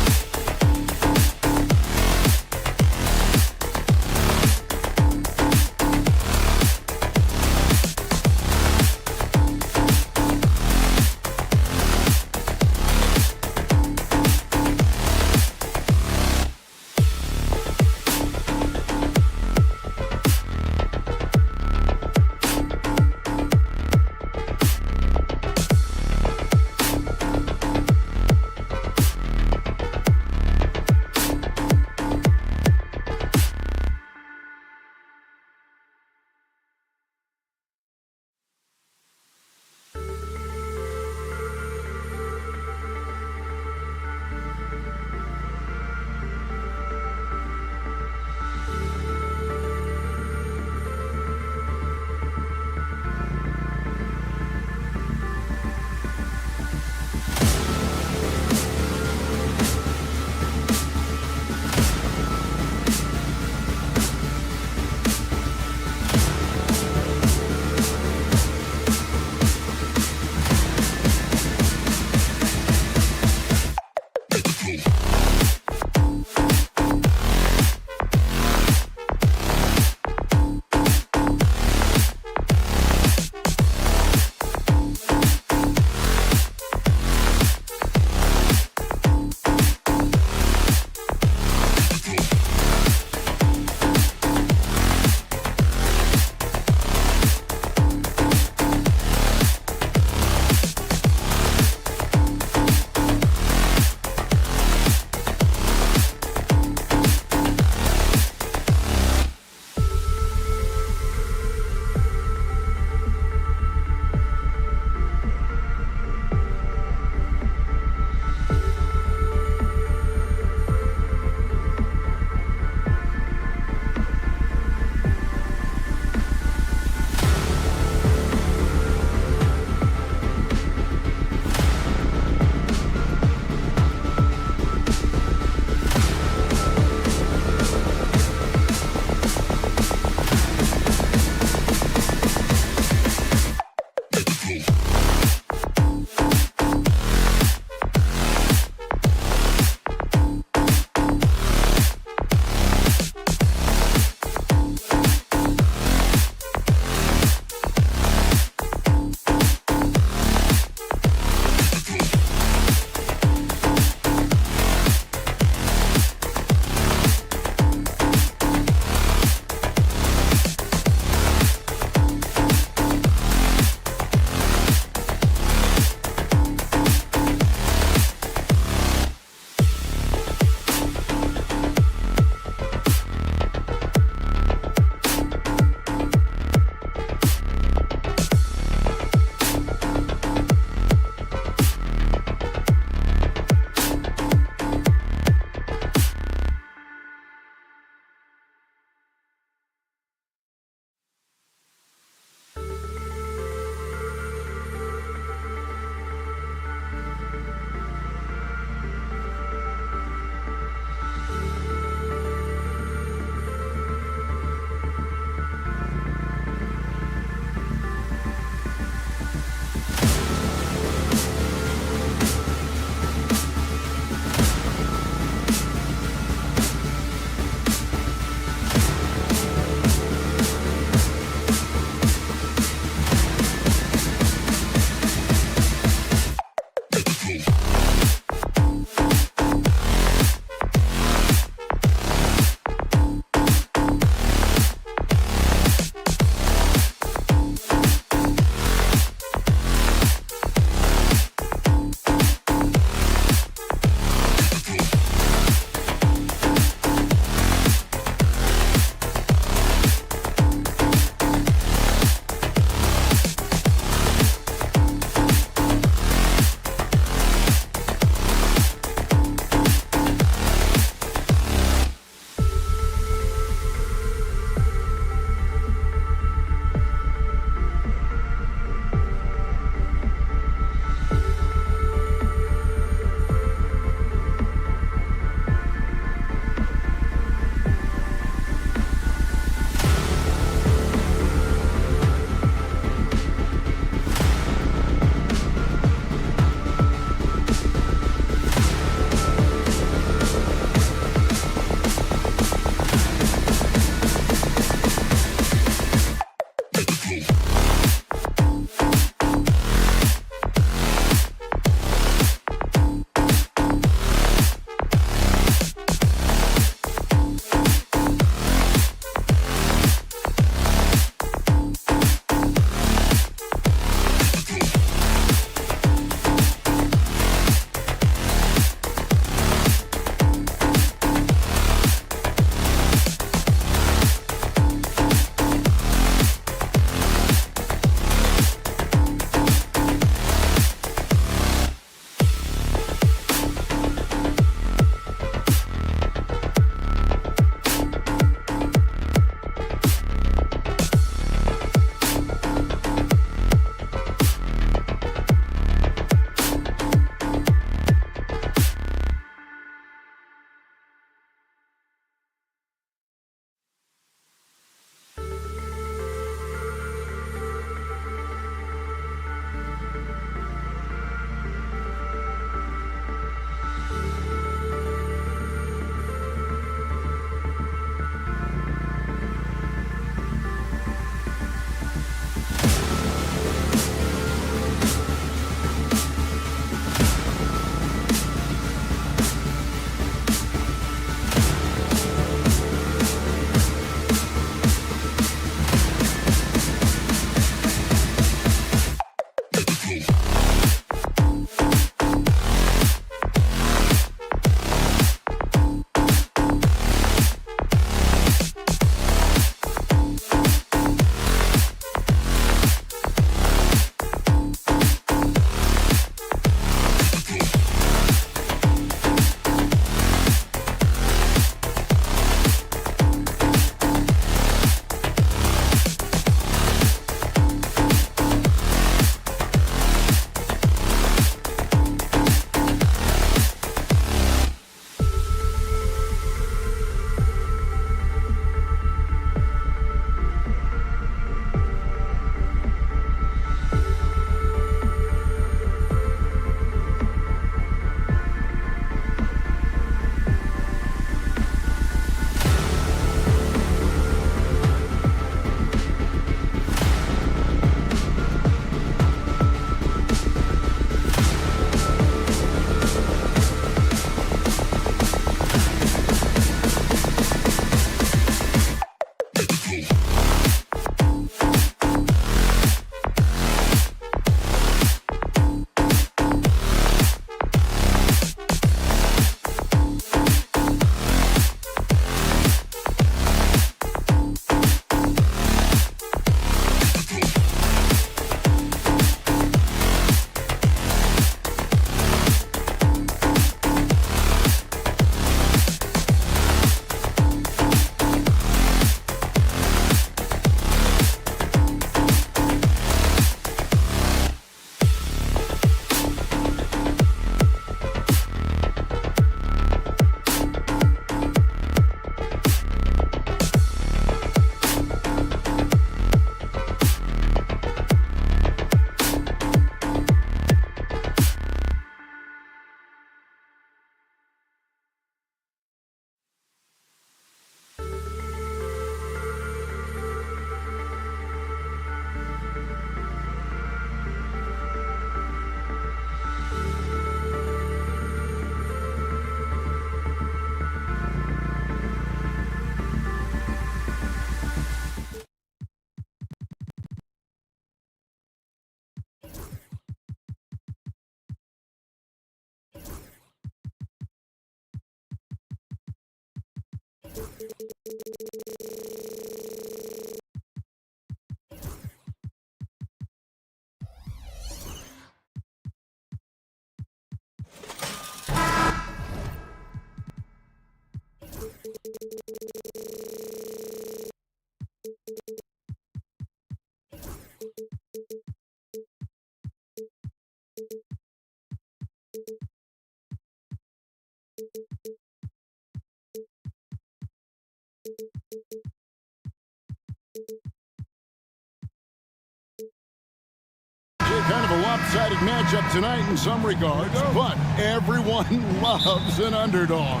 Kind of a lopsided matchup tonight in some regards, but everyone loves an underdog.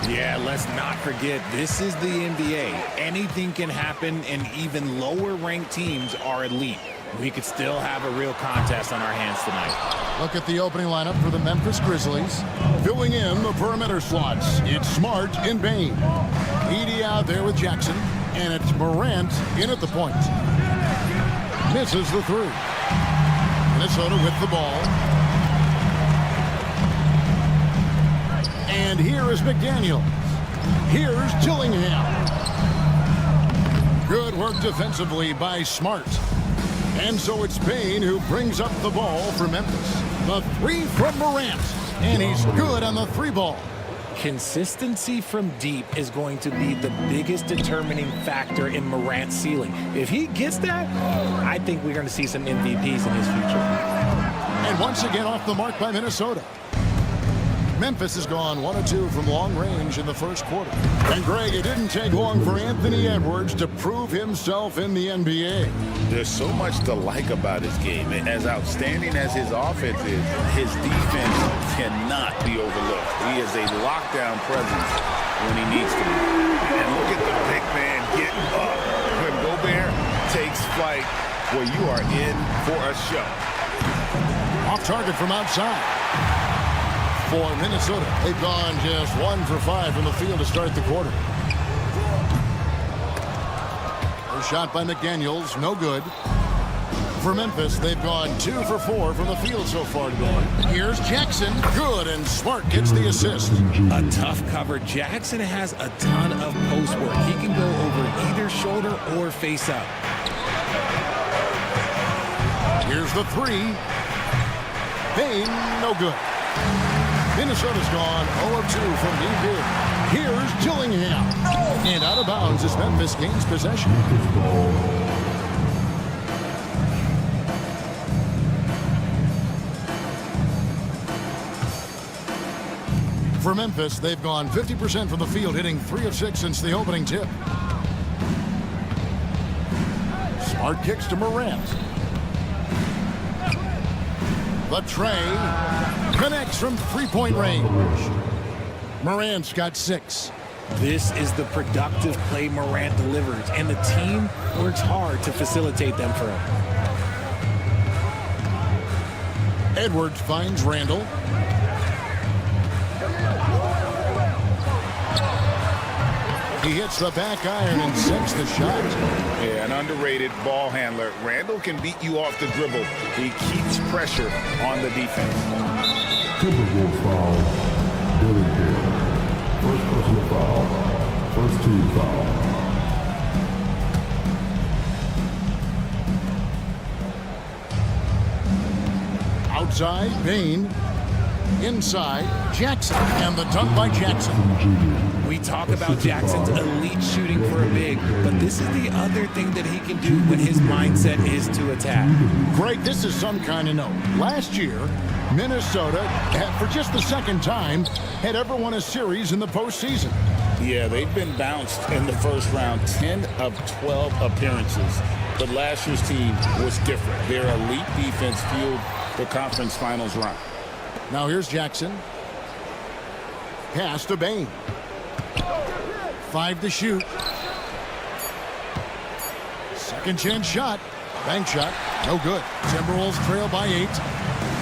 Yeah, let's not forget, this is the NBA. Anything can happen, and even lower-ranked teams are elite. We could still have a real contest on our hands tonight. Look at the opening lineup for the Memphis Grizzlies. Filling in the perimeter slots, it's Smart and Bain. Edey out there with Jackson, and it's Morant in at the point. Misses the three. Minnesota with the ball. And here is McDaniel. Here's Dillingham. Good work defensively by Smart. And so it's Bain who brings up the ball for Memphis. The three from Morant. And he's good on the three ball. Consistency from deep is going to be the biggest determining factor in Morant's ceiling. If he gets that, I think we're going to see some MVPs in his future. And once again off the mark by Minnesota. Memphis has gone 1 of 2 from long range in the first quarter. And Greg, it didn't take long for Anthony Edwards to prove himself in the NBA. There's so much to like about his game. As outstanding as his offense is, his defense cannot be overlooked. He is a lockdown presence when he needs to be. And look at the big man getting up. When Gobert takes flight, well, you are in for a show. Off target from outside. For Minnesota, they've gone just 1 for 5 from the field to start the quarter. A shot by McDaniels, no good. For Memphis, they've gone 2 for 4 from the field so far today. Here's Jackson, good, and Smart gets the assist. A tough cover. Jackson has a ton of post work. He can go over either shoulder or face up. Here's the three. Bain, no good. Minnesota's gone 0 of 2 from deep in. Here's Dillingham. And out of bounds as Memphis gains possession. For Memphis, they've gone 50% from the field, hitting 3 of 6 since the opening tip. Smart kicks to Morant. The tray connects from three-point range. Morant's got 6. This is the productive play Morant delivers, and the team works hard to facilitate them for him. Edwards finds Randall. He hits the back iron and sinks the shot. Yeah, an underrated ball handler. Randall can beat you off the dribble. He keeps pressure on the defense. Timberwolves foul. Dillingham. First personal foul. First team foul. Outside, Bain. Inside, Jackson. And the dunk by Jackson. We talk about Jackson's elite shooting for a big, but this is the other thing that he can do when his mindset is to attack. Greg, this is some kind of note. Last year, Minnesota, for just the second time, had ever won a series in the postseason. Yeah, they've been bounced in the first round, 10 of 12 appearances. But last year's team was different. Their elite defense fueled the conference finals run. Now here's Jackson. Pass to Bain. 5 to shoot. Second chance shot. Bank shot. No good. Timberwolves trail by 8.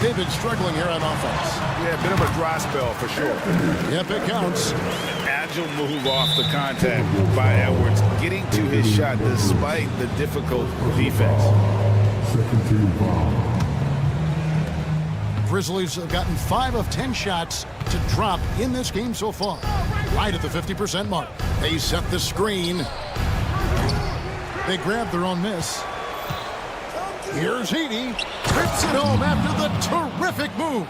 They've been struggling here on offense. Yeah, a bit of a dry spell for sure. Yep, it counts. An agile move off the contact by Edwards, getting to his shot despite the difficult defense. Second team foul. Grizzlies have gotten 5 of 10 shots to drop in this game so far. right at the 50% mark. They set the screen. They grab their own miss. Here's Heaney. Trips it home after the terrific move.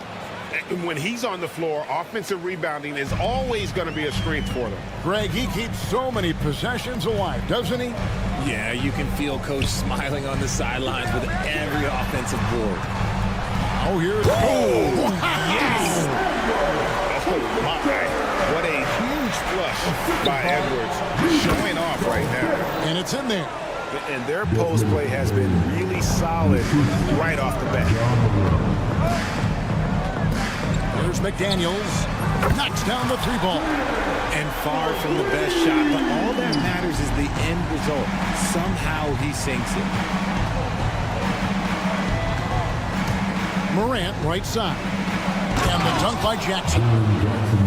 When he's on the floor, offensive rebounding is always going to be a strength for them. Greg, he keeps so many possessions alive, doesn't he? Yeah, you can feel Coach smiling on the sidelines with every offensive board. Oh, here's... Oh, yes! Oh, my. What a huge flush by Edwards. Showing off right now. And it's in there. And their post play has been really solid right off the bat. There's McDaniels. Knocks down the three ball. And far from the best shot, but all that matters is the end result. Somehow he sinks it. Morant, right side. And the dunk by Jackson.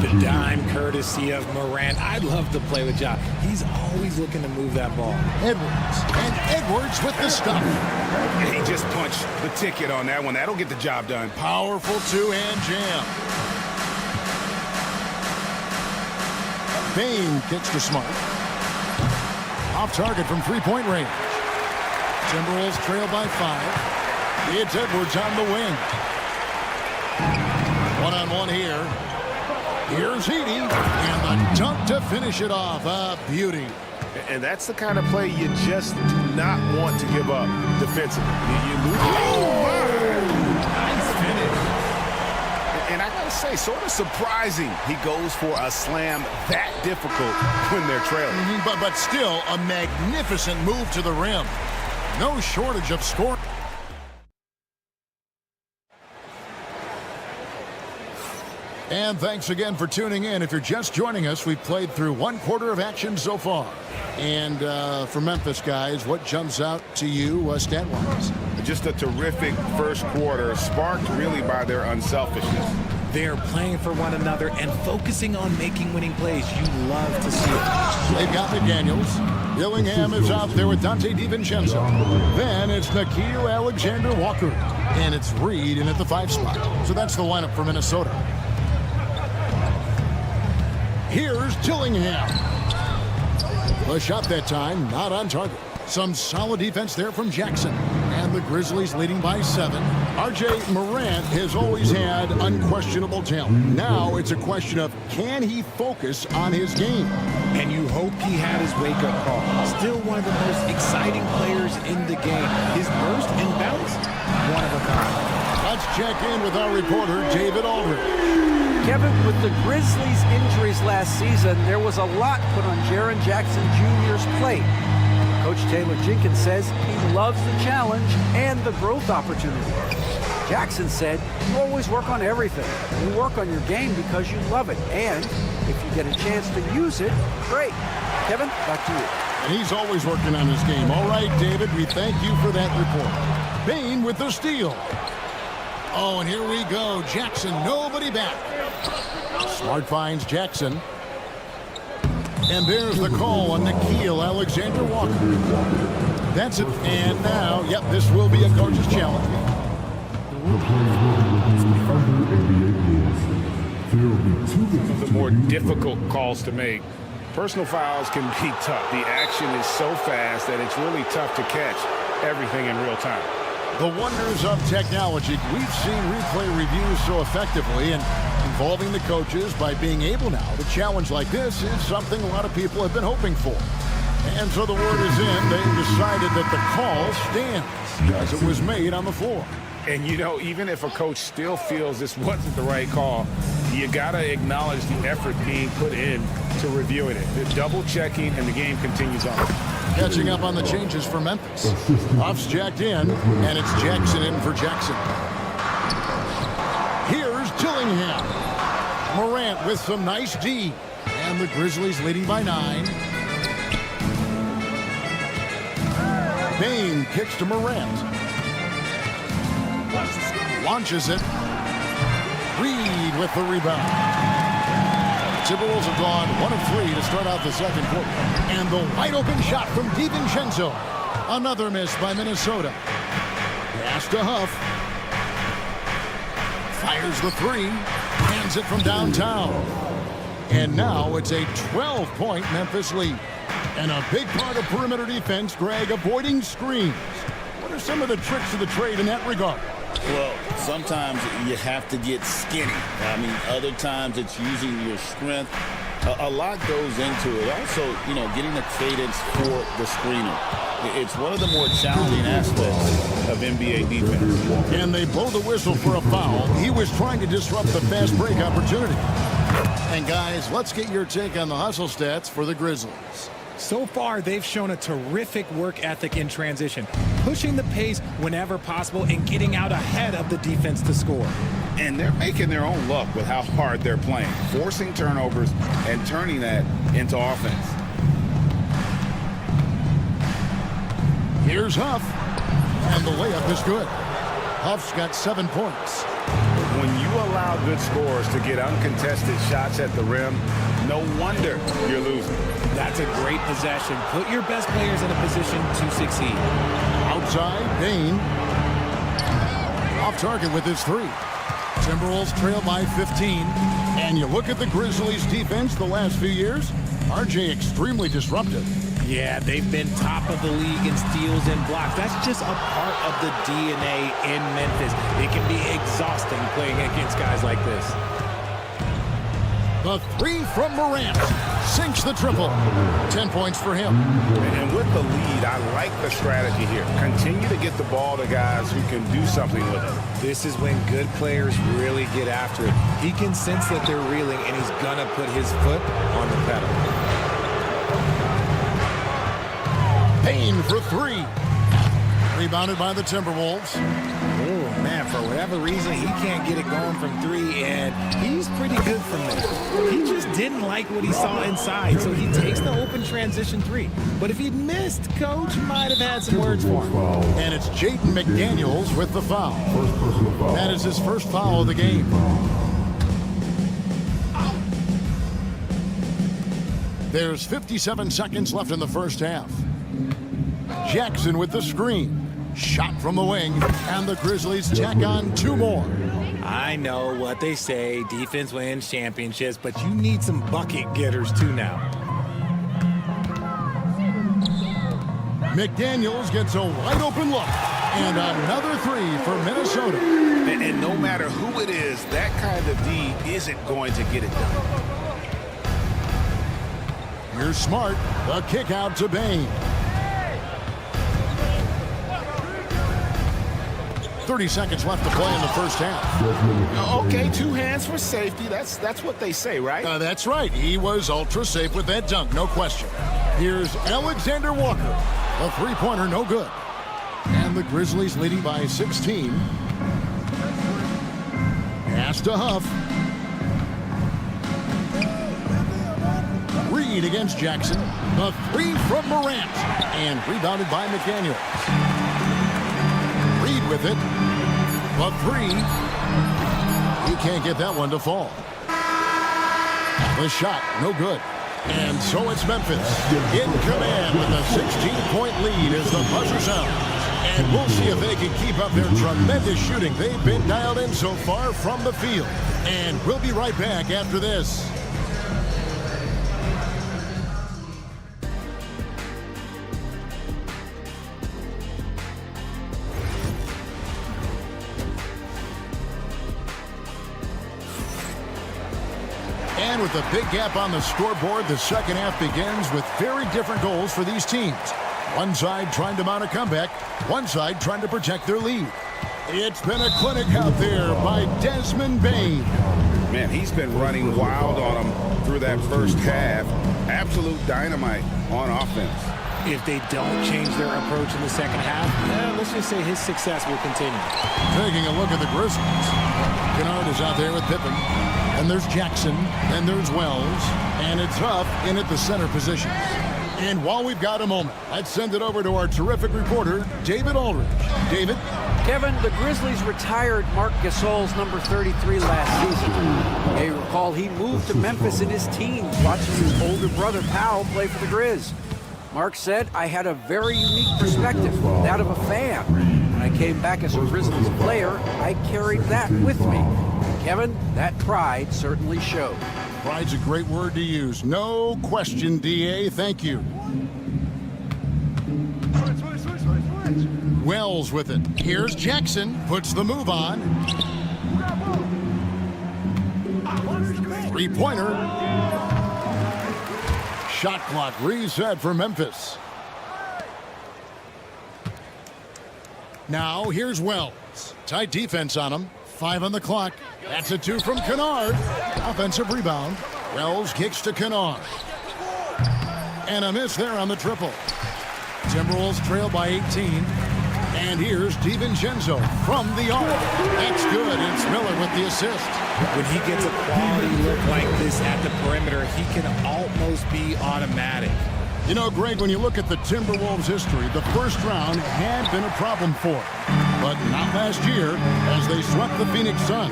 The dime courtesy of Morant. I'd love to play with Ja. He's always looking to move that ball. Edwards. And Edwards with the stop. He just punched the ticket on that one. That'll get the job done. Powerful two-hand jam. Bain kicks to Smart. Off target from three-point range. Timberwolves trail by 5. It's Edwards on the wing. One-on-one here. Here's Heaney. And the dunk to finish it off. A beauty. And that's the kind of play you just do not want to give up defensively. You lose. Oh, my. Nice finish. And I got to say, sort of surprising he goes for a slam that difficult when they're trailing. But still a magnificent move to the rim. No shortage of score. And thanks again for tuning in. If you're just joining us, we've played through one quarter of action so far. And for Memphis, guys, what jumps out to you stat-wise? Just a terrific first quarter, sparked really by their unselfishness. They're playing for one another and focusing on making winning plays. You love to see it. They've got McDaniels. Dillingham is out there with Dante DiVincenzo. Then it's Nickeil Alexander-Walker. And it's Reed in at the 5 spot. So that's the lineup for Minnesota. Here's Dillingham. A shot that time, not on target. Some solid defense there from Jackson. And the Grizzlies leading by 7. R.J. Morant has always had unquestionable talent. Now it's a question of, can he focus on his game? And you hope he had his wake-up call. Still one of the most exciting players in the game. His burst and bounce, one of a kind. Let's check in with our reporter, David Aldridge. Kevin, with the Grizzlies' injuries last season, there was a lot put on Jaren Jackson Jr.'s plate. Coach Taylor Jenkins says he loves the challenge and the growth opportunity. Jackson said, you always work on everything. You work on your game because you love it. And if you get a chance to use it, great. Kevin, back to you. And he's always working on his game. All right, David, we thank you for that report. Bain with the steal. Oh, and here we go. Jackson, nobody back. Smart finds Jackson. And there's the call on Nickeil Alexander-Walker. That's it. And now, yep, this will be a coach's challenge. Some of the more difficult calls to make. Personal fouls can be tough. The action is so fast that it's really tough to catch everything in real time. The wonders of technology. We've seen replay reviews so effectively, and involving the coaches by being able now to challenge like this is something a lot of people have been hoping for. And so the word is in. They've decided that the call stands as it was made on the floor. And, you know, even if a coach still feels this wasn't the right call, you got to acknowledge the effort being put in to reviewing it. The double checking, and the game continues on. Catching up on the changes for Memphis. Off's jacked in, and it's Jackson in for Jackson. Here's Dillingham. Morant with some nice D. And the Grizzlies leading by 9. Bain kicks to Morant. Launches it. Reed with the rebound. Timberwolves have gone 1 of 3 to start out the second quarter. And the wide open shot from DiVincenzo. Another miss by Minnesota. Pass to Huff. Fires the 3. Hands it from downtown. And now it's a 12-point Memphis lead. And a big part of perimeter defense, Greg, avoiding screens. What are some of the tricks of the trade in that regard? Well, sometimes you have to get skinny. I mean, other times it's using your strength. A lot goes into it. Also, you know, getting the cadence for the screener. It's one of the more challenging aspects of NBA defense. And they blow the whistle for a foul. He was trying to disrupt the fast break opportunity. And guys, let's get your take on the hustle stats for the Grizzlies. So far, they've shown a terrific work ethic in transition, pushing the pace whenever possible and getting out ahead of the defense to score. And they're making their own luck with how hard they're playing, forcing turnovers and turning that into offense. Here's Huff, and the layup is good. Huff's got 7 points. When you allow good scorers to get uncontested shots at the rim, no wonder you're losing. That's a great possession. Put your best players in a position to succeed. Outside, Bain. Off target with his 3. Timberwolves trail by 15. And you look at the Grizzlies' defense the last few years, RJ extremely disruptive. Yeah, they've been top of the league in steals and blocks. That's just a part of the DNA in Memphis. It can be exhausting playing against guys like this. The 3 from Morant sinks the triple. 10 points for him. And with the lead, I like the strategy here. Continue to get the ball to guys who can do something with it. This is when good players really get after it. He can sense that they're reeling, and he's gonna put his foot on the pedal. Payne for 3. Rebounded by the Timberwolves. Oh, man, for whatever reason, he can't get it going from 3, and he's pretty good from there. He just didn't like what he saw inside, so he takes the open transition 3. But if he'd missed, Coach might have had some words for him. And it's Jaden McDaniels with the foul. That is his first foul of the game. There's 57 seconds left in the first half. Jackson with the screen. Shot from the wing, and the Grizzlies tack on 2 more. I know what they say, defense wins championships, but you need some bucket getters too now. McDaniels gets a wide open look, and another 3 for Minnesota. And no matter who it is, that kind of D isn't going to get it done. Here's Smart, the kick out to Bain. 30 seconds left to play in the first half. Okay, 2 hands for safety. That's what they say, right? That's right. He was ultra safe with that dunk, no question. Here's Alexander Walker. A 3-pointer, no good. And the Grizzlies leading by 16. Pass to Huff. Reed against Jackson. The 3 from Morant. And rebounded by McDaniels. Reed with it. The 3. He can't get that one to fall. The shot, no good. And so it's Memphis in command with a 16-point lead as the buzzer sounds. And we'll see if they can keep up their tremendous shooting. They've been dialed in so far from the field. And we'll be right back after this. And with a big gap on the scoreboard, the second half begins with very different goals for these teams. One side trying to mount a comeback, one side trying to protect their lead. It's been a clinic out there by Desmond Bain. Man, he's been running wild on them through that first half. Absolute dynamite on offense. If they don't change their approach in the second half, let's just say his success will continue. Taking a look at the Grizzlies. Kennard is out there with Pippen. And there's Jackson. And there's Wells. And it's Huff in at the center position. And while we've got a moment, let's send it over to our terrific reporter, David Aldridge. David? Kevin, the Grizzlies retired Marc Gasol's number 33 last season. You may recall he moved to Memphis in his teens, watching his older brother Powell play for the Grizz. Mark said, I had a very unique perspective, that of a fan. When I came back as a Grizzlies player, I carried that with me. Kevin, that pride certainly showed. Pride's a great word to use. No question, D.A. Thank you. Wells with it. Here's Jackson. Puts the move on. Three-pointer. Shot clock reset for Memphis. Now here's Wells. Tight defense on him. 5 on the clock. That's a 2 from Kennard. Offensive rebound. Wells kicks to Kennard. And a miss there on the triple. Timberwolves trail by 18. And here's DiVincenzo from the arc. That's good. It's Miller with the assist. When he gets a quality look like this at the perimeter, he can almost be automatic. You know, Greg, when you look at the Timberwolves' history, the first round had been a problem for them. But not last year, as they swept the Phoenix Suns.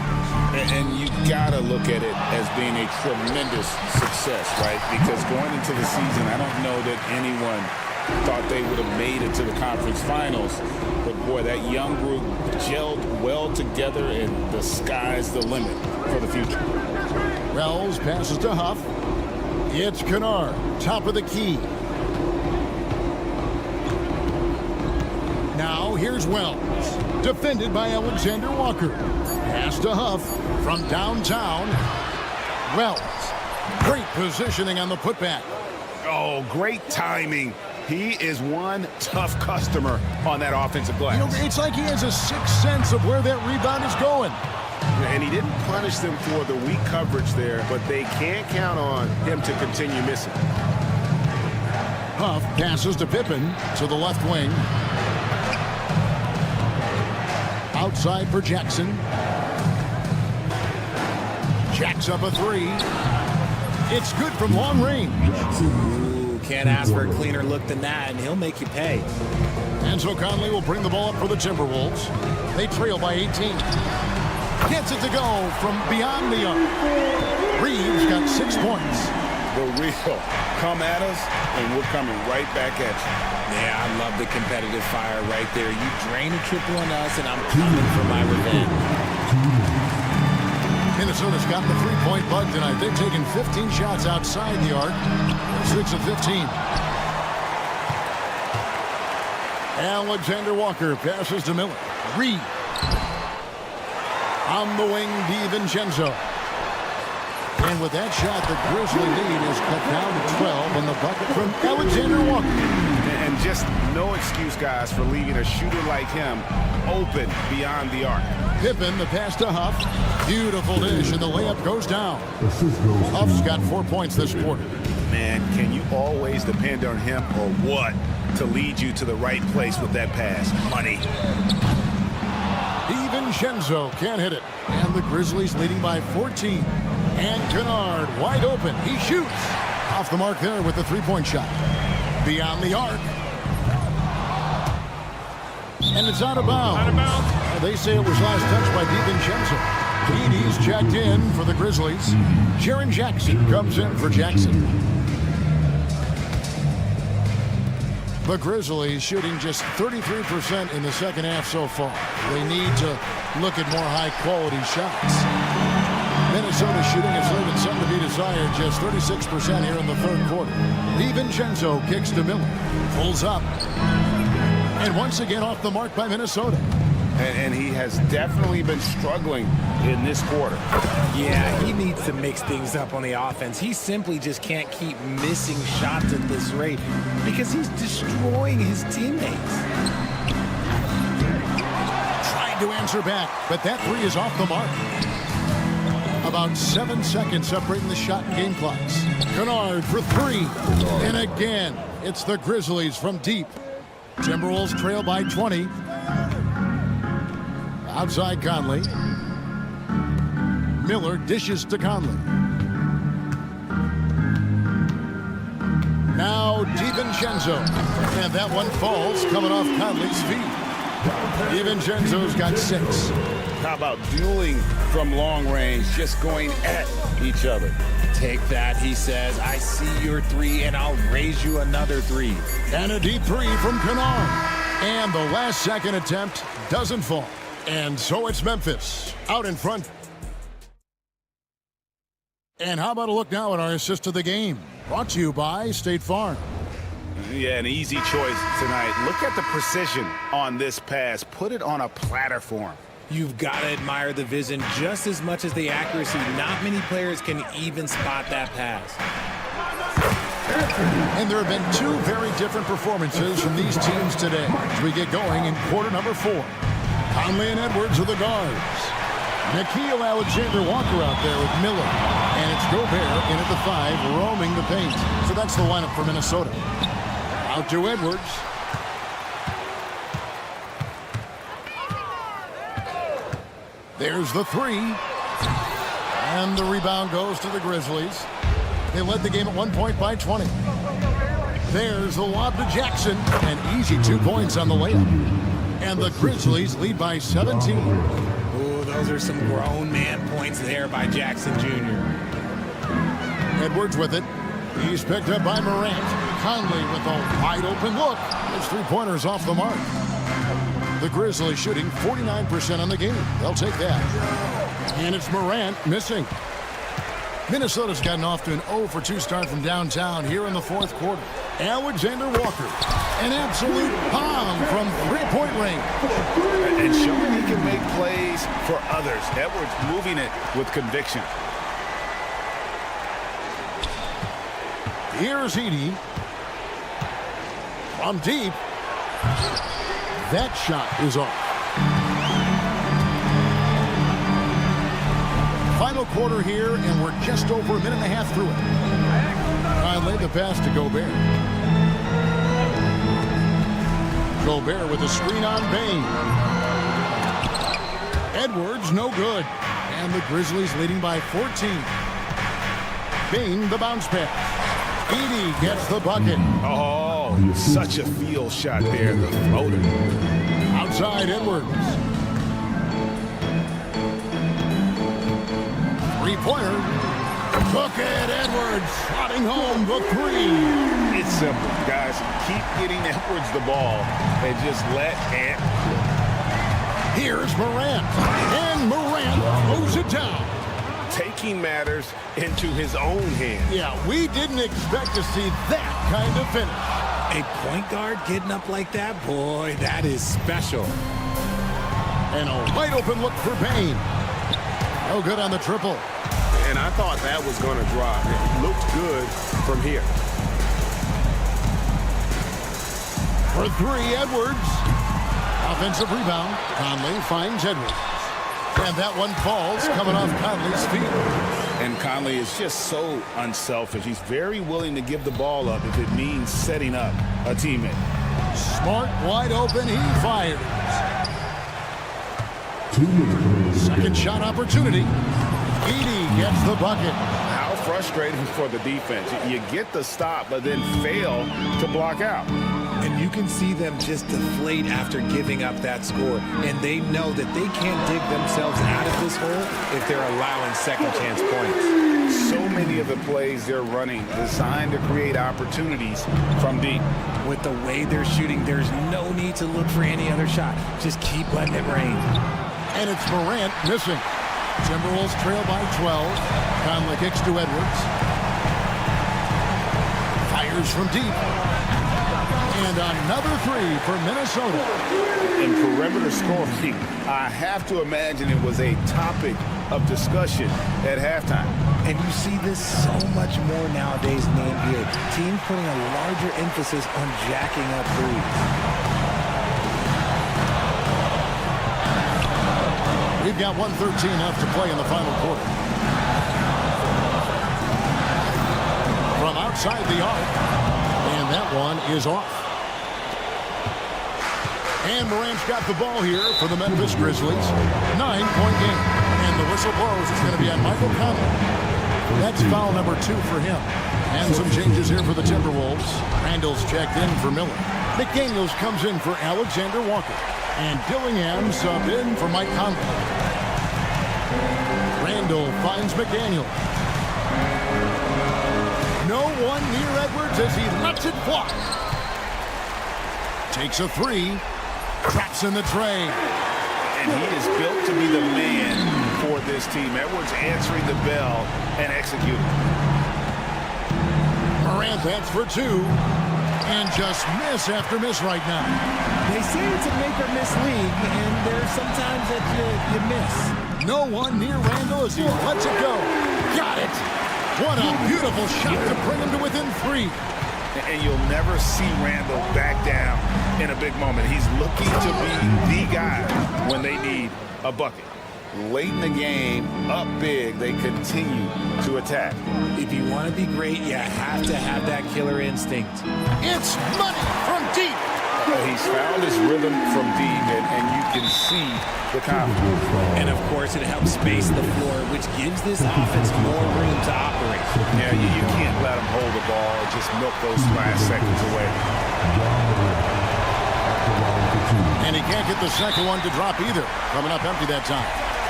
And you got to look at it as being a tremendous success, right? Because going into the season, I don't know that anyone thought they would have made it to the conference finals. But, boy, that young group gelled well together, and the sky's the limit for the future. Wells passes to Huff. It's Kennard, top of the key. Now here's Wells, defended by Alexander Walker. Pass to Huff from downtown. Wells, great positioning on the putback. Oh, great timing. He is one tough customer on that offensive glass. You know, it's like he has a sixth sense of where that rebound is going. And he didn't punish them for the weak coverage there, but they can't count on him to continue missing. Huff passes to Pippen to the left wing. Outside for Jackson. Jacks up a 3. It's good from long range. Ooh, can't ask for a cleaner look than that, and he'll make you pay. And so Conley will bring the ball up for the Timberwolves. They trail by 18. Gets it to go from beyond the arc. Reeves got 6 points. The real come at us, and we're coming right back at you. Yeah, I love the competitive fire right there. You drain a triple on us, and I'm coming for my revenge. Minnesota's got the three-point bug tonight. They've taken 15 shots outside the arc. 6 of 15. Alexander Walker passes to Miller. Reed. On the wing, DiVincenzo. And with that shot, the Grizzly lead is cut down to 12 on the bucket from Alexander Walker. And just no excuse, guys, for leaving a shooter like him open beyond the arc. Pippen, the pass to Huff. Beautiful dish, and the layup goes down. Huff's got 4 points this quarter. Man, can you always depend on him or what to lead you to the right place with that pass? Money. DiVincenzo can't hit it. And the Grizzlies leading by 14. And Kennard wide open. He shoots. Off the mark there with the three-point shot. Beyond the arc. And it's out of bounds. Out of bounds. They say it was last touched by DiVincenzo. Edie's checked in for the Grizzlies. Jaren Jackson comes in for Jackson. The Grizzlies shooting just 33% in the second half so far. They need to look at more high-quality shots. Minnesota shooting is leaving some to be desired, just 36% here in the third quarter. DiVincenzo kicks to Miller. Pulls up. And once again off the mark by Minnesota. And he has definitely been struggling in this quarter. Yeah, he needs to mix things up on the offense. He simply just can't keep missing shots at this rate because he's destroying his teammates. Trying to answer back, but that three is off the mark. About 7 seconds separating the shot and game clocks. Kennard for 3. And again, it's the Grizzlies from deep. Timberwolves trail by 20. Outside Conley. Miller dishes to Conley. Now DiVincenzo. And that one falls coming off Conley's feet. DiVincenzo's got 6. How about dueling from long range, just going at each other? Take that, he says. I see your 3, and I'll raise you another 3. And a deep 3 from Kennard. And the last second attempt doesn't fall. And so it's Memphis out in front. And how about a look now at our assist of the game? Brought to you by State Farm. Yeah, an easy choice tonight. Look at the precision on this pass. Put it on a platter for him. You've got to admire the vision just as much as the accuracy. Not many players can even spot that pass. And there have been two very different performances from these teams today as we get going in quarter number 4. Conley and Edwards are the guards. Nickeil Alexander-Walker out there with Miller. And it's Gobert in at the 5, roaming the paint. So that's the lineup for Minnesota. Out to Edwards. There's the 3. And the rebound goes to the Grizzlies. They led the game at 1 point by 20. There's the lob to Jackson. An easy 2 points on the layup. And the Grizzlies lead by 17. Ooh, those are some grown man points there by Jackson Jr. Edwards with it. He's picked up by Morant. Conley with a wide open look. His 3-pointers off the mark. The Grizzlies shooting 49% on the game. They'll take that. And it's Morant missing. Minnesota's gotten off to an 0-for-2 start from downtown here in the 4th quarter. Alexander Walker, an absolute bomb from 3-point range. And showing he can make plays for others. Edwards moving it with conviction. Here's Edey. From deep. That shot is off. Final quarter here, and we're just over a minute and a half through it. Conley the pass to Gobert. Gobert with a screen on Bane. Edwards, no good. And the Grizzlies leading by 14. Bane, the bounce pass. Edey gets the bucket. Oh, such a field shot there, the floater. Outside Edwards. 3-pointer. Look at Edwards slotting home the 3. It's simple, guys. Keep getting Edwards the ball and just let Ant. Here's Morant. And Morant throws it down. Taking matters into his own hands. Yeah, we didn't expect to see that kind of finish. A point guard getting up like that, boy, that is special. And a wide open look for Bane. No good on the triple. And I thought that was going to drop. It looked good from here. For 3, Edwards. Offensive rebound. Conley finds Edwards. And that one falls coming off Conley's feet. And Conley is just so unselfish. He's very willing to give the ball up if it means setting up a teammate. Smart, wide open, he fires. Second shot opportunity. Edey gets the bucket. How frustrating for the defense. You get the stop, but then fail to block out. And you can see them just deflate after giving up that score. And they know that they can't dig themselves out of this hole if they're allowing second chance points. So many of the plays they're running designed to create opportunities from deep. With the way they're shooting, there's no need to look for any other shot. Just keep letting it rain. And it's Morant missing. Timberwolves trail by 12. Conley kicks to Edwards. Fires from deep. And another 3 for Minnesota. In perimeter scoring, I have to imagine it was a topic of discussion at halftime. And you see this so much more nowadays in the NBA. Teams putting a larger emphasis on jacking up threes. We've got 1:13 left to play in the final quarter. From outside the arc. And that one is off. And Morant's got the ball here for the Memphis Grizzlies. 9-point game. And the whistle blows. It's going to be on Michael Conley. That's foul number 2 for him. And some changes here for the Timberwolves. Randall's checked in for Miller. McDaniels comes in for Alexander Walker. And Dillingham subbed in for Mike Conley. Randall finds McDaniel. No one near Edwards as he lets it fly. Takes a 3. Traps in the tray. And he is built to be the man for this team. Edwards answering the bell and executing. Morant heads for two. And just miss after miss right now. They say it's a make or miss league, and there's sometimes that you miss. No one near Randall as he lets it go. Got it. What a beautiful shot to bring him to within 3. And you'll never see Randall back down in a big moment. He's looking to be the guy when they need a bucket. Late in the game, up big, they continue to attack. If you want to be great, you have to have that killer instinct. It's money from deep. He's found his rhythm from deep, and you can see the confidence. And, of course, it helps space the floor, which gives this offense more room to operate. Yeah, you can't let him hold the ball and just milk those last seconds away. And he can't get the second one to drop either. Coming up empty that time.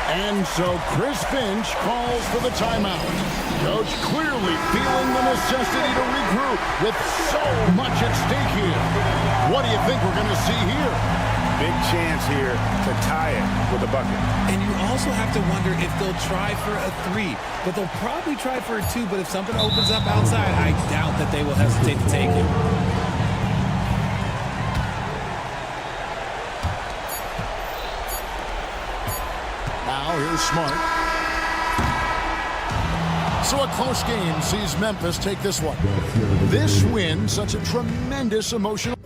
And so Chris Finch calls for the timeout. Coach clearly feeling the necessity to regroup with so much at stake here. What do you think we're going to see here? Big chance here to tie it with a bucket. And you also have to wonder if they'll try for a 3. But they'll probably try for a 2. But if something opens up outside, I doubt that they will hesitate to take it. Now here's Smart. So a close game sees Memphis take this one. This win, such a tremendous emotional